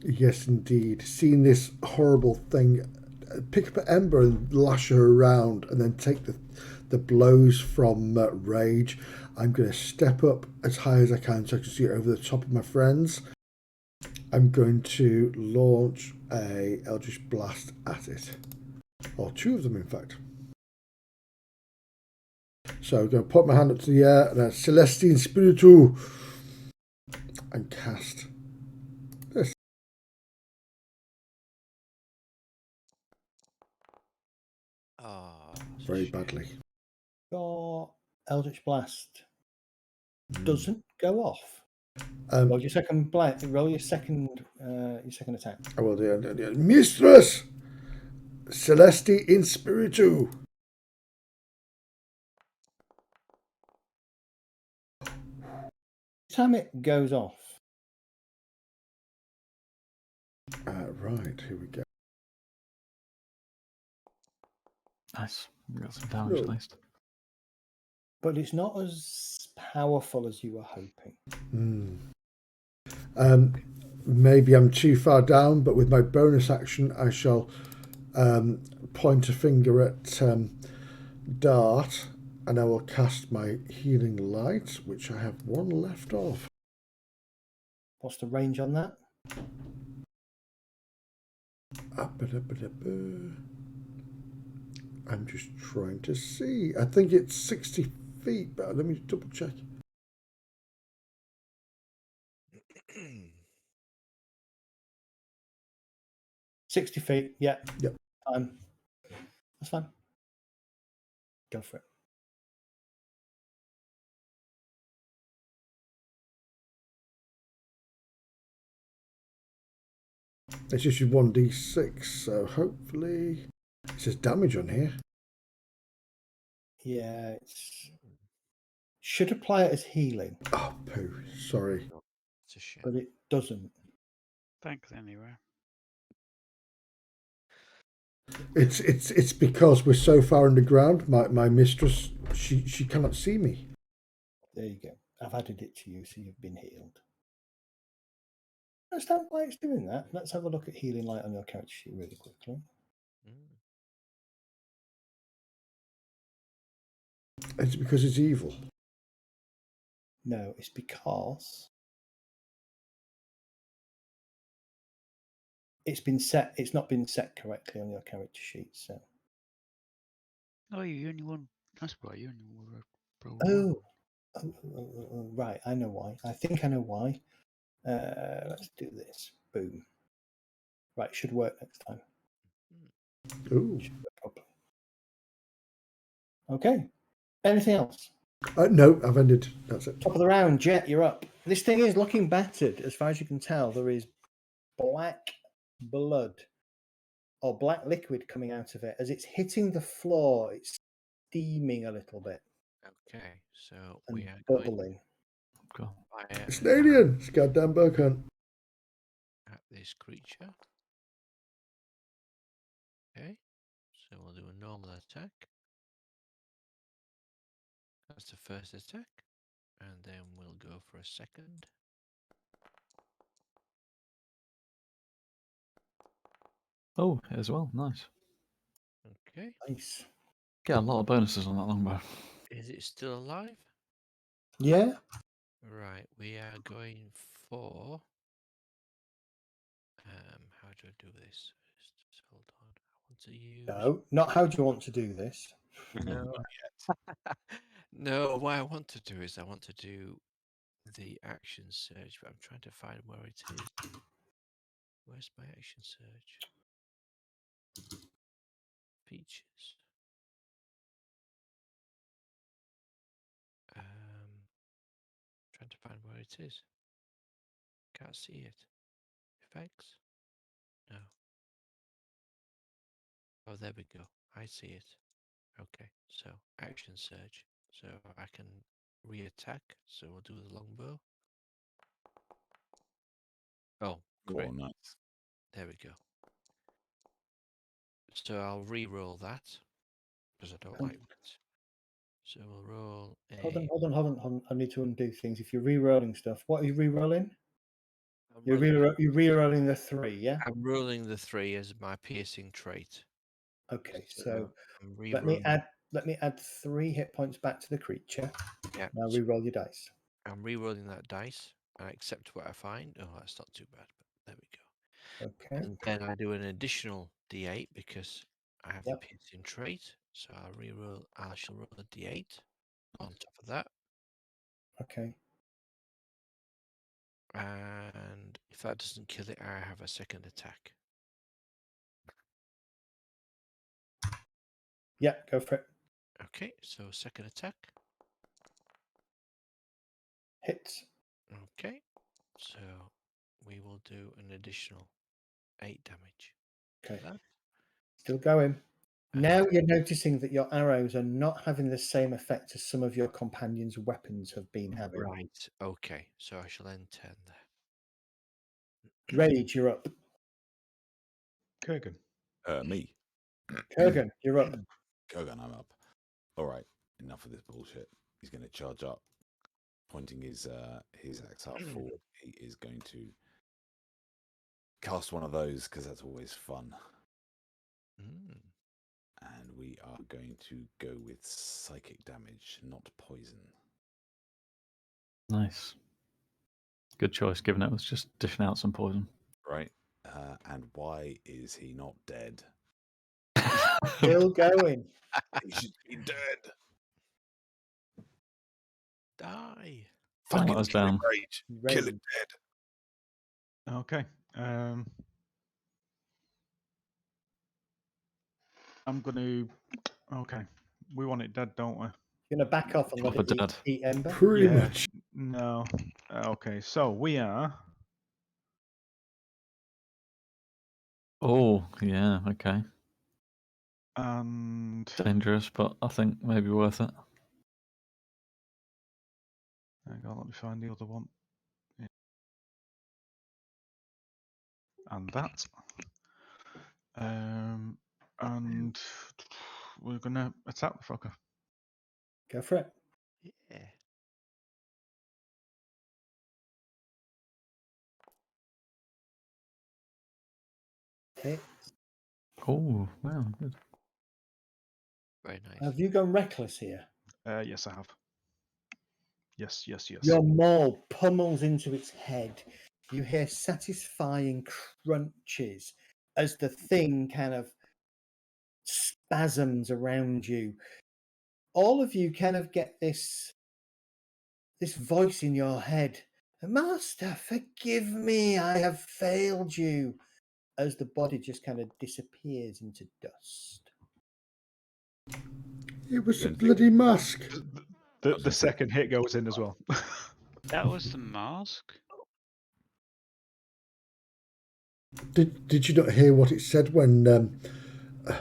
Yes, indeed. Seeing this horrible thing, pick up an Ember and lash her around, and then take the blows from Rage. I'm going to step up as high as I can so I can see it over the top of my friends. I'm going to launch a Eldritch Blast at it. Or 2 of them, in fact. So I'm going to put my hand up to the air, and that's Celestine Spiritu, and cast this. very badly. Your Eldritch Blast doesn't go off. Um, Roll your second blast. Roll your second attack. I will do. Mistress Celesti in Spiritu. Time it goes off. Right, here we go. Nice. We got some damage at No. least. But it's not as powerful as you were hoping. Maybe I'm too far down, but with my bonus action, I shall point a finger at Dart, and I will cast my healing light, which I have one left of. What's the range on that? I'm just trying to see. I think it's 60 feet, but let me double check. $60 feet. Yeah. Yep. That's fine. Go for it. It's just 1d6, so hopefully it says damage on here. Yeah, it's should apply it as healing, Oh, poo. Sorry. It's a shame. but it doesn't. Thanks anyway. It's because we're so far underground. My mistress, she cannot see me. There you go. I've added it to you, so you've been healed. Understand why it's doing that? Let's have a look at healing light on your character sheet really quickly. It's because it's evil. No, it's because it's been set. It's not been set correctly on your character sheet. So. Oh, you only one. That's why you only one. Right. I know why. I think I know why. Let's do this. Boom. Right. Should work next time. Ooh. Should work properly. Okay. Anything else? No, I've ended. That's it. Top of the round, Jet. You're up. This thing is looking battered. As far as you can tell, there is black blood or black liquid coming out of it as it's hitting the floor. It's steaming a little bit. Okay, so and we are bubbling. going Cool. fire It's an alien. It's a goddamn bug hunt. at this creature. Okay, so we'll do a normal attack. That's the first attack, and then we'll go for a second. Oh, as well. Nice. Okay, Nice. Get a lot of bonuses on that longbow. is it still alive? Yeah. Right, we are going for. How do I do this? Just hold on. I want to use. No, not how do you want to do this? No, no. What I want to do is I want to do the action surge, but I'm trying to find where it is. Where's my action surge? Features. Trying to find where it is. Can't see it. Effects? No. Oh, there we go. I see it. Okay, so action surge. So I can re-attack. So we'll do the longbow. Oh, great. Oh, nice. There we go. So I'll re-roll that because I don't like that. So we'll roll a. Hold on. I need to undo things. If you're re-rolling stuff, what are you re-rolling? I'm You're re-rolling the 3, yeah? I'm rolling the 3 as my piercing trait. Okay, so I'm let me re-rolling. add 3 hit points back to the creature. Yeah. Now re-roll your dice. I'm re-rolling that dice. I accept what I find. Oh, that's not too bad, but there we go. Okay. And then I do an additional D8 because I have Yep. the piercing trait. So I'll re-roll. I shall roll a D8 on top of that. Okay. And if that doesn't kill it, I have a second attack. Yeah, go for it. Okay, so second attack. Hits. Okay, so we will do an additional 8 damage. Okay. That. Still going. Uh, Now you're noticing that your arrows are not having the same effect as some of your companions' weapons have been having. Right. Okay, so I shall end turn there. Rage, you're up. Kurgan. Me. Kurgan, you're up. Kogan, I'm up. All right, enough of this bullshit. He's going to charge up, pointing his axe up forward. He is going to cast one of those because that's always fun. Mm. And we are going to go with psychic damage, not poison. Nice. Good choice, given it was just dishing out some poison. Right. And why is he not dead? Still going. He should be dead. Die. Don't let us kill him, down. Rage. Kill him Rage. Okay. I'm going to. Okay. We want it dead, don't we? You're going to back off and let For it dead. eat Ember? Pretty Yeah. much. No. Okay. So we are. Oh, yeah, okay. And Dangerous, but I think maybe worth it. hang on, let me find the other one. Yeah. And that. And we're gonna attack the fucker. Go for it. Yeah. Okay. Oh, wow, good. Very nice. Have you gone reckless here? Yes, I have. Yes. Your maul pummels into its head. You hear satisfying crunches as the thing kind of spasms around you. All of you kind of get this voice in your head. Master, forgive me, I have failed you. As the body just kind of disappears into dust. It was a Don't think- bloody mask. The second hit goes in as well. That was the mask? Did you not hear what it said when?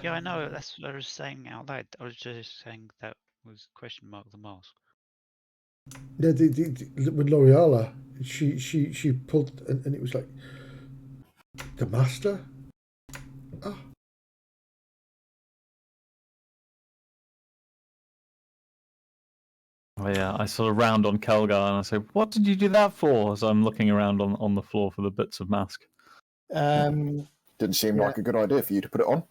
Yeah, I know. That's what I was saying out loud. I was just saying that was question mark the mask. No, with L'Oreala, she pulled, and it was like the master. Oh. Oh, yeah, I sort of round on Kelgar and I say, "What did you do that for?" As I'm looking around on the floor for the bits of mask. Didn't seem Yeah. like a good idea for you to put it on.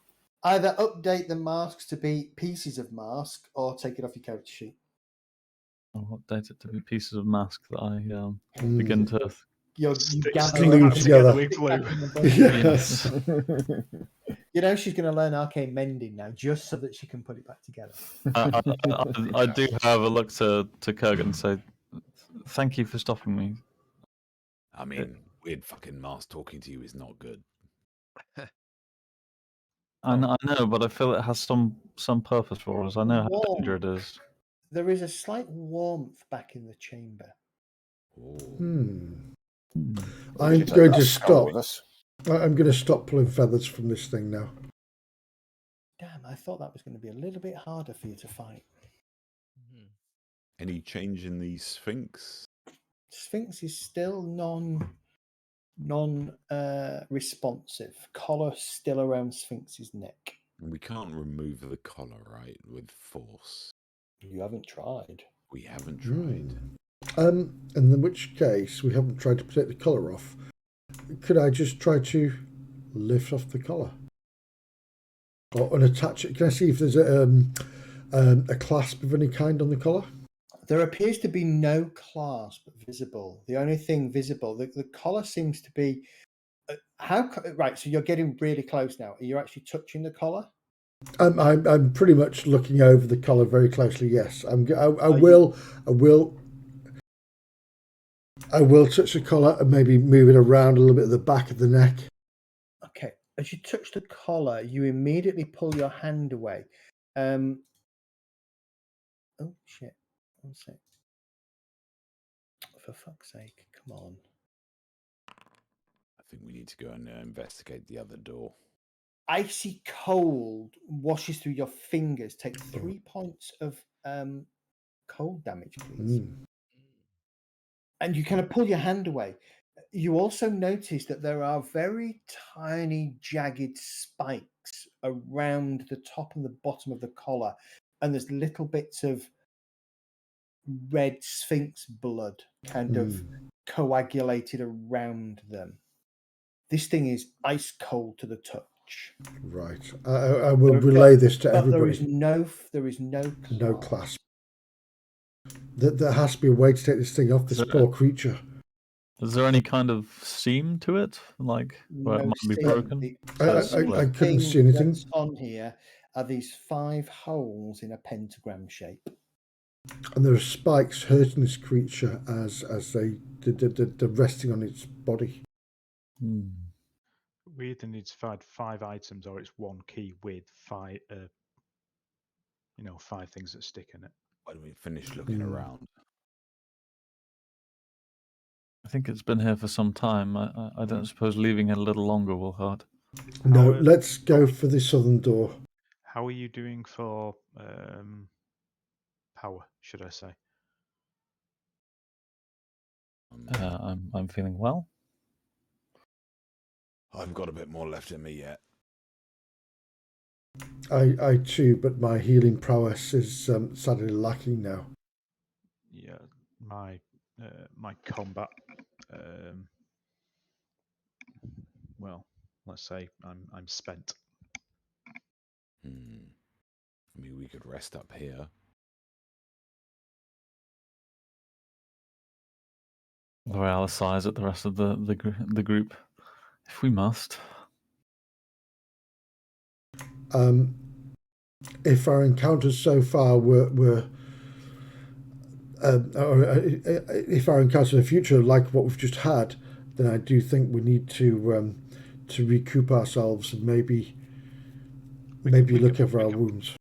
Either update the masks to be pieces of mask or take it off your character sheet. I'll update it to be pieces of mask that I begin to. You gather Glue around together. with glue. Yes. You know she's going to learn arcane mending now, just so that she can put it back together. I do have a look to Kurgan and say, "Thank you for stopping me." I mean, weird fucking mask talking to you is not good. I know, but I feel it has some purpose for us. I know how Warm. dangerous it is. There is a slight warmth back in the chamber. I'm Would you take going that to skull stop. with us? I'm going to stop pulling feathers from this thing now. Damn, I thought that was going to be a little bit harder for you to fight. Mhm. Any change in the Sphinx? Sphinx is still non-responsive. Collar still around Sphinx's neck. We can't remove the collar, right, with force. You haven't tried. We haven't tried. And in which case we haven't tried to take the collar off. Could I just try to lift off the collar or unattach it? Can I see if there's a clasp of any kind on the collar? There appears to be no clasp visible. The only thing visible, the collar seems to be right. So you're getting really close now. Are you actually touching the collar? I'm pretty much looking over the collar very closely. Yes, I will touch the collar and maybe move it around a little bit at the back of the neck. Okay. As you touch the collar, you immediately pull your hand away. Oh shit! One sec. For fuck's sake! Come on. I think we need to go and investigate the other door. Icy cold washes through your fingers. Take 3 points of cold damage, please. And you kind of pull your hand away. You also notice that there are very tiny, jagged spikes around the top and the bottom of the collar, and there's little bits of red sphinx blood kind of coagulated around them. This thing is ice cold to the touch. Right. I will relay this to But everybody. there is no No clasp. There has to be a way to take this thing off this poor creature. Is there any kind of seam to it, like where it might be broken? I couldn't see anything. That's on here are these 5 holes in a pentagram shape. And there are spikes hurting this creature as they're resting on its body. We either need to find 5 items, or it's one key with 5, 5 things that stick in it. Why don't we finish looking around? I think it's been here for some time. I don't suppose leaving it a little longer will hurt. No, let's go for the southern door. How are you doing for power, should I say? I'm feeling well. I've got a bit more left in me yet. I too, but my healing prowess is sadly lacking now. Yeah, my combat. Well, let's say I'm spent. I mean, we could rest up here. L'Oreal sighs at the rest of the group. If we must. If our encounters so far or if our encounters in the future are like what we've just had, then I do think we need to recoup ourselves and maybe look over our wounds.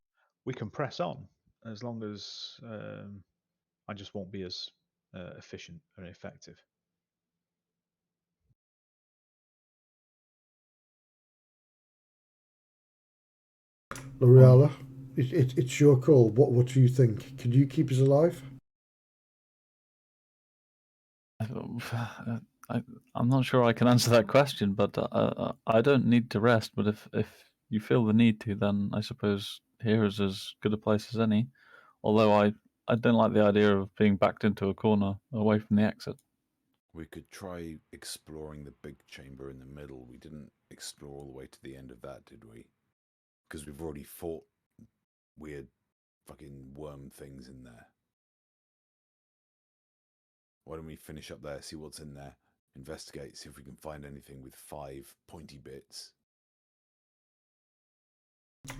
We can press on as long as I just won't be as efficient or effective. L'Oreal, it's your call. What do you think? Can you keep us alive? I'm not sure I can answer that question, but I don't need to rest. But if you feel the need to, then I suppose here is as good a place as any. Although I don't like the idea of being backed into a corner away from the exit. We could try exploring the big chamber in the middle. We didn't explore all the way to the end of that, did we? Because we've already fought weird fucking worm things in there. Why don't we finish up there, see what's in there, investigate, see if we can find anything with 5 pointy bits.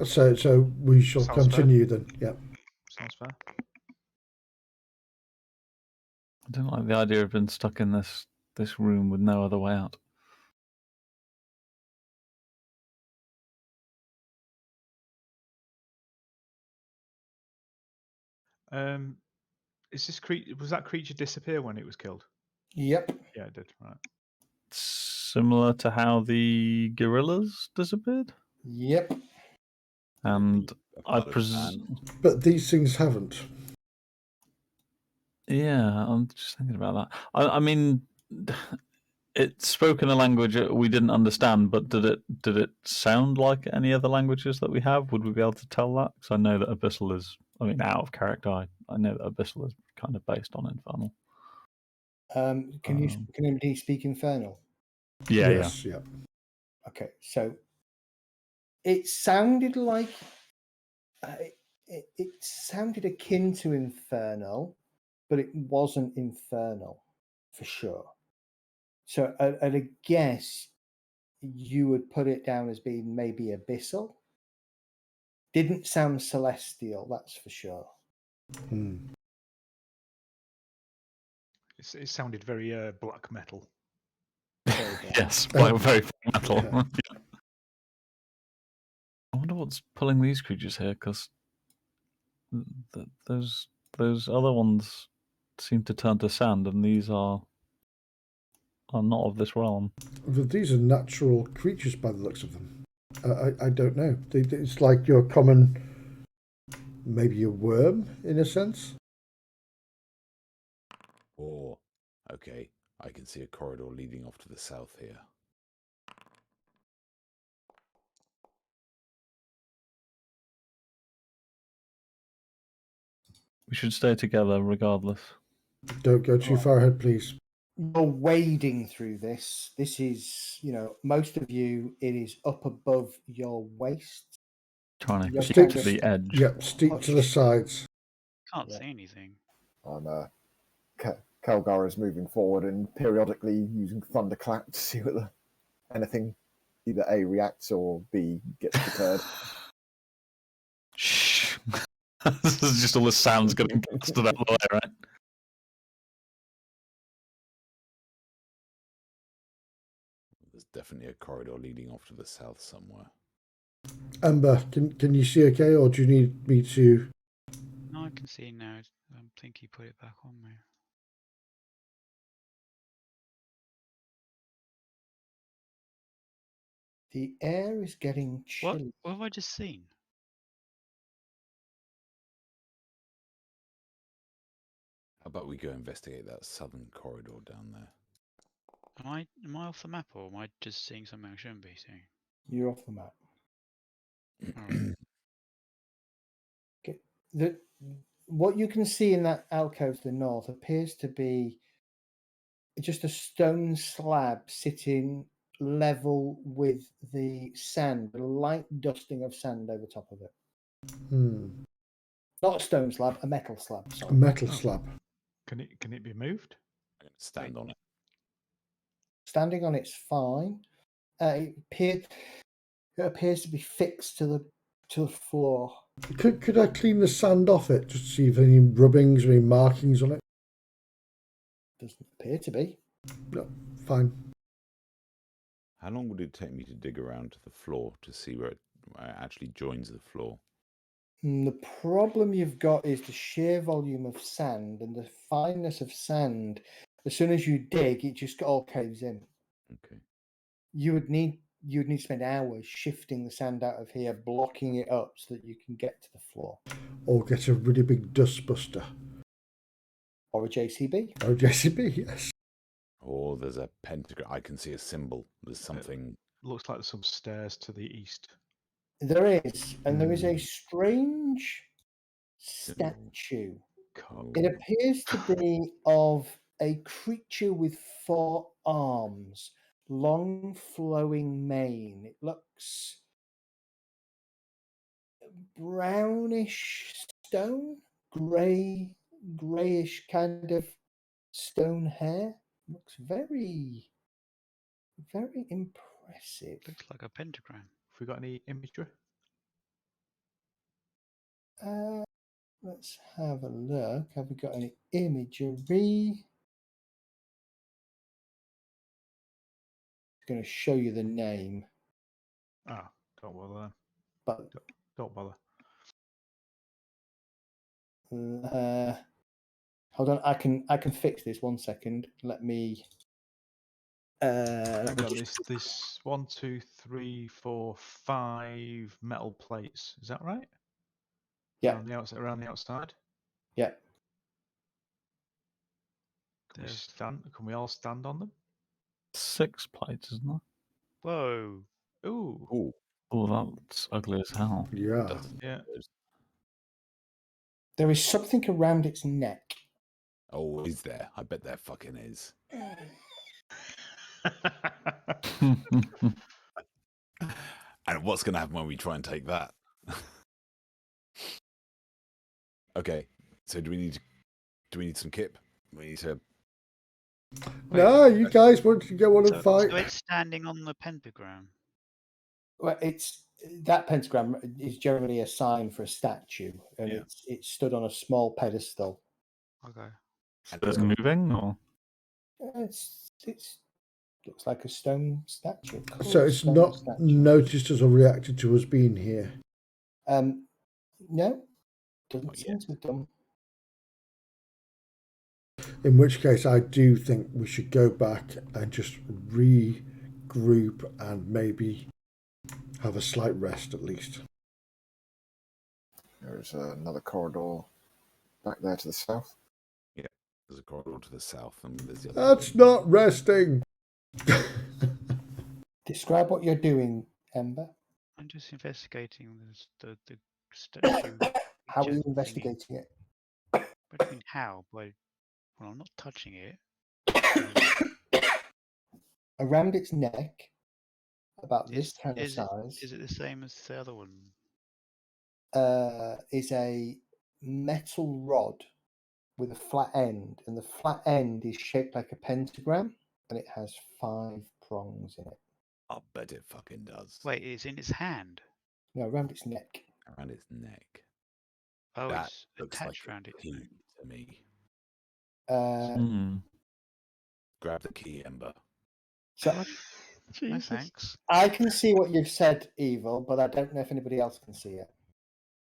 So we shall continue then. Yeah. Sounds fair. I don't like the idea of being stuck in this room with no other way out. Is this was that creature disappear when it was killed? Yep. Yeah, it did. Right. Similar to how the gorillas disappeared? Yep. And I presume. But these things haven't. Yeah, I'm just thinking about that. I mean, it spoke in a language we didn't understand, but did it sound like any other languages that we have? Would we be able to tell that? Because I know that Abyssal is, out of character, I know that Abyssal is kind of based on Infernal. Can anybody speak Infernal? Yeah, yes, yeah. Okay, so it sounded like it sounded akin to Infernal, but it wasn't Infernal for sure. So at a guess, you would put it down as being maybe Abyssal. Didn't sound Celestial, that's for sure. It sounded very black metal. Yes, very black metal. Yeah. I wonder what's pulling these creatures here, because those other ones seem to turn to sand, and these are not of this realm. But these are natural creatures by the looks of them. I don't know. It's like your common, maybe a worm in a sense. Or, okay, I can see a corridor leading off to the south here. We should stay together regardless. Don't go too far ahead, please. You're wading through this. This is, most of you, it is up above your waist. Trying to You're keep kind to of- the edge. Yep, steep to the sides. Can't Yeah. see anything. I'm Kelgar is moving forward and periodically using thunderclap to see whether anything either A reacts or B gets deterred. Shh. This is just all the sounds getting blasted out of the way, right? There's definitely a corridor leading off to the south somewhere. Amber, can you see okay, or do you need me to? No, I can see now. I think he put it back on me. The air is getting What? chilly. What have I just seen? How about we go investigate that southern corridor down there? Am I off the map, or am I just seeing something I shouldn't be seeing? You're off the map. Alright. What you can see in that alcove to the north appears to be just a stone slab sitting level with the sand, a light dusting of sand over top of it. Not a stone slab, a metal slab. A Sorry. metal Oh. slab. Can it be moved? I'm going to stand on it. Standing on it's fine. It appears to be fixed to the floor. Could I clean the sand off it just to see if any rubbings or any markings on it? Doesn't appear to be. No, fine. How long would it take me to dig around to the floor to see where it actually joins the floor? The problem you've got is the sheer volume of sand and the fineness of sand. As soon as you dig, it just all caves in. Okay. You would need to spend hours shifting the sand out of here, blocking it up so that you can get to the floor. Or get a really big dustbuster. Or a JCB. Or a JCB, yes. Or there's a pentagram. I can see a symbol. There's something. Looks like there's some stairs to the east. There is, and there is a strange Symbol. statue. Cool. It appears to be of a creature with 4 arms, long flowing mane. It looks brownish stone, greyish kind of stone hair. Looks very, very impressive. Looks like a pentagram. Have we got any imagery? Let's have a look. Have we got any imagery? Going to show you the name, Ah, don't bother then. but Don't bother. hold on. I can fix this. 1 second. Let me. Hang on, this 1, 2, 3, 4, 5 metal plates. Is that right? Yeah. Around the outside. Yeah. Can we all stand on them? 6 plates, isn't there? Whoa! Ooh. Ooh. Oh, that's ugly as hell. Yeah. Doesn't Yeah. There is something around its neck. Oh, is there? I bet there fucking is. And what's going to happen when we try and take that? Okay, so do we need some kip? We need to. No, you guys want to go on and So fight. it's standing on the pentagram. Well, that pentagram is generally a sign for a statue, and Yeah. it's stood on a small pedestal. Okay. Is it moving or? It's looks like a stone statue. Cool So it's stone not statue. noticed us or reacted to us being here. No, Doesn't Not seem yet. to have done. In which case, I do think we should go back and just regroup and maybe have a slight rest at least. There's another corridor back there to the south. Yeah, there's a corridor to the south, and there's the other. That's not resting. Describe what you're doing, Ember. I'm just investigating the statue. How are creature you thingy. investigating it? What do you mean how? Well, I'm not touching it. Around its neck, about this Is, kind of is it size, is it the same as the other one? is a metal rod with a flat end, and the flat end is shaped like a pentagram, and it has 5 prongs in it. I bet it fucking does. Wait, it's in its hand. No, around its neck. Around its neck. Oh, That it's looks attached like around a its key neck. to me. Hmm. Grab the key, Ember. So No Jesus. thanks. I can see what you've said, Evil, but I don't know if anybody else can see it.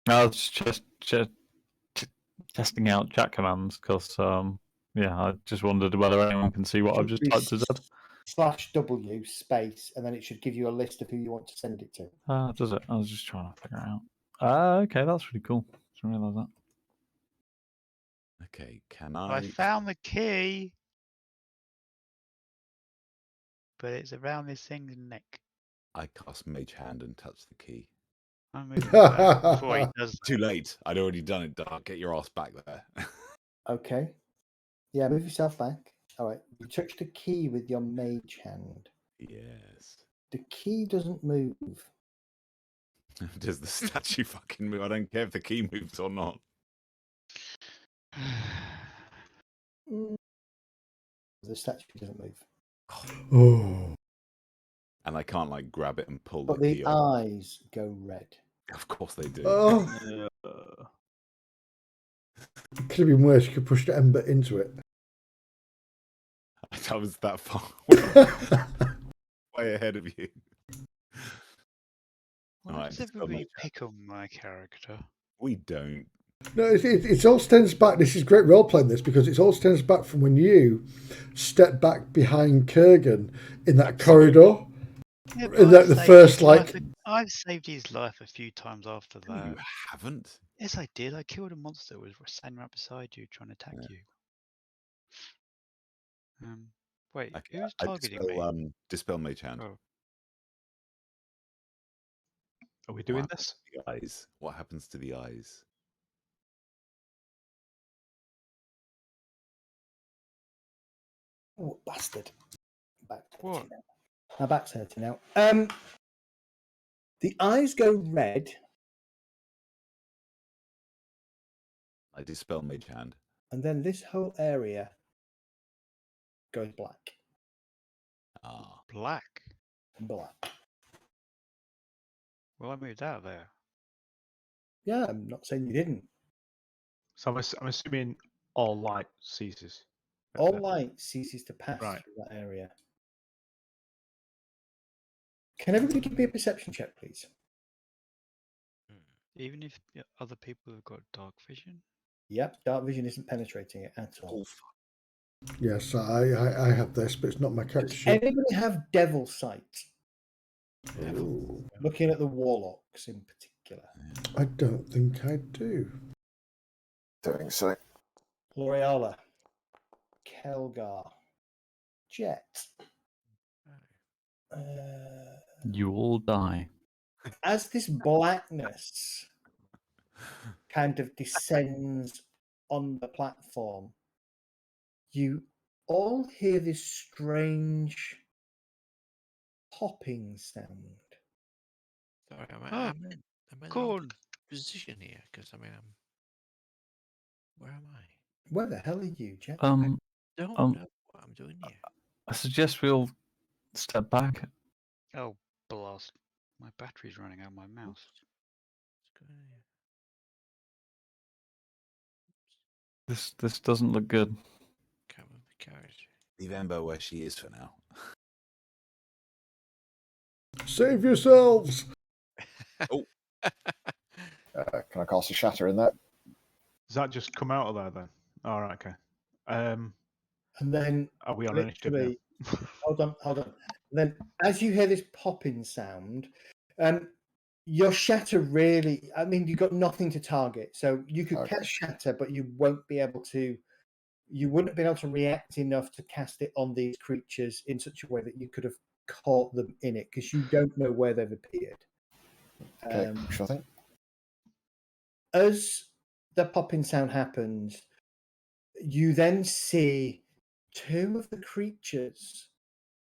I was just testing out chat commands because, yeah, I just wondered whether anyone can see what I've just typed as Z. /W space, and then it should give you a list of who you want to send it to. Does it? I was just trying to figure it out. Okay, that's really cool. Didn't realise that. Okay, can I found the key, but it's around this thing's neck. I cast Mage Hand and touch the key. I'm moving back before he does that. Too late. I'd already done it, Dark. Get your ass back there. Okay. Yeah, move yourself back. All right. You touch the key with your mage hand. Yes. The key doesn't move. Does the statue fucking move? I don't care if the key moves or not. Mm. The statue doesn't move. Oh, And I can't like grab it and pull But the the key off. eyes go red. Of course they do. oh. It could have been worse. You could push the Ember into it. I was that far way ahead of you. Why Alright, does just go everybody Mage Hand. pick on my character? We don't. No, it's all stems back. This is great role playing this because it's all stems back from when you stepped back behind Kurgan in that corridor. Yeah, but In that I've the saved first his life like I've saved his life a few times after No, that. you haven't. Yes, I did. I killed a monster that was standing right beside you, trying to attack you. Wait, Okay, who's I targeting me? dispel Mage Hand. Oh, Are we doing What this? happens to the eyes? What happens to the eyes? Oh, bastard. Back What? hurting now. My back's hurting now. The eyes go red. I dispel Mage Hand. And then this whole area goes black. Ah. black. Black. Well, I moved out of there. Yeah, I'm not saying you didn't. So I'm assuming all light ceases. All light ceases to pass Right. through that area. Can everybody give me a perception check, please? Even if other people have got dark vision? Yep, dark vision isn't penetrating it at all. yes, I have this, but it's not my character Does sheet. anybody have devil sight? Ooh, Looking at the warlocks in particular. I don't think I do. Doing so. L'Oreala, Kelgar, Jet. You all die. As this blackness kind of descends on the platform, you all hear this strange popping sound. Sorry, am Oh, I in the corn. position here? Because I mean, where am I? Where the hell are you, Jet? Don't know Um, what I'm doing here. I suggest we all step back. Oh, blast. My battery's running out of my mouse. What's going on here? This doesn't look good. Can't move the carriage. Leave Ember where she is for now. Save yourselves! Can I cast a shatter in that Does that just come out of there then? All right, okay. And then Are we on initiative now? literally, hold on. And then as you hear this popping sound, your shatter really, I mean, you've got nothing to target. So you could Okay. cast shatter, but you wouldn't be able to react enough to cast it on these creatures in such a way that you could have caught them in it, because you don't know where they've appeared. Okay, sure thing. As the popping sound happens, you then see two of the creatures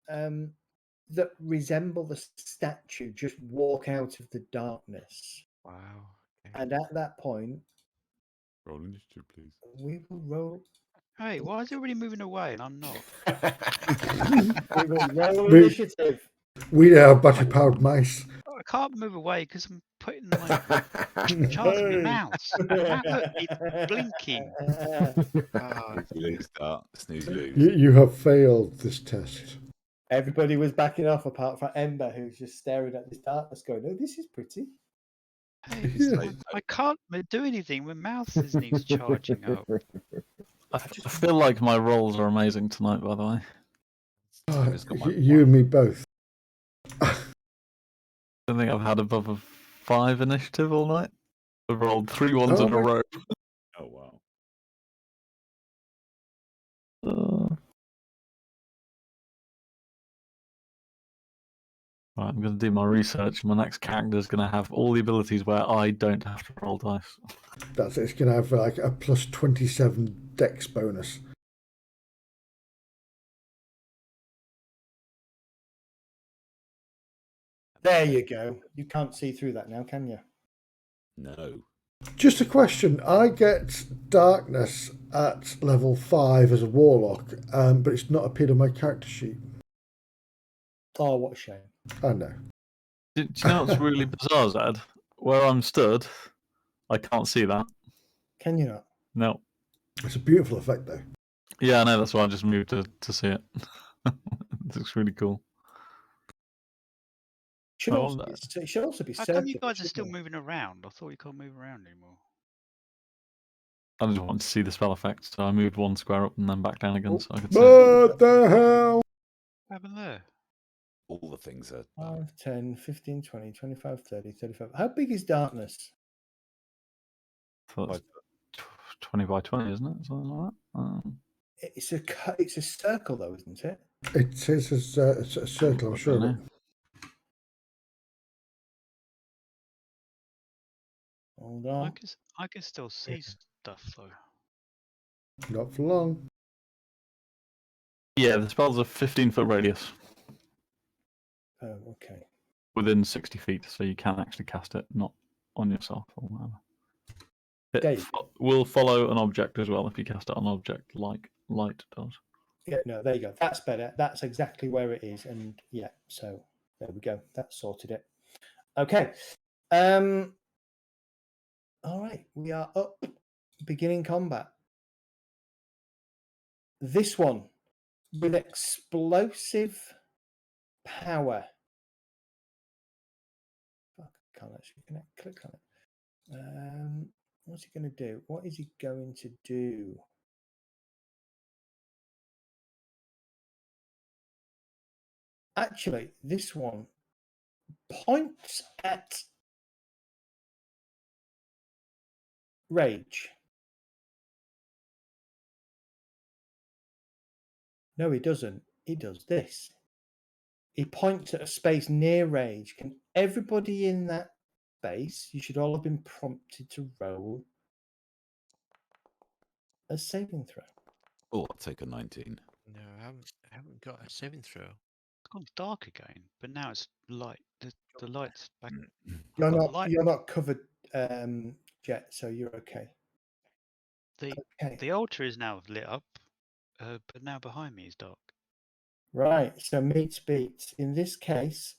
that resemble the statue just walk out of the darkness. Wow. Okay. And at that point, Roll initiative, please. we will roll. Hey, why is everybody moving away and I'm not? We will roll We- initiative. We now have battery-powered mice. I can't move away because I'm putting my charge on my mouse. Look, it's blinking. Ah, Snooze, you lose, start. Snooze, you lose. You have failed this test. Everybody was backing off apart from Ember, who's just staring at this darkness going, "Oh, this is pretty." Hey, Yeah. I can't do anything. My mouse needs charging up. I feel like my rolls are amazing tonight, by the way. Oh, just got my you and me both. I don't think I've had above a 5 initiative all night. I've rolled 3 ones Oh in a my- row. Oh, wow. Right, I'm going to do my research. My next character is going to have all the abilities where I don't have to roll dice. That's it. It's going to have like a plus 27 dex bonus. There you go. You can't see through that now, can you? No. Just a question. I get darkness at level 5 as a warlock, but it's not appeared on my character sheet. Oh, what a shame. I know. Do you know what's really bizarre, Zed? Where I'm stood, I can't see that. Can you not? No. It's a beautiful effect, though. Yeah, I know. That's why I just moved to see it. It looks really cool. Should I also wonder- it should also be How circular. come you guys are still shouldn't it? moving around? I thought you can't move around anymore. I just wanted to see the spell effect, so I moved 1 square up and then back down again so I could see it. What the hell? What happened there? All the things are 5, 10, 15, 20, 25, 30, 35. How big is darkness? So that's 20 by 20, isn't it? Something like that. It's a circle, though, isn't it? It is a circle, I'm I sure. don't of it. know. Hold on. I can still see stuff though. Not for long. Yeah, the spell's a 15-foot radius Oh, okay. within 60 feet, so you can actually cast it, not on yourself or whatever. It Dave. will follow an object as well if you cast it on an object like light does. Yeah, no, there you go. That's better. That's exactly where it is. And yeah, so there we go. That sorted it. Okay. All right, we are up. Beginning combat. This one with explosive power. Fuck, I can't actually click on it. What's he going to do? What is he going to do? Actually, this one points at Rage. No, he doesn't. He does this. He points at a space near Rage. Can everybody in that space, you should all have been prompted to roll a saving throw. Oh, I'll take a 19. No, I haven't got a saving throw. It's gone dark again, but now it's light. The light's back. You're got not light. you're not covered, Jet, so you're okay. Okay. The altar is now lit up, but now behind me is dark. Right, so meets beats. In this case,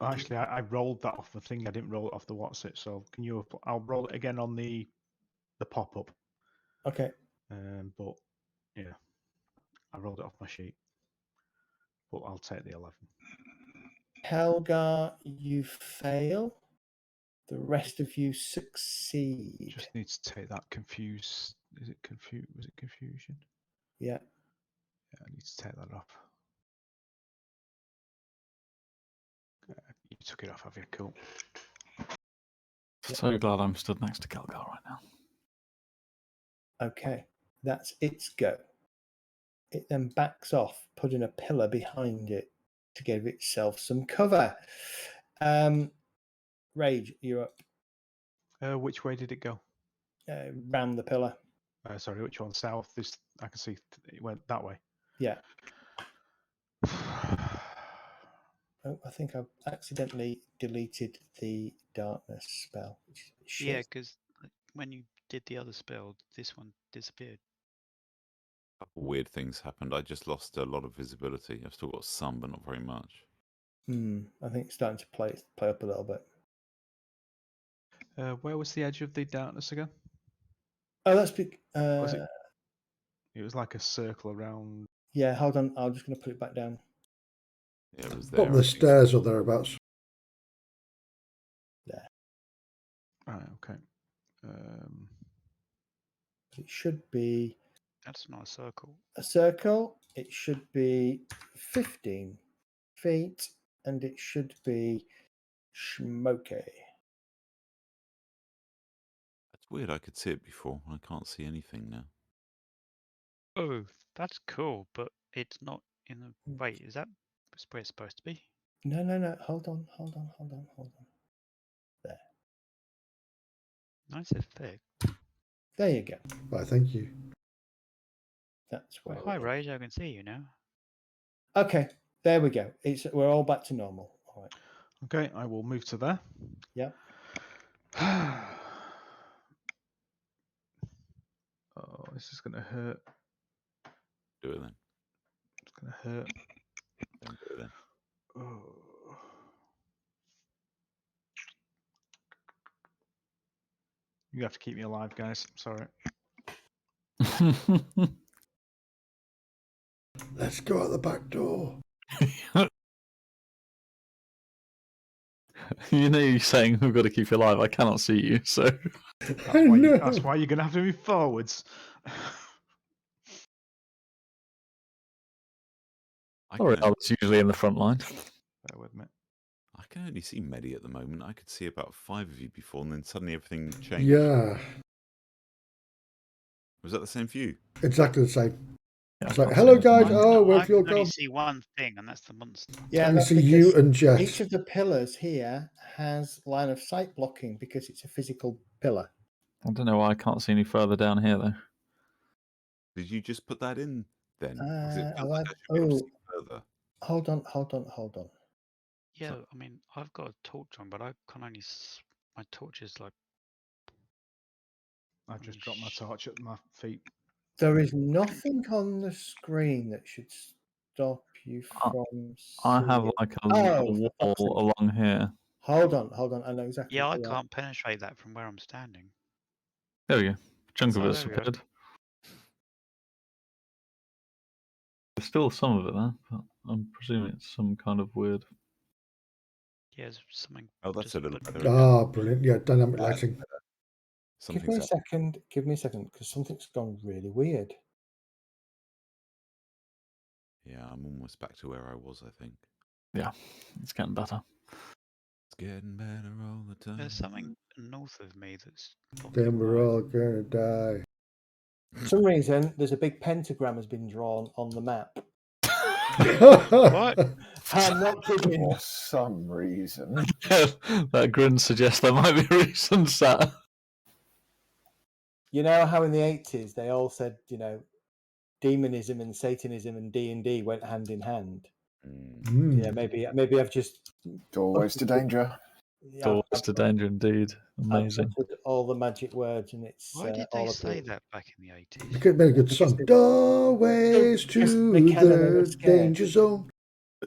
Actually, I rolled that off the thing. I didn't roll it off the what's it. So can you? I'll roll it again on the pop up. okay. But yeah, I rolled it off my sheet. But I'll take the 11. Helga, you fail. The rest of you succeed. Just need to take that confuse. Is it confuse? Was it confusion? Yeah. Yeah, I need to take that off. You took it off, have you? Cool. So glad I'm stood next to Kelgar right now. Okay. That's its go. It then backs off, putting a pillar behind it to give itself some cover. Rage, you're up. Which way did it go? Round the pillar. Sorry, which one? South. This I can see it went that way. Yeah. Oh, I think I've accidentally deleted the darkness spell. Which is a bit shit. Yeah, because when you did the other spell, this one disappeared. Weird things happened. I just lost a lot of visibility. I've still got some, but not very much. I think it's starting to play up a little bit. Where was the edge of the darkness again? Oh, that's big. Was it? It was like a circle around. Yeah, hold on. I'm just going to put it back down. Yeah, it was Bottom there. of the stairs or thereabouts. There. Right, okay. It should be That's not a circle. a circle. It should be 15 feet, and it should be smoky. That's weird. I could see it before. I can't see anything now. Oh, that's cool, but it's not in the. Wait, is that where it's supposed to be? No. Hold on. There. Nice effect. There you go. Right, thank you. That's where. Hi, Rage. I can see you now. Okay, there we go. We're all back to normal. All right. Okay, I will move to there. Yeah. Oh, this is gonna hurt. Do it then. It's gonna hurt. Don't do it then. Oh. You have to keep me alive, guys. Sorry. Let's go out the back door. You know, you're saying we've got to keep you alive. I cannot see you, so. That's why you're gonna have to move forwards. Sorry, I was usually in the front line. Bear with me. I can only see Medi at the moment. I could see about 5 of you before, and then suddenly everything changed. Yeah, Was that the same for you? exactly the same. Yeah, It's I like, can't hello see anything. guys. Oh, where I have you all can only gone? see one thing, and that's the monster. Yeah, I that's see you because and Jess. each of the pillars here has line of sight blocking because it's a physical pillar. I don't know why I can't see any further down here, though. Did you just put that in then? 'Cause it feels I'll like add- I should be able to oh. see further. Hold on. Yeah, I mean, I've got a torch on, but I can only. My torch is like. I've just dropped my torch at my feet. There is nothing on the screen that should stop you from I have seeing. like a Oh, little for fuck's wall along here. Hold on. I know exactly. Yeah, I what you are. can't penetrate that from where I'm standing. There we go. Chunk of Oh, it there we go. disappeared. There's still some of it there, but I'm presuming it's some kind of weird. Yeah, there's something. Oh, that's just a little put- better. Ah, brilliant. Yeah, dynamic That's lighting. better. Give me Something's a second. Give me a second, because something's gone really weird. Yeah, I'm almost back to where I was, I think. Yeah, it's getting better. It's getting better all the time. There's something north of me that's. Then we're all gonna die. For some reason, there's a big pentagram has been drawn on the map. What? I'm not kidding. For some reason. That grin suggests there might be reasons that. You know how in the 80s they all said, demonism and Satanism and D&D went hand in hand. Mm. Yeah, maybe I've just Doorways to danger. Doors to danger indeed. Amazing. I've uttered all the magic words, and it's Why did all they of say it. that back in the 80s? It could be a good Because song. they- Doorways because to they can and they're the scared. danger zone.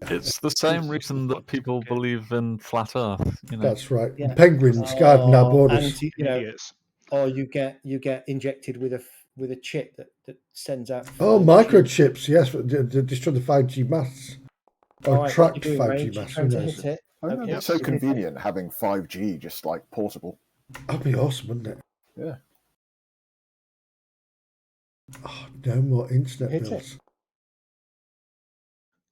It's the same Yes, reason that what people good. believe in flat Earth. You know. That's right. Yeah. Penguins guarding our Oh, borders. and Idiots. or you get injected with a chip that sends out. Oh, 5G. microchips. Yes, they destroy the 5G masts. All Or right, what tracked you doing, 5G Rage? masts. Who Trying to knows? hit it. I know, Okay, it's so yep. convenient having 5G just like portable. That'd be awesome, wouldn't it? Yeah. Oh, no more internet Hit bills. it.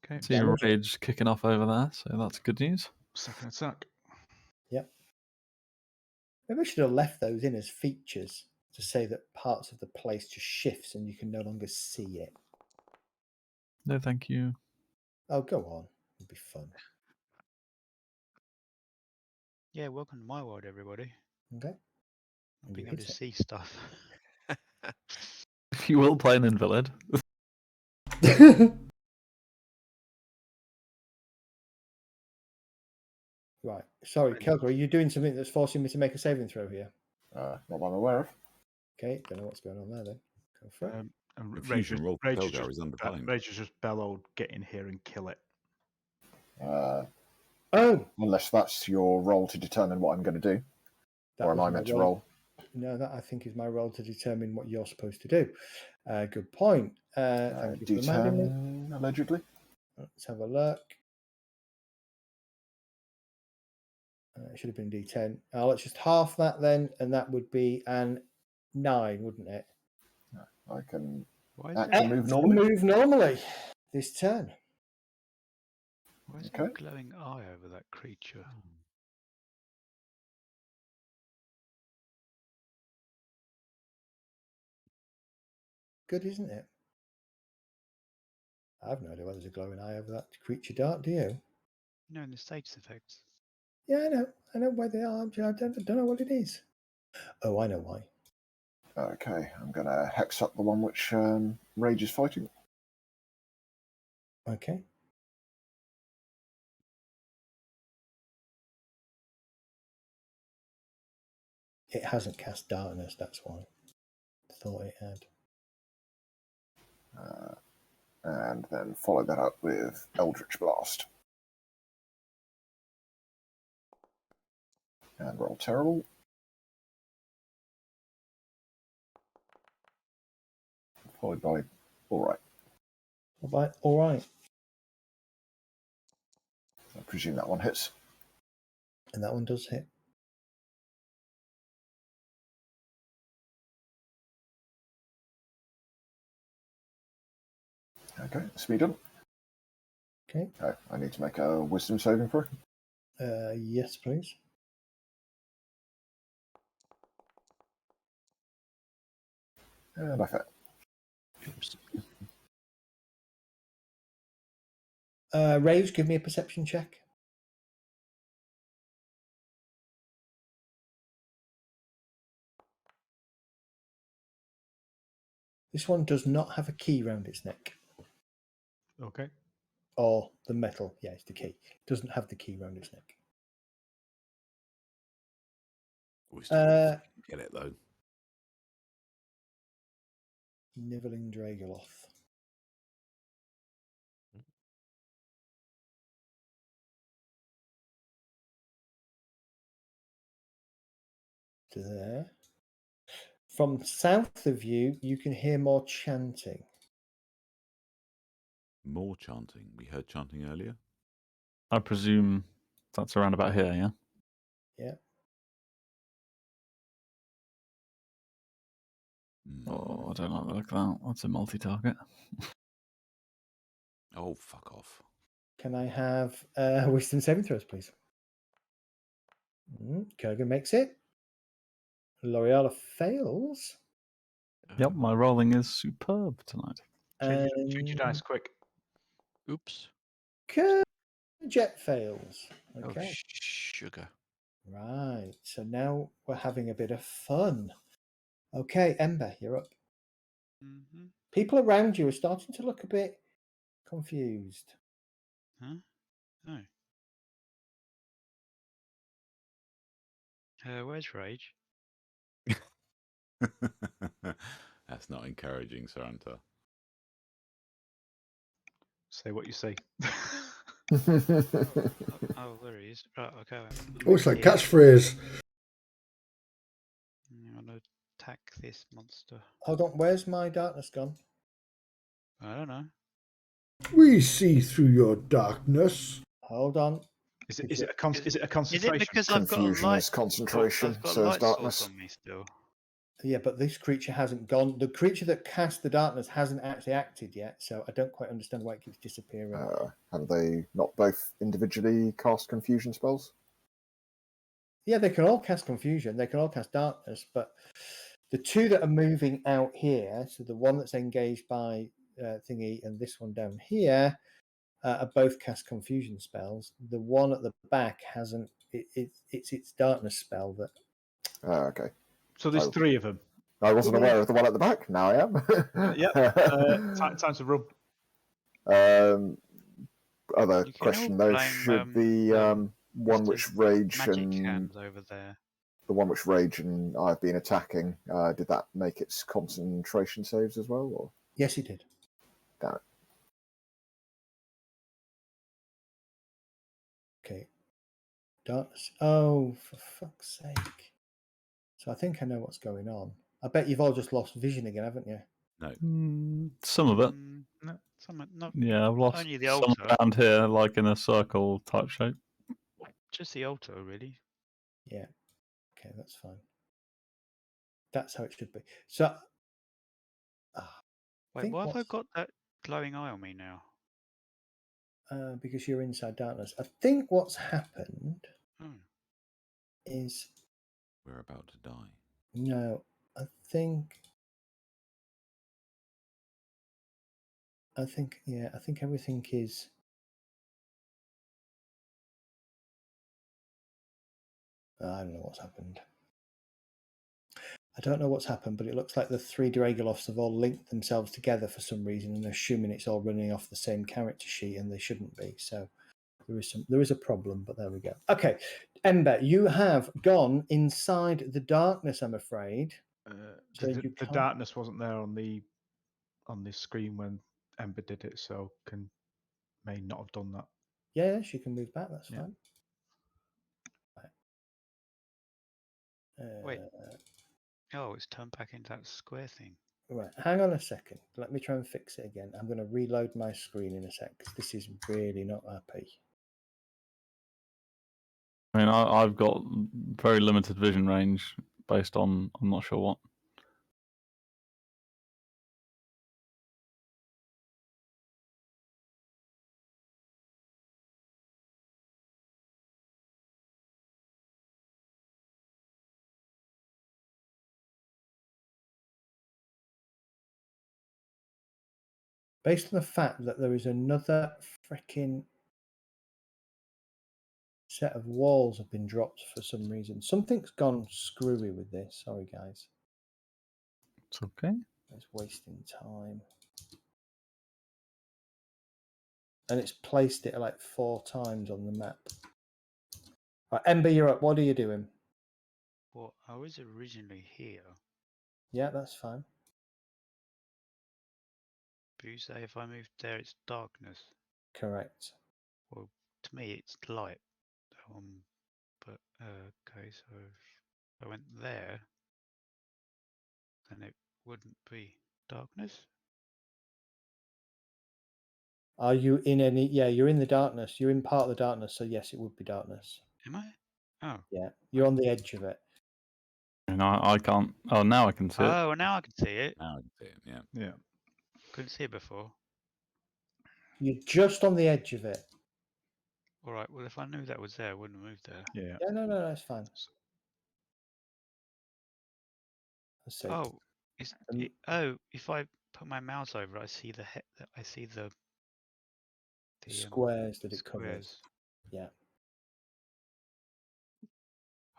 Okay. See your Damage. rage kicking off over there, so that's good news. Second attack. Yep. Maybe I should have left those in as features to say that parts of the place just shifts and you can no longer see it. No, thank you. Oh, go on. It'll be fun. Yeah, welcome to my world, everybody. Okay. I'm And being you able hit to it. see stuff. If you will play an invalid. Right. Sorry, Kelgar, are you doing something that's forcing me to make a saving throw here? Not that I'm aware of. Okay, don't know what's going on there then. Go for it. And Confusion roll for Kelgar is underplaying. Rage has just bellowed, get in here and kill it. Oh! Unless that's your roll to determine what I'm going to do. That Or am was I my meant to roll? No, that I think is my role to determine what you're supposed to do. Good point. Thank you for reminding me. D10, allegedly. Let's have a look. It should have been D10. Let's just half that then, and that would be an 9, wouldn't it? I can Why is act there, and move normally. Move normally this turn. why is there a Okay. glowing eye over that creature? Good, isn't it? I have no idea whether there's a glowing eye over that creature dart, do you? No, in the status effects. Yeah, I know. I know where they are. I don't know what it is. Oh, I know why. Okay, I'm going to hex up the one which Rage is fighting. Okay. It hasn't cast darkness, that's why. I thought it had. And then follow that up with Eldritch Blast. And roll terrible. Followed by alright. All right. I presume that one hits. And that one does hit. Okay, speed up. Okay. Okay, I need to make a wisdom saving throw. Yes, please. And I fail. Oops. Rage, give me a perception check. This one does not have a key round its neck. Okay. Or the metal. Yeah, it's the key. It doesn't have the key round its neck. We still wouldn't get it though. Nivelling Dragoloth. There. From south of you, you can hear more chanting. More chanting. We heard chanting earlier. I presume that's around about here, yeah? Yeah. Oh, I don't like the look of that. That's a multi-target. Oh, fuck off. Can I have wisdom saving throws, please? Kurgan makes it. L'Oreal fails. Yep, my rolling is superb tonight. Change your dice quick. Oops. Jet fails. Oh, Okay. sugar. Right. So now we're having a bit of fun. Okay, Ember, you're up. Mm-hmm. People around you are starting to look a bit confused. Huh? No. Where's Rage? That's not encouraging, Sir Hunter. Say what you see. Oh, there he is. Right, okay. Oh, it's like Yeah. catchphrase. I'm gonna attack this monster. Hold on, where's my darkness gone? I don't know. We see through your darkness. Hold on. Is it a Is concentration? it because I've got a Confusion light? is concentration, I've got a so is light source darkness. on me still. Yeah, but this creature hasn't gone. The creature that cast the darkness hasn't actually acted yet, so I don't quite understand why it keeps disappearing. Have they not both individually cast confusion spells? Yeah, they can all cast confusion. They can all cast darkness, but the two that are moving out here, so the one that's engaged by thingy and this one down here, are both cast confusion spells. The one at the back hasn't. It's its darkness spell that. Okay. So there's 3 of them. I wasn't Yeah. aware of the one at the back. Now I am. Yep. Time to run. Other You can question all though: blame, should the one which Mr. rage Magic and hands over there. the one which rage and I've been attacking, did that make its concentration saves as well? Or Yes, it did. damn it. Okay. Darkness. Oh, for fuck's sake! So I think I know what's going on. I bet you've all just lost vision again, haven't you? No. Some of it. No, not Yeah, I've lost only the some altar. around here, like in a circle type shape. Just the altar, really. Yeah. Okay, that's fine. That's how it should be. So. Wait, why have I got that glowing eye on me now? Because you're inside darkness. I think what's happened is We're about to die. no. I think everything is. I don't know what's happened. I don't know what's happened, but it looks like the 3 Dragolovs have all linked themselves together for some reason, and assuming it's all running off the same character sheet, and they shouldn't be. So there is a problem, but there we go. Okay, Ember, you have gone inside the darkness, I'm afraid. So The darkness wasn't there on the screen when Ember did it, so may not have done that. Yeah, she can move back. That's fine. Wait. Oh, it's turned back into that square thing. Right, hang on a second. Let me try and fix it again. I'm going to reload my screen in a sec because this is really not happy. I mean, I've got very limited vision range based on I'm not sure what. Based on the fact that there is another freaking set of walls have been dropped for some reason. Something's gone screwy with this. Sorry, guys. It's okay. It's wasting time. And it's placed it like 4 times on the map. Right, Ember, you're up. What are you doing? Well, I was originally here. Yeah, that's fine. But you say if I move there, it's darkness. Correct. Well, to me, it's light. But okay, so if I went there, then it wouldn't be darkness. Are you in any? Yeah, you're in the darkness. You're in part of the darkness, so yes, it would be darkness. Am I? Oh. Yeah, you're on the edge of it. And I can't. Oh, now I can see it. Oh, well, now I can see it. Now I can see it. Yeah. Yeah. Couldn't see it before. You're just on the edge of it. All right. Well, if I knew that was there, I wouldn't have moved there. Yeah. Yeah, no, that's fine. Let's see. Oh, if I put my mouse over it, I see the I see the squares that it covers. squares. Yeah.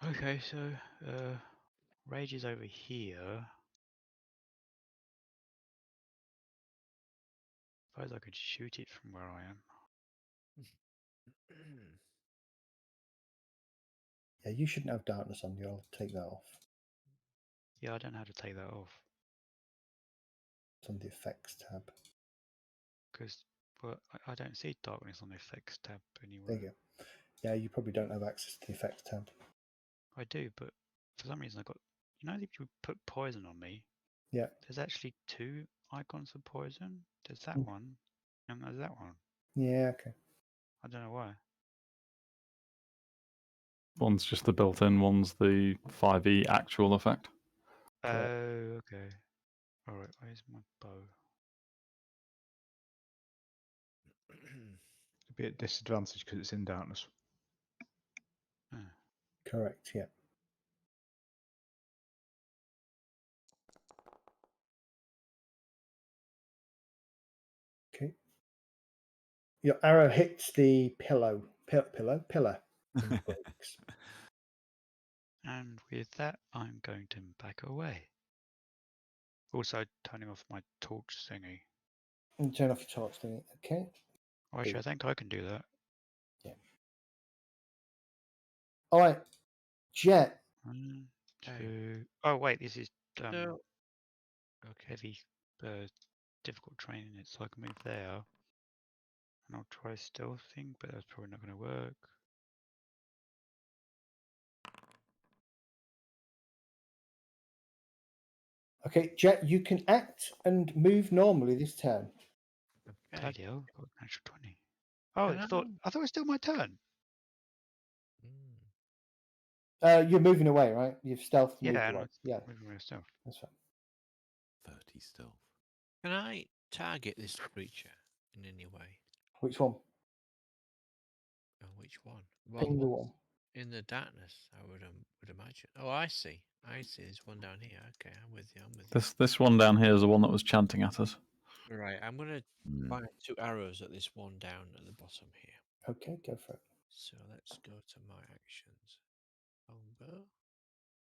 Okay, so rage is over here. Suppose I could shoot it from where I am. Yeah, you shouldn't have darkness on you. I'll take that off. Yeah, I don't know how to take that off. It's on the effects tab. Because I don't see darkness on the effects tab anywhere. There you go. Yeah, you probably don't have access to the effects tab. I do, but for some reason I got. You know, if you put poison on me. Yeah. There's actually 2 icons of poison. There's that one, and there's that one. Yeah. Okay. I don't know why. One's just the built-in, one's the 5e actual effect. Oh, Correct. okay. All right. Where's my bow? It'd be at disadvantage because it's in darkness. Correct, yeah. Okay. Your arrow hits the pillar. And breaks. And with that, I'm going to back away. Also, turning off my torch thingy. And turn off your torch thing. Okay. Oh, actually, I think I can do that. All right. Jet. One, Okay. two. Oh, wait, this is No. Okay. heavy, difficult training. It's like move there. And I'll try stealthing, but that's probably not going to work. Okay, Jet, you can act and move normally this turn. Okay. Bloody hell, got an natural 20. Oh, Can I thought it was still my turn. You're moving away, right? You've stealth moved Yeah, and away. I'm Yeah, moving myself. that's fine. 30 stealth. Can I target this creature in any way? Which one? Oh, which one? Well, Ping the one. in the darkness, I would imagine. Oh, I see. There's one down here. Okay, I'm with you. This one down here is the one that was chanting at us. Right, I'm gonna fire 2 arrows at this one down at the bottom here. Okay, go for it. So let's go to my actions. Longbow.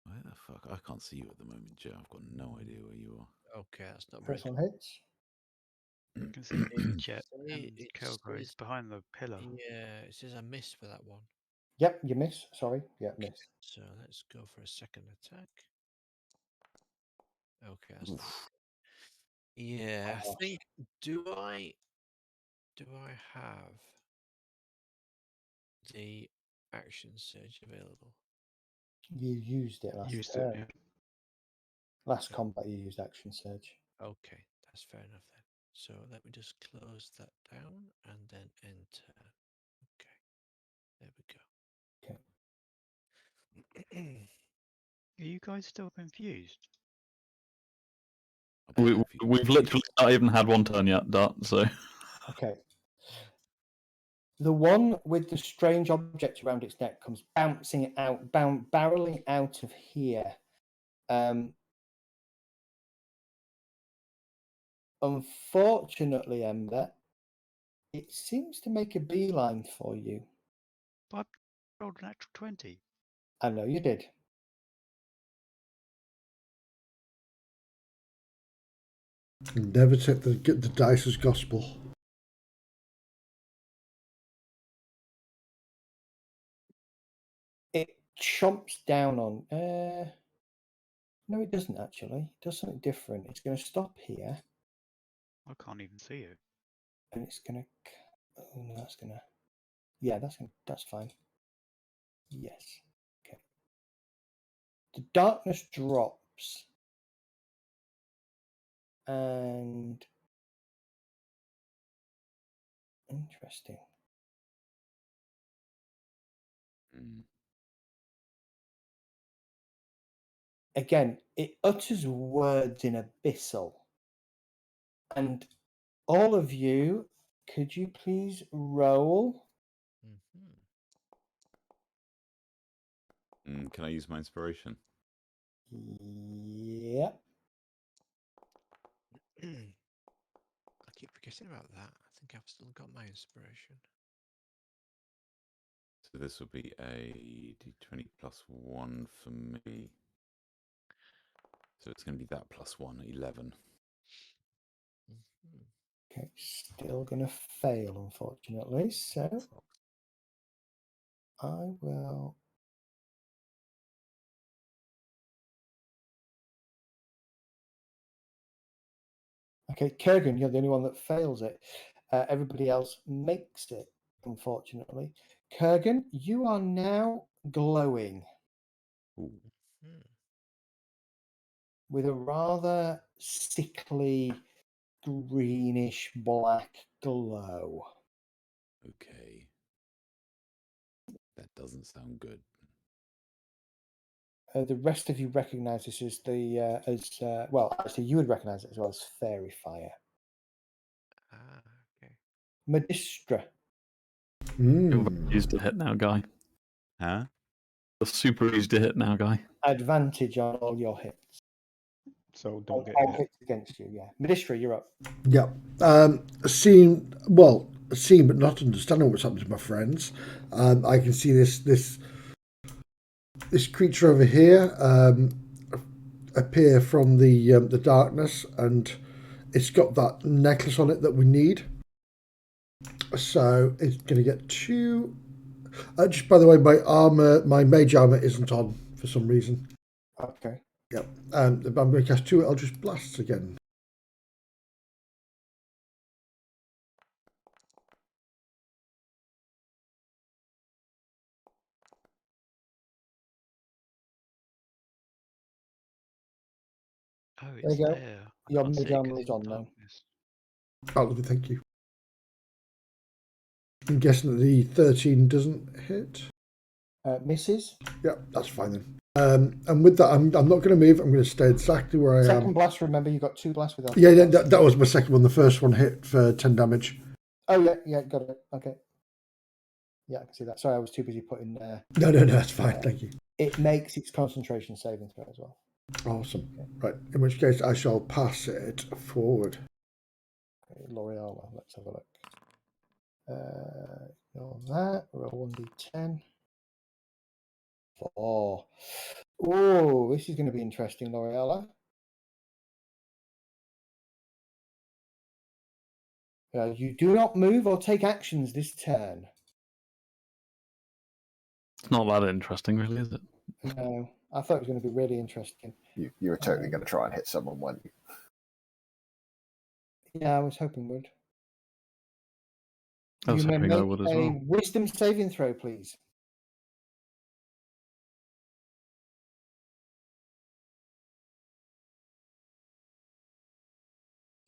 Where the fuck? I can't see you at the moment, Joe. I've got no idea where you are. Okay, that's not very First one hits. You can see me, Jet, See, and it Kelgro is says- behind the pillar. Yeah, it says I missed for that one. Yep, you miss. Sorry. Yeah, miss. So let's go for a second attack. Okay, that's not yeah, I think do I have the action surge available? You used it last Used turn. it, yeah. Last combat, you used action surge. Okay, that's fair enough then. So let me just close that down and then enter. Okay, there we go. Are you guys still confused? We've literally not even had one turn yet, Dart, so... Okay. The one with the strange object around its neck comes bouncing out, barreling out of here. Unfortunately, Ember, it seems to make a beeline for you. But I rolled a natural 20. I know you did. Never take the dice as gospel. It chomps down on. No, it doesn't actually. It does something different. It's going to stop here, I can't even see it. and it's going to. Oh, no, that's going to. Yeah, that's fine. Yes. Okay. The darkness drops, and interesting. Again, it utters words in abyssal. And all of you, could you please roll? Can I use my inspiration? Yeah. I keep forgetting about that. I think I've still got my inspiration. So this will be a d20 plus 1 for me. So it's going to be that plus 1, 11. Okay, still going to fail, unfortunately. So I will. Okay, Kurgan, you're the only one that fails it. Everybody else makes it, unfortunately. Kurgan, you are now glowing with a rather sickly greenish black glow. Okay. That doesn't sound good. The rest of you recognise this as well. Actually, you would recognise it as well as fairy fire. Ah, okay. Medistra. You're Mm. very easy to hit now, guy. Huh? You're super easy to hit now, guy. Advantage on all your hits. So don't get All hit. hits against you. Yeah. Medistra, you're up. Yeah. Seeing but not understanding what's happened to my friends. I can see this creature over here appear from the darkness, and it's got that necklace on it that we need. So it's going to get 2. Just by the way, my mage armor isn't on for some reason. Okay. Yep. I'm going to cast 2 Eldritch Blasts again. Oh, There it's you go. there. I Your can't see mage it armor 'cause is it's on now. darkness. Oh, lovely, thank you. I'm guessing that the 13 doesn't hit. Misses. Yeah, that's fine then. And with that, I'm not going to move. I'm going to stay exactly where I Second am. blast. Remember, you got 2 blasts with that. Yeah, that was my second one. The first one hit for 10 damage. Oh yeah, got it. Okay. Yeah, I can see that. Sorry, I was too busy putting. No, that's fine. Thank you. It makes its concentration saving throw as well. Awesome. Right, in which case I shall pass it forward. Okay, L'Oreal, let's have a look. Ignore that. Roll 1d10. 4. Oh, this is going to be interesting, L'Oreal. You do not move or take actions this turn. It's not that interesting, really, is it? No, I thought it was going to be really interesting. You were totally going to try and hit someone, weren't you? Yeah, I was hoping would. I was You may hoping I make would as a well. wisdom saving throw, please.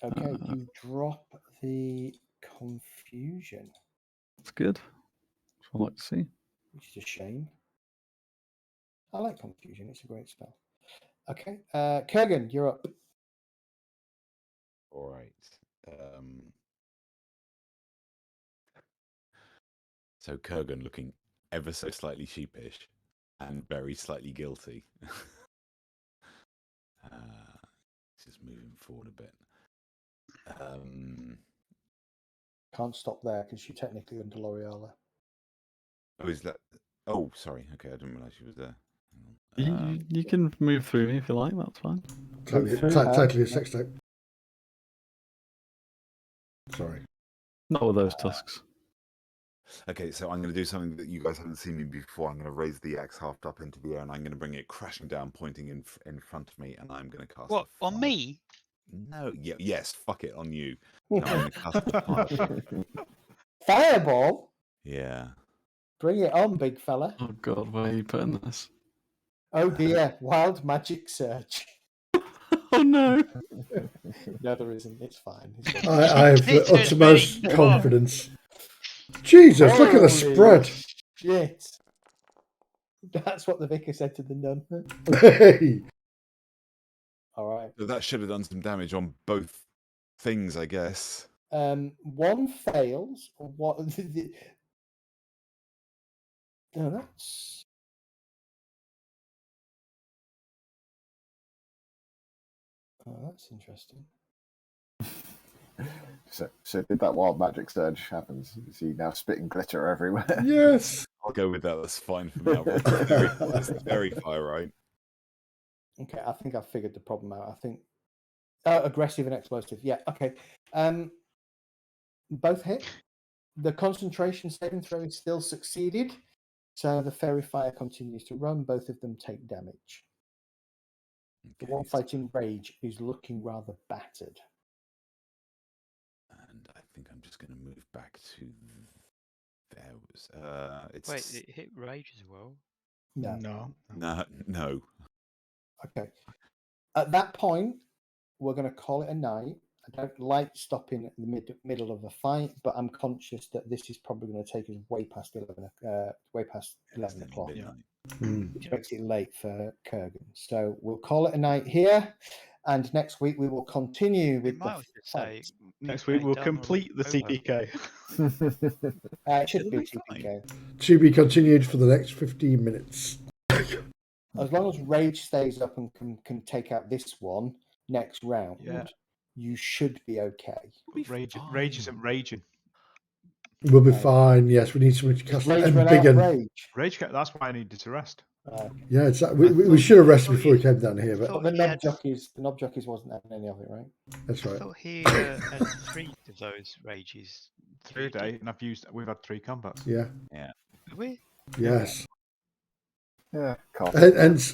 Okay, you drop the confusion, That's good. That's what I like to see. which is a shame. I like confusion; it's a great spell. Okay, Kurgan, you're up. All right. So Kurgan looking ever so slightly sheepish and very slightly guilty. Just moving forward a bit. Can't stop there because you're technically under L'Oreal. Oh, is that? Oh, sorry. Okay, I didn't realise she was there. You can move through me if you like, that's fine. Totally a sex tape. Sorry. Not with those tusks. Okay, so I'm going to do something that you guys haven't seen me before. I'm going to raise the axe half up into the air, and I'm going to bring it crashing down, pointing in front of me, and I'm going to cast. What, a on fire. me? No, yes, fuck it, on you. No, I'm going to cast a fireball. Fireball? Yeah. Bring it on, big fella. Oh god, where are you putting this? Oh dear, wild magic search. Oh no! No, there isn't. It's fine. It's fine. I have the It's just utmost me. confidence. Jesus, look at the Holy spread. Shit. That's what the vicar said to the nun. Hey. All right. So that should have done some damage on both things, I guess. One fails. What? No, that's. Oh, that's interesting. So did that wild magic surge happen? Is he now spitting glitter everywhere? Yes. I'll go with that. That's fine for now. It's very fire, right? Okay, I think I've figured the problem out. I think aggressive and explosive. Yeah. Okay. Both hit. The concentration saving throw is still succeeded, so the fairy fire continues to run. Both of them take damage. The Okay, one fighting rage is looking rather battered. and I think I'm just going to move back to there. It's Wait, it hit rage as well. No. no. Okay. At that point, we're going to call it a night. I don't like stopping at the middle of a fight, but I'm conscious that this is probably going to take us way past 11 o'clock, Mm. which makes it late for Kurgan. So we'll call it a night here, and next week we will continue We with might the as well say fight. Next when week it's we'll done, complete the over. TPK. It should It'll be be fine. TPK. To be continued for the next 15 minutes. As long as Rage stays up and can take out this one next round, Yeah. you should be okay. Rage isn't raging. We'll be fine. Yes, we need somebody to Does cast Rage and run big out of and Rage? That's why I needed to rest. yeah, it's that. I We thought- should have I rested thought before we you- came down here, I but thought But the he had- knob jockeys wasn't having any of it, right? that's I right. thought he had 3 of those rages. 3 a day, and we've had 3 combats. Yeah. Have we? Yes. Yeah, can't.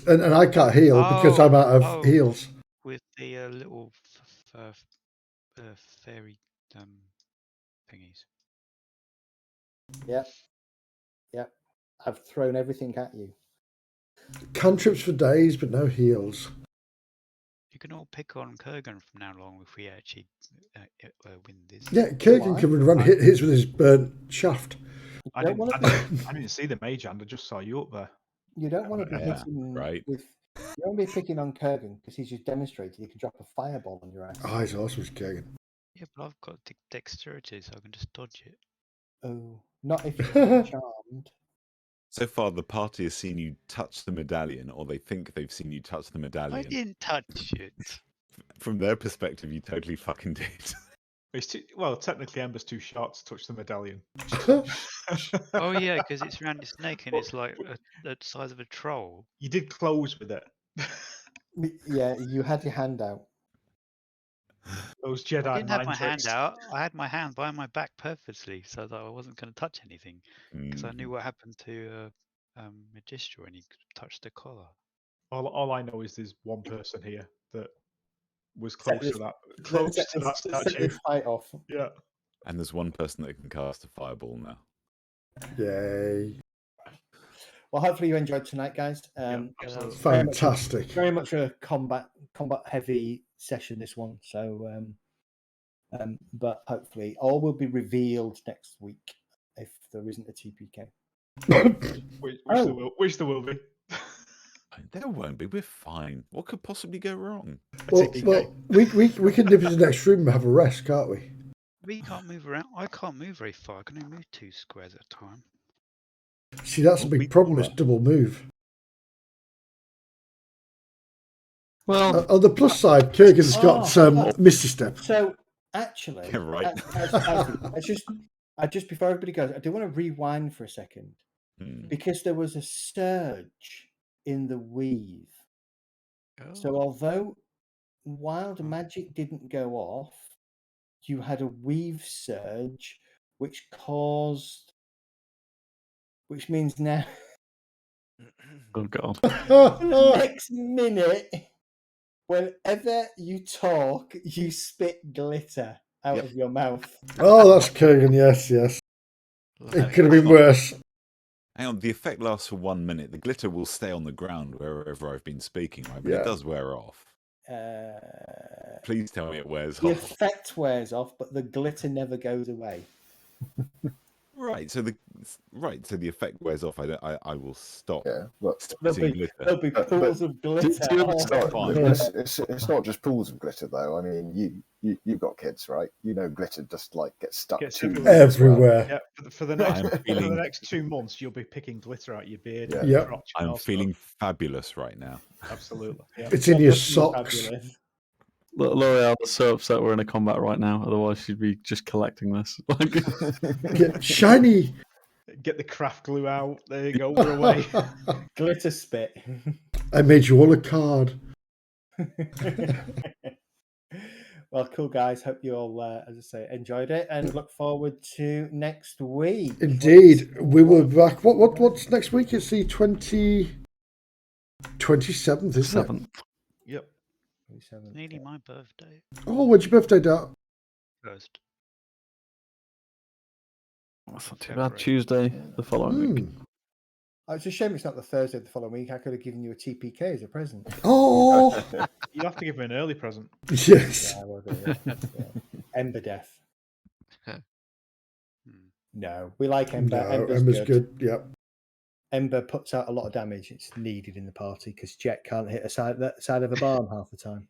And I can't heal because I'm out of Oh. heals. With the little fairy thingies. Yep. I've thrown everything at you. Cantrips for days, but no heals. You can all pick on Kurgan from now on if we actually win this. Yeah, Kurgan Why? can run hits with his burnt shaft. I don't didn't, wanna I, be- didn't, I didn't see the mage hand. I just saw you up there. You don't want to be Yeah, hitting right. with. You don't want to be picking on Kurgan because he's just demonstrated he can drop a fireball on your ass. Oh, he's awesome, he's Kurgan. Yeah, but I've got dexterity, so I can just dodge it. Oh, not if you're charmed. So far, the party has seen you touch the medallion, or they think they've seen you touch the I medallion. didn't touch it. From their perspective, you totally fucking did. Well, technically, Ember's too short to touch the medallion. Oh yeah, because it's around its neck and it's like the size of a troll. You did close with it. Yeah, you had your hand out. Those Jedi I didn't have mind my tricks. hand out. I had my hand behind my back purposely, so that I wasn't going to touch anything, because I knew what happened to Magistral when he touched the collar. All I know is there's one person here that was Set close to that Set statue. this fight off. Yeah. And there's one person that can cast a fireball now. Yay. Well, hopefully you enjoyed tonight, guys. Absolutely. Fantastic. Very much a combat heavy session, this one. So, but hopefully all will be revealed next week if there isn't a TPK. Which there will be. There won't be. We're fine. What could possibly go wrong? Well, we can nip into the next room and have a rest, can't we? We can't move around. I can't move very far. I can only move 2 squares at a time. See, that's a Well, we big problem. call It's double move. Well, On the plus side, Kurgan's got Misty Step. So actually, Yeah, right. I just before everybody goes, I do want to rewind for a second because there was a surge in the weave. So although wild magic didn't go off, you had a weave surge, which means now oh god. the next minute, whenever you talk, you spit glitter out of your mouth. Oh, that's Kurgan, yes. It could have been worse. Hang on, the effect lasts for 1 minute. The glitter will stay on the ground wherever I've been speaking, right? But it does wear off. Please tell me it wears The off. effect wears off, but the glitter never goes away. Right, so the effect wears off. I will stop. Yeah, but spitting glitter. There'll be pools of glitter. it's not, Fine. it's not just pools of glitter, though. I mean, you've got kids, right? You know, glitter just like gets stuck Gets to you everywhere. Yeah, for the next 2 months, you'll be picking glitter out your beard. Yeah. And Yep. crotch and I'm all feeling fabulous right now. stuff. Absolutely. Yeah. It's in your socks. Fabulous. L'Oreal is so upset we're in a combat right now. Otherwise, she'd be just collecting this. Yeah, shiny. Get the craft glue out. There you go. We're away. Glitter spit. I made you all a card. Well, cool, guys. Hope you all, as I say, enjoyed it and look forward to next week. Indeed. We will be back. What's next week? It's the 27th, isn't it? 7th. Yep. It's nearly my birthday. Oh, when's your birthday, Dad? First. That's not too bad. Tuesday, the following week. It's a shame it's not the Thursday of the following week. I could have given you a TPK as a present. Oh, You'd have to give me an early present. yes. Yeah, I will do, yeah. Yeah. Ember Death. No, we like Ember. No, Ember's good. Yep. Ember puts out a lot of damage. It's needed in the party because Jet can't hit that side of a barn half the time.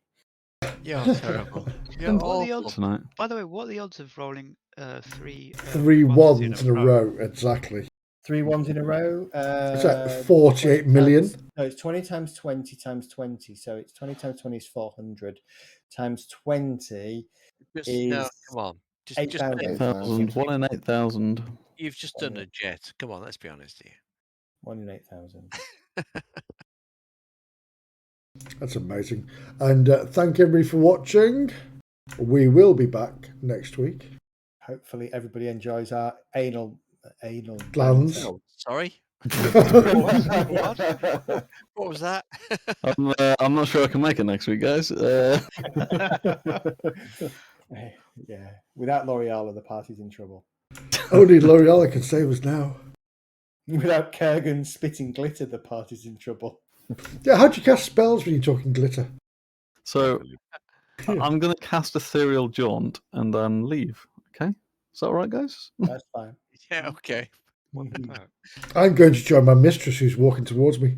You're terrible. You're And what are the awful. odds? Tonight. By the way, what are the odds of rolling three Three ones in a row, exactly. 3 ones in a row. Is that 48 million? No, it's 20 times 20 times 20. So it's 20 times 20 is 400 times 20 Just, is no, come on. Just 8,000. 8,000. 1 in 8,000. You've just done a jet. Come on, let's be honest here. 1 in 8,000. That's amazing. And thank everybody for watching. We will be back next week. Hopefully, everybody enjoys our anal Glands. Oh, sorry. What? What was that? I'm not sure I can make it next week, guys. Yeah, without L'Oreal, the party's in trouble. Only L'Oreal can save us now. Without Kurgan spitting glitter, the party's in trouble. Yeah, how do you cast spells when you're talking glitter? So I'm going to cast Ethereal Jaunt and then leave. Okay? Is that all right, guys? That's fine. Yeah, okay. I'm going to join my mistress who's walking towards me.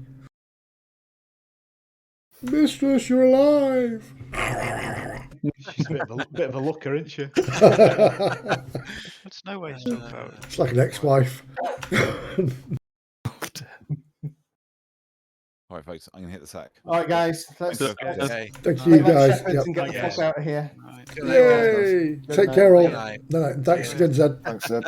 Mistress, you're alive! She's a bit of a looker, isn't she? That's no way to talk about it. It's like an ex-wife. All right, folks, I'm going to hit the sack. All right, guys. Let's Okay. Thank you, guys. shepherds and Yep. get the fuck out of here. Right. Good night, guys. Yay! Good Take night. care, all. Good night. No, thanks again, Zed. Thanks, Ed.